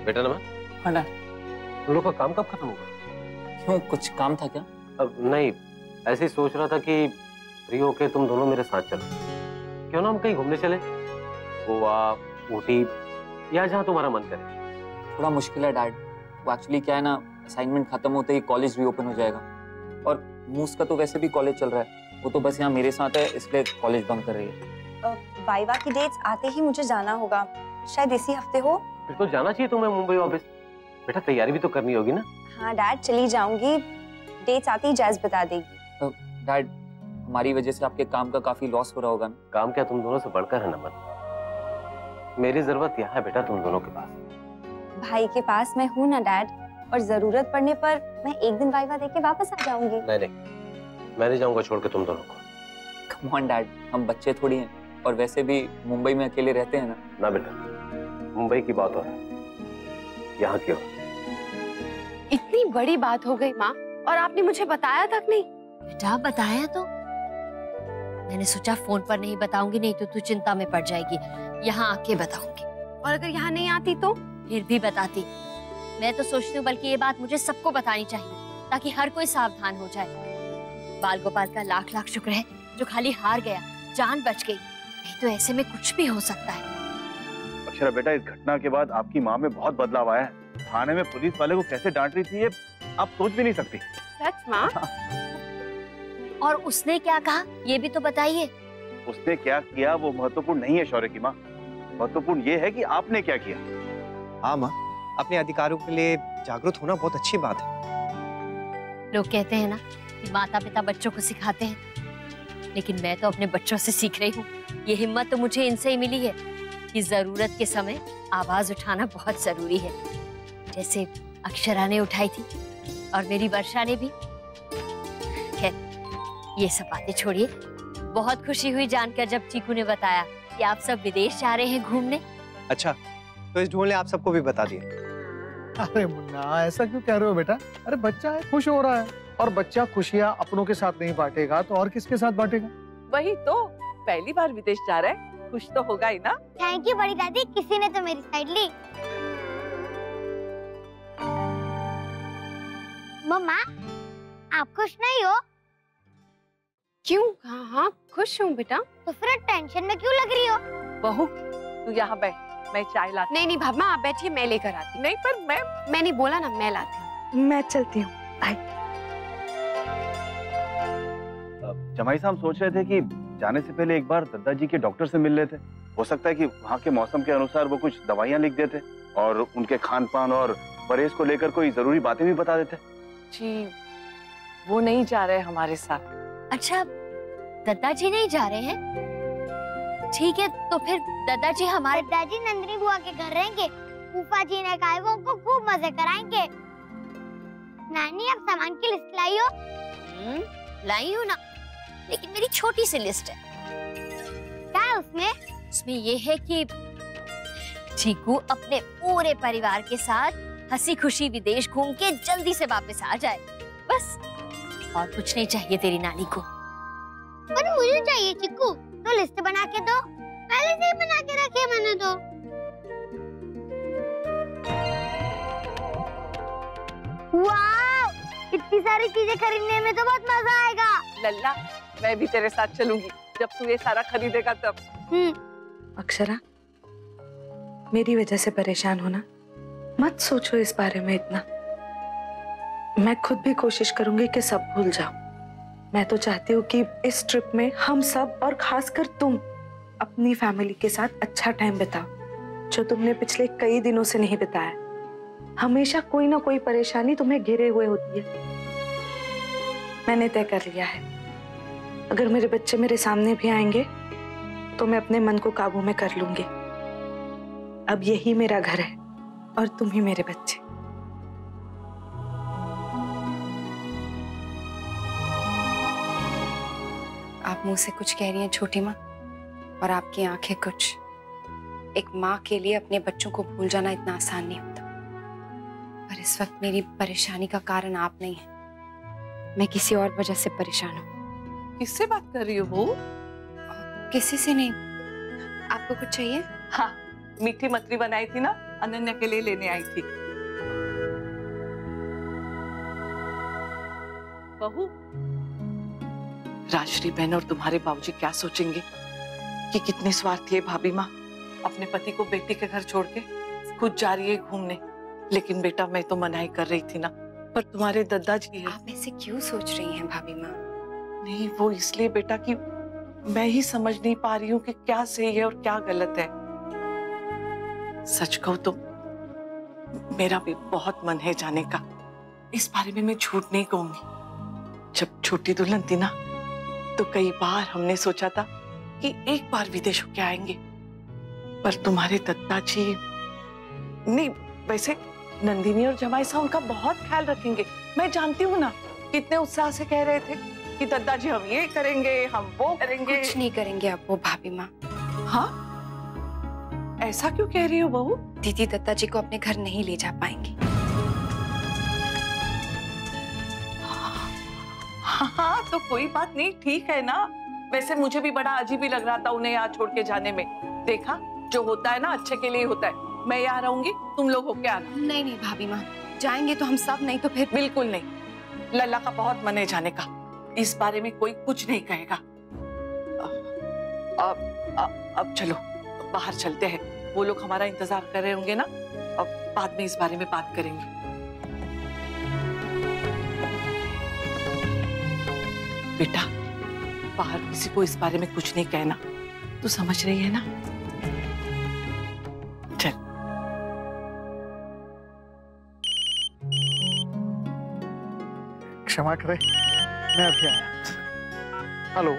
बेटा नमन। हाँ डैड। तुम लोग का काम कब खत्म होगा? क्यों, कुछ काम था क्या? अब नहीं, ऐसे ही सोच रहा था कि फ्री होके तुम दोनों मेरे साथ चलो। क्यों ना हम कहीं घूमने चले, गोवा, ऊटी या जहाँ तुम्हारा मन करे। थोड़ा मुश्किल है डैड। वो एक्चुअली क्या है ना, असाइनमेंट खत्म होते ही कॉलेज रीओपन हो जाएगा और मूस का तो वैसे भी कॉलेज चल रहा है। वो तो बस यहाँ मेरे साथ है, इसलिए कॉलेज बंक कर रही है। वाइवा की डेट्स आते ही मुझे जाना होगा, शायद इसी हफ्ते हो। फिर तो जाना चाहिए तुम्हें मुंबई वापस। बेटा तैयारी भी तो करनी होगी ना। हाँ डैड, चली जाऊंगी, डेट्स आते ही जैज़ बता देगी। डैड, हमारी वजह से आपके काम का काफी लॉस हो रहा होगा ना। काम क्या तुम दोनों से बढ़कर है नमन। मेरी जरूरत यहाँ है बेटा तुम दोनों के पास। भाई के पास मैं हूँ ना डैड, और जरूरत पड़ने पर मैं एक दिन वाइवा देके वापस आ जाऊंगी। नहीं, मैं नहीं जाऊंगा छोड़ के तुम दोनों को। कम ऑन डैड, हम बच्चे थोड़ी हैं, और वैसे भी मुंबई में अकेले रहते हैं ना। ना बेटा, मुंबई की बात हो रहा है, यहाँ की हो। इतनी बड़ी बात हो गई माँ, और आपने मुझे बताया तक नहीं। बेटा बताया तो मैंने सोचा फोन पर नहीं बताऊंगी, नहीं तो तू चिंता में पड़ जाएगी। यहाँ आके बताऊंगी। और अगर यहाँ नहीं आती तो? फिर भी बताती। मैं तो सोचती हूँ बल्कि ये बात मुझे सबको बतानी चाहिए, ताकि हर कोई सावधान हो जाए। बाल गोपाल का लाख लाख शुक्र है जो खाली हार गया, जान बच गई, नहीं तो ऐसे में कुछ भी हो सकता है। अक्षरा बेटा, इस घटना के बाद आपकी माँ में बहुत बदलाव आया है। थाने में पुलिस वाले को कैसे डांट रही थी ये आप सोच भी नहीं सकती। सच माँ? और उसने क्या कहा ये भी तो बताइए। उसने क्या किया वो महत्वपूर्ण नहीं है शौर्य की माँ, महत्वपूर्ण ये है कि आपने क्या किया। हाँ माँ, अपने अधिकारों के लिए जागरूक होना बहुत अच्छी बात है। लोग कहते हैं ना कि माता पिता बच्चों को सिखाते हैं, लेकिन मैं तो अपने बच्चों से सीख रही हूँ। ये हिम्मत तो मुझे इनसे ही मिली है कि जरूरत के समय आवाज उठाना बहुत जरूरी है, जैसे अक्षरा ने उठाई थी और मेरी वर्षा ने भी। खैर ये सब बातें छोड़िए, बहुत खुशी हुई जानकर जब चीकू ने बताया कि आप सब विदेश जा रहे हैं घूमने। अच्छा, तो इस ढूंढ ने आप सबको भी बता दिया। अरे मुन्ना, ऐसा क्यों कह रहे हो बेटा? अरे बच्चा है, खुश हो रहा है, और बच्चा खुशियाँ अपनों के साथ नहीं बांटेगा तो और किसके साथ बांटेगा? वही तो, पहली बार विदेश जा रहा है, खुश तो होगा ही ना। थैंक यू बड़ी दादी, किसी ने तो मेरी साइड ली। मम्मा, आप खुश नहीं हो? क्यों? हाँ खुश हूँ बेटा। तो फिर टेंशन में क्यों लग रही हो? बहू तू यहाँ बैठ, मैं चाय लाती। नहीं भाभी आप बैठिए, मैं लेकर आती। नहीं पर मैंने बोला ना, मैं लाती हूँ। मैं चलती हूँ। जमाई साहब सोच रहे थे कि जाने से पहले एक बार दादाजी के डॉक्टर से मिल लेते। हो सकता है कि वहाँ के मौसम के अनुसार वो कुछ दवाइयाँ लिख देते और उनके खान पान और परहेज को लेकर कोई जरूरी बातें भी बता देते। जी वो नहीं जा रहे हमारे साथ। अच्छा, दादाजी नहीं जा रहे हैं? ठीक है, तो फिर दादाजी हमारे दादाजी नंदिनी बुआ के घर रहेंगे। फूफा जी ने कहा है वो उनको खूब मजे कराएंगे। नानी आप सामान की लिस्ट लाई हो? लाई हूँ ना, लेकिन मेरी छोटी सी लिस्ट है। क्या है उसमें? उसमें ये है कि चीकू अपने पूरे परिवार के साथ हंसी खुशी विदेश घूम के जल्दी से वापस आ जाए, बस। और कुछ नहीं चाहिए तेरी नानी को। पर मुझे चाहिए चिक्कू, तो लिस्ट बना के दो। पहले से ही बना के रखी है मैंने तो। वाव, इतनी सारी चीजें खरीदने में तो बहुत मजा आएगा। लल्ला, मैं भी तेरे साथ चलूंगी जब तू ये सारा खरीदेगा तब। अक्षरा, मेरी वजह से परेशान होना मत सोचो इस बारे में इतना। मैं खुद भी कोशिश करूंगी कि सब भूल जाओ। मैं तो चाहती हूँ कि इस ट्रिप में हम सब और खासकर तुम अपनी फैमिली के साथ अच्छा टाइम बिताओ, जो तुमने पिछले कई दिनों से नहीं बिताया। हमेशा कोई ना कोई परेशानी तुम्हें घेरे हुए होती है। मैंने तय कर लिया है, अगर मेरे बच्चे मेरे सामने भी आएंगे तो मैं अपने मन को काबू में कर लूंगी। अब यही मेरा घर है और तुम ही मेरे बच्चे। आप मुंह से कुछ कह रही हैं छोटी माँ, और आपकी आंखें कुछ। एक माँ के लिए अपने बच्चों को भूल जाना इतना आसान नहीं होता, पर इस वक्त मेरी परेशानी का कारण आप नहीं है, मैं किसी और वजह से परेशान हूँ। किससे बात कर रही हो बहू? किसी से नहीं। आपको कुछ चाहिए? हाँ, मीठी मछली बनाई थी ना, अनन्या के लिए लेने आई थी। बहू, राजश्री बहन और तुम्हारे बाबूजी क्या सोचेंगे कि कितने स्वार्थी है भाभी माँ, अपने पति को बेटी के घर छोड़ के खुद जा रही है घूमने। लेकिन बेटा मैं तो मनाही कर रही थी ना, पर तुम्हारे दादाजी है। आप ऐसे क्यों सोच रही हैं भाभी माँ? नहीं, वो इसलिए बेटा कि मैं ही समझ नहीं पा रही हूँ कि क्या सही है और क्या गलत है। सच कहूँ तो मेरा भी बहुत मन है जाने का, इस बारे में मैं झूठ नहीं कहूंगी। जब छोटी दुल्हन थी ना, तो कई बार हमने सोचा था कि एक बार विदेश होके आएंगे, पर तुम्हारे दादाजी नहीं। वैसे नंदिनी और जमाई साहब उनका बहुत ख्याल रखेंगे, मैं जानती हूँ ना, कितने उत्साह से कह रहे थे कि दादाजी हम ये करेंगे, हम वो करेंगे। कुछ नहीं करेंगे अब वो भाभी माँ। हाँ, ऐसा क्यों कह रही हो बहू? दीदी दादाजी को अपने घर नहीं ले जा पाएंगी। हाँ, तो कोई बात नहीं, ठीक है ना। वैसे मुझे भी बड़ा अजीब ही लग रहा था उन्हें यहाँ छोड़ के जाने में। देखा, जो होता है ना अच्छे के लिए होता है। मैं यहाँ रहूंगी, तुम लोग होके आना। नहीं नहीं भाभी माँ, जाएंगे तो हम सब, नहीं तो फिर। बिल्कुल नहीं, लल्ला का बहुत मन है जाने का, इस बारे में कोई कुछ नहीं कहेगा। अब चलो बाहर चलते हैं, वो लोग हमारा इंतजार कर रहे होंगे ना। अब बाद में इस बारे में बात करेंगे। बेटा, बाहर किसी को इस बारे में कुछ नहीं कहना, तू समझ रही है ना? चल। क्षमा करें, मैं अभी आया। हेलो।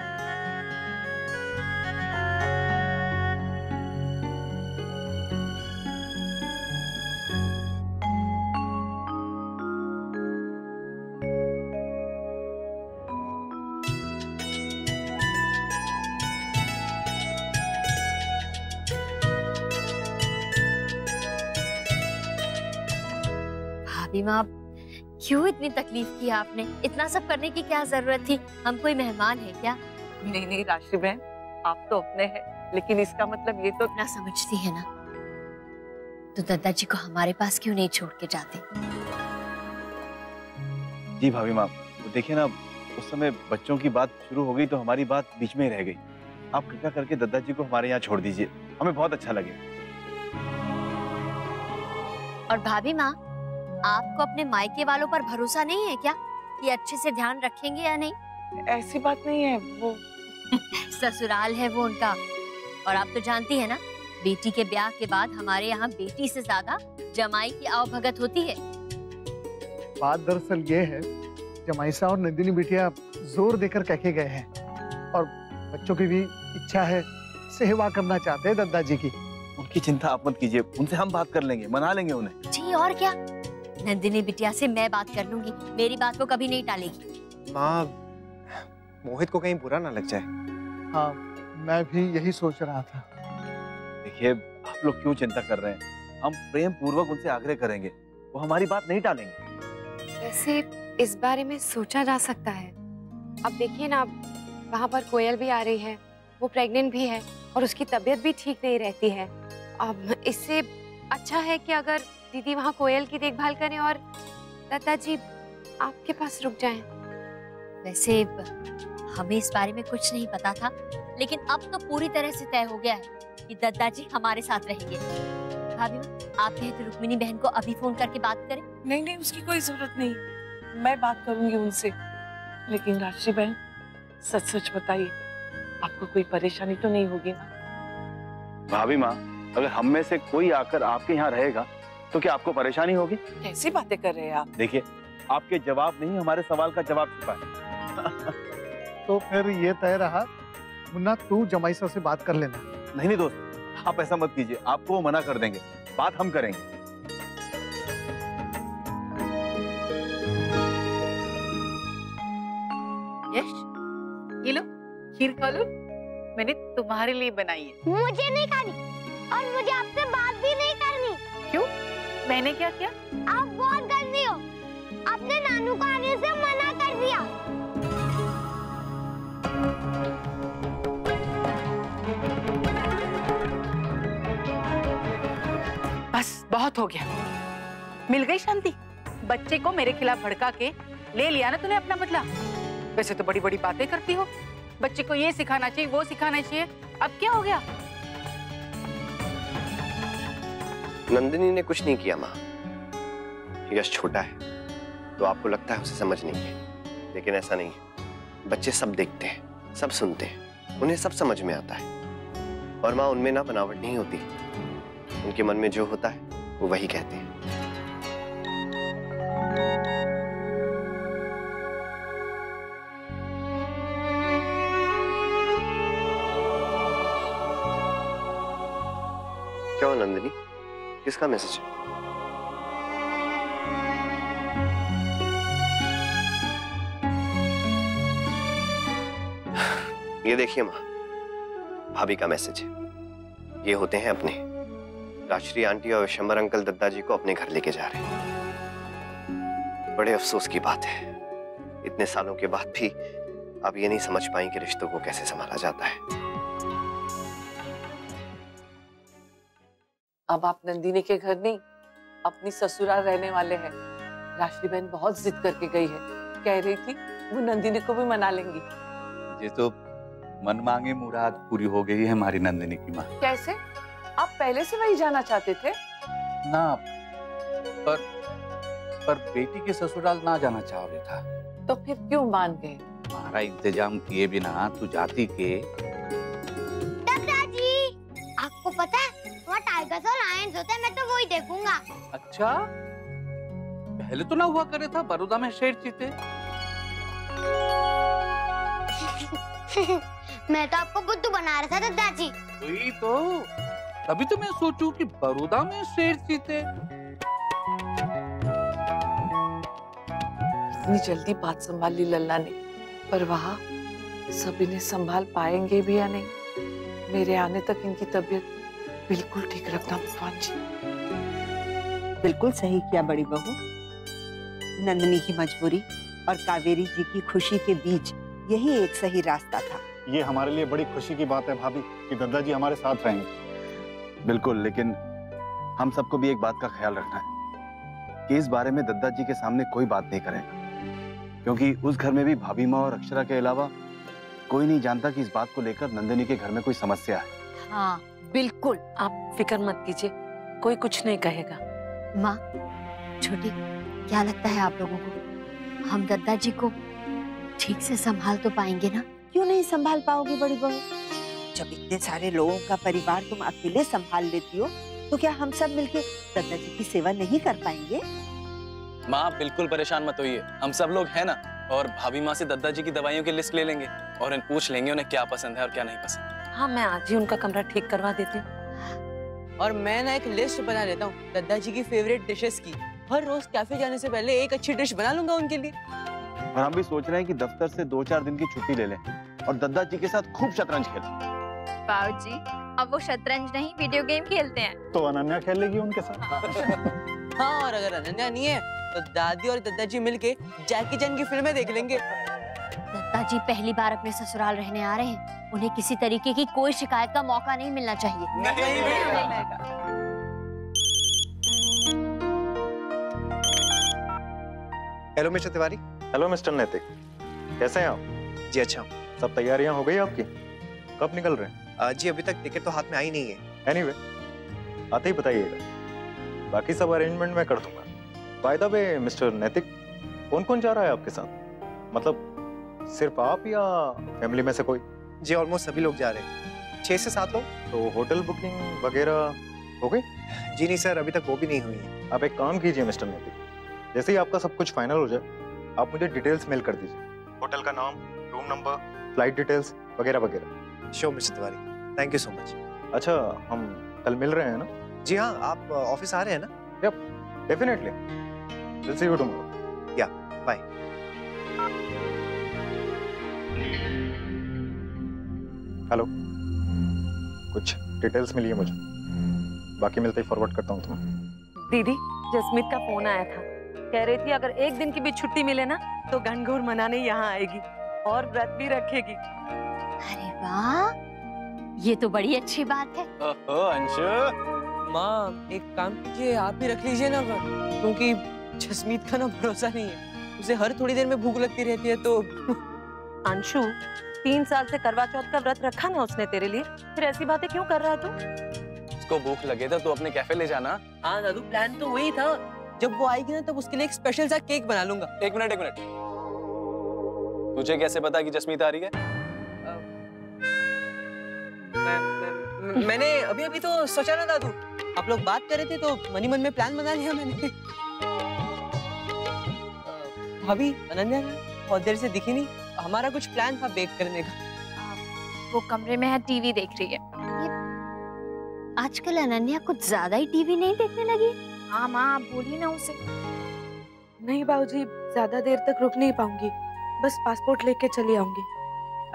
भाभी माँ, क्यों इतनी तकलीफ की आपने? इतना सब करने की क्या जरूरत थी? हम कोई मेहमान है क्या? नहीं नहीं राशि बहन, आप तो अपने हैं, लेकिन इसका मतलब ये तो ना समझती है ना, तो दादाजी को हमारे पास क्यों नहीं छोड़ के जाते? जी भाभी माँ, तो देखिए ना, उस समय बच्चों की बात शुरू हो गई तो हमारी बात बीच में ही रह गई। आप कृपया करके दादाजी को हमारे यहाँ छोड़ दीजिए, हमें बहुत अच्छा लगे। और भाभी माँ, आपको अपने मायके वालों पर भरोसा नहीं है क्या कि अच्छे से ध्यान रखेंगे या नहीं? ऐसी बात नहीं है, वो ससुराल है वो उनका। और आप तो जानती है ना, बेटी के ब्याह के बाद हमारे यहाँ बेटी से ज्यादा जमाई की आवभगत होती है। बात दरअसल ये है, जमाईसा और नंदिनी बिटिया जोर देकर कह के गए हैं, और बच्चों की भी इच्छा है, सेवा करना चाहते हैं दादाजी की। उनकी चिंता आप मत कीजिए, उनसे हम बात कर लेंगे, मना लेंगे उन्हें। जी और क्या, नंदिनी बिटिया से मैं बात कर लूंगी, मेरी बात को कभी नहीं टालेगी। माँ, मोहित को कहीं बुरा ना लग जाए। हाँ, मैं भी यही सोच रहा था। देखिए, आप लोग क्यों चिंता कर रहे हैं? हम प्रेम पूर्वक उनसे आग्रह करेंगे, वो हमारी बात नहीं टालेंगे। वैसे इस बारे में सोचा जा सकता है। अब देखिए ना, वहाँ पर कोयल भी आ रही है, वो प्रेग्नेंट भी है और उसकी तबीयत भी ठीक नहीं रहती है। अब इससे अच्छा है कि अगर दीदी वहाँ कोयल की देखभाल करें और दादाजी आपके पास रुक जाएं। वैसे हमें इस बारे में कुछ नहीं पता था, लेकिन अब तो पूरी तरह से तय हो गया है कि दादाजी हमारे साथ रहेंगे। भाभी, आप कहें तो रुक्मिणी बहन को अभी फोन करके बात करें? नहीं नहीं, उसकी कोई जरूरत नहीं, मैं बात करूंगी उनसे। लेकिन राशि बहन, सच सच बताइए, आपको कोई परेशानी तो नहीं होगी ना? भाभी माँ, अगर हम में से कोई आकर आपके यहाँ रहेगा तो क्या आपको परेशानी होगी? कैसी बातें कर रहे हैं आप? देखिए, आपके जवाब नहीं हमारे सवाल का जवाब छुपा है। तो फिर ये तय रहा, मुन्ना तू जमाईसा से बात कर लेना। नहीं नहीं दोस्त, आप ऐसा मत कीजिए, आपको वो मना कर देंगे, बात हम करेंगे। यश, ये लो खीर खा लो, मैंने तुम्हारे लिए बनाई है। मुझे नहीं खानी, और मुझे आपसे बात भी नहीं करनी। क्यों? मैंने क्या किया? आप बहुत गलत नानू को आने से मना कर दिया। बस बहुत हो गया। मिल गई शांति। बच्चे को मेरे खिलाफ भड़का के ले लिया ना तूने अपना बदला। वैसे तो बड़ी बड़ी बातें करती हो, बच्चे को ये सिखाना चाहिए वो सिखाना चाहिए, अब क्या हो गया? नंदिनी ने कुछ नहीं किया माँ। यश छोटा है तो आपको लगता है उसे समझ नहीं है, लेकिन ऐसा नहीं है। बच्चे सब देखते हैं, सब सुनते हैं, उन्हें सब समझ में आता है। और माँ, उनमें ना बनावट नहीं होती, उनके मन में जो होता है वो वही कहते हैं। क्या हो नंदिनी, किसका मैसेज है? ये देखिए माँ, भाभी का मैसेज है। ये होते हैं अपने राजश्री आंटी और विशंबर अंकल दद्दा जी को अपने घर लेके जा रहे हैं। बड़े अफसोस की बात है, इतने सालों के बाद भी आप ये नहीं समझ पाए कि रिश्तों को कैसे संभाला जाता है। अब आप नंदिनी के घर नहीं, अपनी ससुराल रहने वाले हैं। राशि बहन बहुत जिद करके गई है, कह रही थी वो नंदिनी को भी मना लेंगी। ये तो मन मांगे मुराद पूरी हो गई है हमारी नंदिनी की माँ। कैसे? आप पहले से वही जाना चाहते थे ना, पर बेटी के ससुराल ना जाना चाह रही था। तो फिर क्यों मान गए? हमारा इंतजाम किए बिना तू जाती के। दादाजी, आपको पता है वहाँ टाइगर्स और लायंस होते हैं, मैं तो वही देखूंगा। अच्छा, पहले तो ना हुआ करे था बड़ौदा में शेर चीते। मैं तो आपको बुद्धू बना रहा था दादाजी। वही तो, तभी तो मैं सोचूं कि बड़ौदा में शेर चीते। इतनी जल्दी बात संभाल ली लल्ला ने, पर वहाँ सब इन्हें संभाल पाएंगे भी या नहीं? मेरे आने तक इनकी तबीयत बिल्कुल ठीक रखना भगवान जी। बिल्कुल सही किया बड़ी बहू। नंदिनी की मजबूरी और कावेरी जी की खुशी के बीच यही एक सही रास्ता था। ये हमारे लिए बड़ी खुशी की बात है भाभी कि दद्दा जी हमारे साथ रहेंगे। बिल्कुल, लेकिन हम सबको भी एक बात का ख्याल रखना है कि इस बारे में दद्दा जी के सामने कोई बात नहीं करेगा, क्योंकि उस घर में भी भाभी माँ और अक्षरा के अलावा कोई नहीं जानता कि इस बात को लेकर नंदिनी के घर में कोई समस्या है। हाँ बिल्कुल, आप फिक्र मत कीजिए, कोई कुछ नहीं कहेगा। माँ, छोटी, क्या लगता है आप लोगों को हम दद्दा जी को ठीक से संभाल तो पाएंगे ना? क्यों नहीं संभाल पाओगी बड़ी बहू? जब इतने सारे लोगों का परिवार तुम अकेले संभाल लेती हो, तो क्या हम सब मिलके दद्दा जी की सेवा नहीं कर पाएंगे? माँ बिल्कुल परेशान मत होइए, हम सब लोग हैं ना, और भाभी माँ से दद्दा जी की दवाइयों की लिस्ट ले लेंगे और इन पूछ लेंगे उन्हें क्या पसंद है और क्या नहीं पसंद। हाँ, मैं आज ही उनका कमरा ठीक करवा देती हूँ। और मैं ना एक लिस्ट बना लेता हूँ दद्दा जी की फेवरेट डिशेस की। हर रोज कैफे जाने से पहले एक अच्छी डिश बना लूंगा उनके लिए। और हम भी सोच रहे हैं कि दफ्तर से 2-4 दिन की छुट्टी ले लें और दद्दा जी के साथ खूब शतरंज खेलें। बाबूजी, अब वो शतरंज नहीं वीडियो गेम खेलते हैं। तो अनन्या खेल लेगी उनके साथ। हाँ, और अगर अनन्या नहीं है तो दादी और दद्दा जी मिलके जैकी चैन की फिल्में देख लेंगे। दद्दा जी पहली बार अपने ससुराल रहने आ रहे हैं, उन्हें किसी तरीके की कोई शिकायत का मौका नहीं मिलना चाहिए। नहीं मिलेगा। Hello mister Tiwari. Hello mister नैतिक, कैसे हैं आप? जी अच्छा हूँ। सब तैयारियां हो गई आपकी? कब निकल रहे हैं? जी अभी तक टिकट तो हाथ में आई नहीं है। एनीवे, आते ही बताइएगा, बाकी सब अरेंजमेंट मैं कर दूंगा। बाय द वे मिस्टर नैतिक, कौन कौन जा रहा है आपके साथ? मतलब सिर्फ आप या फैमिली में से कोई? जी ऑलमोस्ट सभी लोग जा रहे हैं, 6 से 7 लोग। तो होटल बुकिंग वगैरह हो गई? जी नहीं सर, अभी तक वो भी नहीं हुई है। आप एक काम कीजिए मिस्टर नैतिक, जैसे ही आपका सब कुछ फाइनल हो जाए आप मुझे डिटेल्स मेल कर दीजिए, होटल का नाम, रूम नंबर, फ्लाइट डिटेल्स वगैरह वगैरह। Sure mister Tiwari, thank you so much. अच्छा, हम कल मिल रहे हैं ना? जी हाँ, आप ऑफिस आ रहे हैं ना? Yep, definitely. Will see you tomorrow. Ya, bye. Hello, कुछ डिटेल्स मिली है मुझे, बाकी मिलते ही फॉरवर्ड करता हूँ तुम्हें। दीदी, जसमीत का फोन आया था, कह रही थी अगर एक दिन की भी छुट्टी मिले ना तो घनघोर मनाने यहाँ आएगी और व्रत भी रखेगी। अरे वाह, ये तो बड़ी अच्छी बात है। ओहो अंशु, माँ एक काम कीजिए, आप भी रख लीजिए ना व्रत, क्योंकि जसमीत का ना भरोसा नहीं है, उसे हर थोड़ी देर में भूख लगती रहती है। तो अंशु 3 साल से करवा चौथ का व्रत रखा ना उसने तेरे लिए, फिर ऐसी बातें क्यों कर रहा है तू? उसको भूख लगे तो अपने कैफे ले जाना। हाँ दादू, प्लान तो वही था, जब वो आएगी ना तब उसके लिए एक स्पेशल सा केक बना लूंगा। एक मिनट, तुझे कैसे पता कि जसमीत आ रही है? मैंने अभी तो सोचा ना दादू, आप लोग बात कर रहे थे तो मनी मन में प्लान बना लिया मैंने। भाभी अनन्या बहुत देर से दिखी नहीं, हमारा कुछ प्लान था बेक करने का। वो कमरे में है, टीवी देख रही है। आजकल अनन्या कुछ ज्यादा ही टीवी नहीं देखने लगी। हाँ माँ, आप बोली ना उसे। नहीं बाबूजी, ज्यादा देर तक रुक नहीं पाऊंगी, बस पासपोर्ट लेके चली आऊंगी।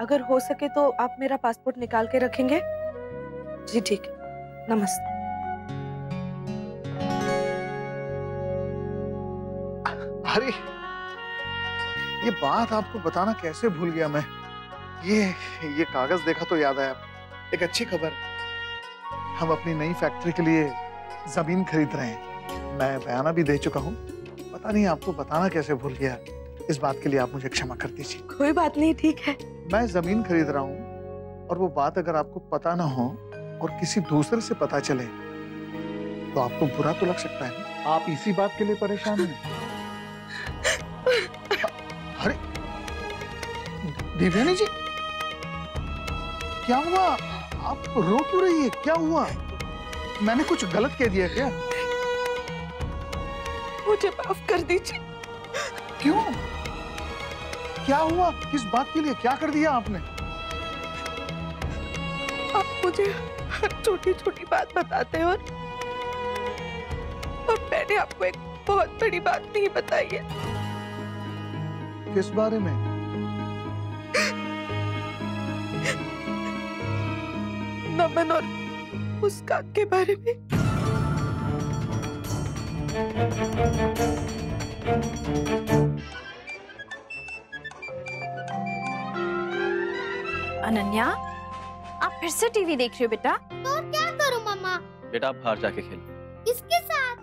अगर हो सके तो आप मेरा पासपोर्ट निकाल के रखेंगे? जी ठीक है, नमस्ते। अरे ये बात आपको बताना कैसे भूल गया मैं। ये कागज देखा तो याद आया, एक अच्छी खबर, हम अपनी नई फैक्ट्री के लिए जमीन खरीद रहे हैं। मैं बयाना भी दे चुका हूँ, पता नहीं आपको बताना कैसे भूल गया। इस बात के लिए आप मुझे क्षमा कर दीजिए। कोई बात नहीं, ठीक है। मैं जमीन खरीद रहा हूँ और वो बात अगर आपको पता ना हो और किसी दूसरे से पता चले तो आपको बुरा तो लग सकता है ना। आप इसी बात के लिए परेशान हैं? अरे देवयानी जी, क्या हुआ? आप रो क्यों रही है? क्या हुआ? मैंने कुछ गलत कह दिया क्या? मुझे माफ कर दीजिए। क्यों? क्या हुआ? किस बात के लिए? क्या कर दिया आपने? आप मुझे हर छोटी छोटी बात बताते हैं और मैंने आपको एक बहुत बड़ी बात नहीं बताई है। किस बारे में? नमन और मुस्कान के बारे में। अनन्या, आप फिर से टीवी देख रही हो बेटा? तो क्या करूं मम्मा? बेटा आप बाहर जाके खेलो। किसके साथ?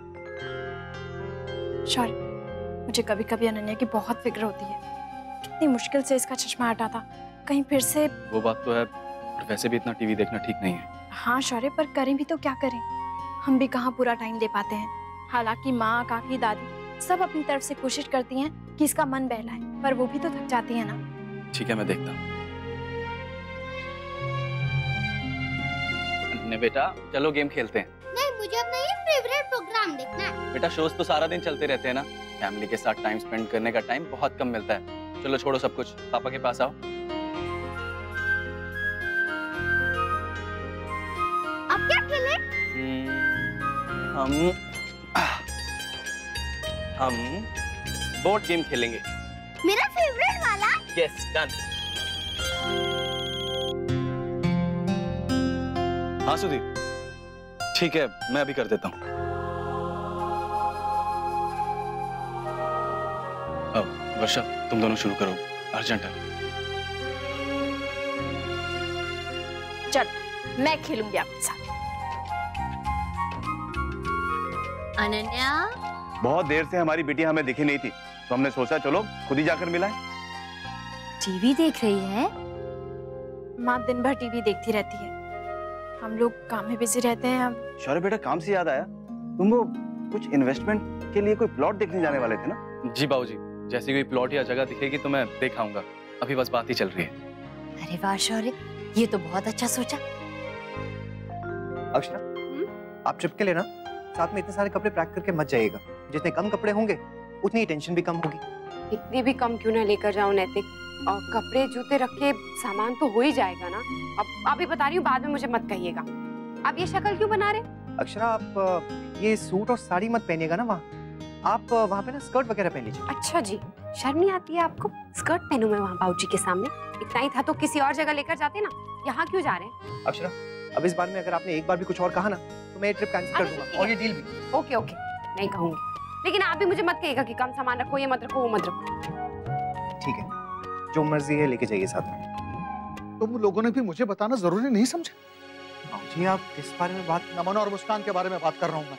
सॉरी, मुझे कभी कभी अनन्या की बहुत फिक्र होती है। कितनी मुश्किल से इसका चश्मा हटा था, कहीं फिर से। वो बात तो है, और वैसे भी इतना टीवी देखना ठीक नहीं है। हाँ शौर्य, पर करें भी तो क्या करें, हम भी कहाँ पूरा टाइम दे पाते हैं। हालांकि माँ, काकी, दादी सब अपनी तरफ से कोशिश करती हैं कि इसका मन बहलाए, पर वो भी तो थक जाती है ना। ठीक है, मैं देखता हूँ। बेटा चलो गेम खेलते हैं। नहीं, मुझे अपना ये फेवरेट प्रोग्राम देखना है। बेटा शोज तो सारा दिन चलते रहते हैं ना, फैमिली के साथ टाइम स्पेंड करने का टाइम बहुत कम मिलता है। चलो छोड़ो सब कुछ, पापा के पास आओ। अब क्या खेले? हम बोर्ड गेम खेलेंगे। मेरा फेवरेट वाला? Yes, done. हाँ सुधीर, ठीक है, मैं अभी कर देता हूँ। अब वर्षा तुम दोनों शुरू करो, अर्जेंट है। चल मैं खेलूंगी आपके साथ। अनन्या, बहुत देर से हमारी बिटिया हमें दिखी नहीं थी, तो हमने सोचा चलो खुद ही जाकर मिलाएं। टीवी देख रही है? माँ दिन भर टीवी देखती रहती है, हम लोग काम में बिजी रहते हैं। अब शौर्य बेटा, काम से याद आया, तुम वो कुछ इन्वेस्टमेंट के लिए कोई प्लॉट देखने जाने वाले थे ना? जी बाबूजी, जैसी कोई प्लॉट या जगह दिखेगी तो मैं देख आऊंगा, अभी बस बात ही चल रही है। अरे वाह शौर्य, ये तो बहुत अच्छा सोचा। अक्षरा, आप चिपके लेना, साथ में इतने सारे कपड़े पैक करके मत जाइएगा। जितने कम कपड़े होंगे उतनी टेंशन भी कम होगी। इतनी भी कम क्यों ना लेकर जाऊं नैतिक, और कपड़े जूते रख के सामान तो हो ही जाएगा ना। अब अभी बता रही हूँ, बाद में मुझे मत कहिएगा। आप ये शक्ल क्यों बना रहे? अक्षरा, आप ये सूट और साड़ी मत पहनिएगा ना वहाँ, आप वहाँ पे ना स्कर्ट वगैरह पहन लीजिए। अच्छा जी, शर्म नहीं आती है आपको? स्कर्ट पहनूं मैं वहाँ बाबूजी के सामने? इतना ही था तो किसी और जगह लेकर जाते ना, यहाँ क्यों जा रहे हैं? अक्षरा, अब इस बार में अगर आपने एक बार भी कुछ और कहा ना तो मैं ये ट्रिप कैंसिल कर दूंगा, और ये डील भी। ओके ओके, नहीं कहूँगी। लेकिन आप भी मुझे मत कहिएगा कि कम सामान रखो, ये मत रखो, वो मत रखो। ठीक है, जो मर्जी है लेके जाइए साथ में। तुम लोगों ने भी मुझे बताना जरूरी नहीं समझा? जी आप किस बारे में बात? नमन और मुस्कान के बारे में बात कर रहा हूँ मैं।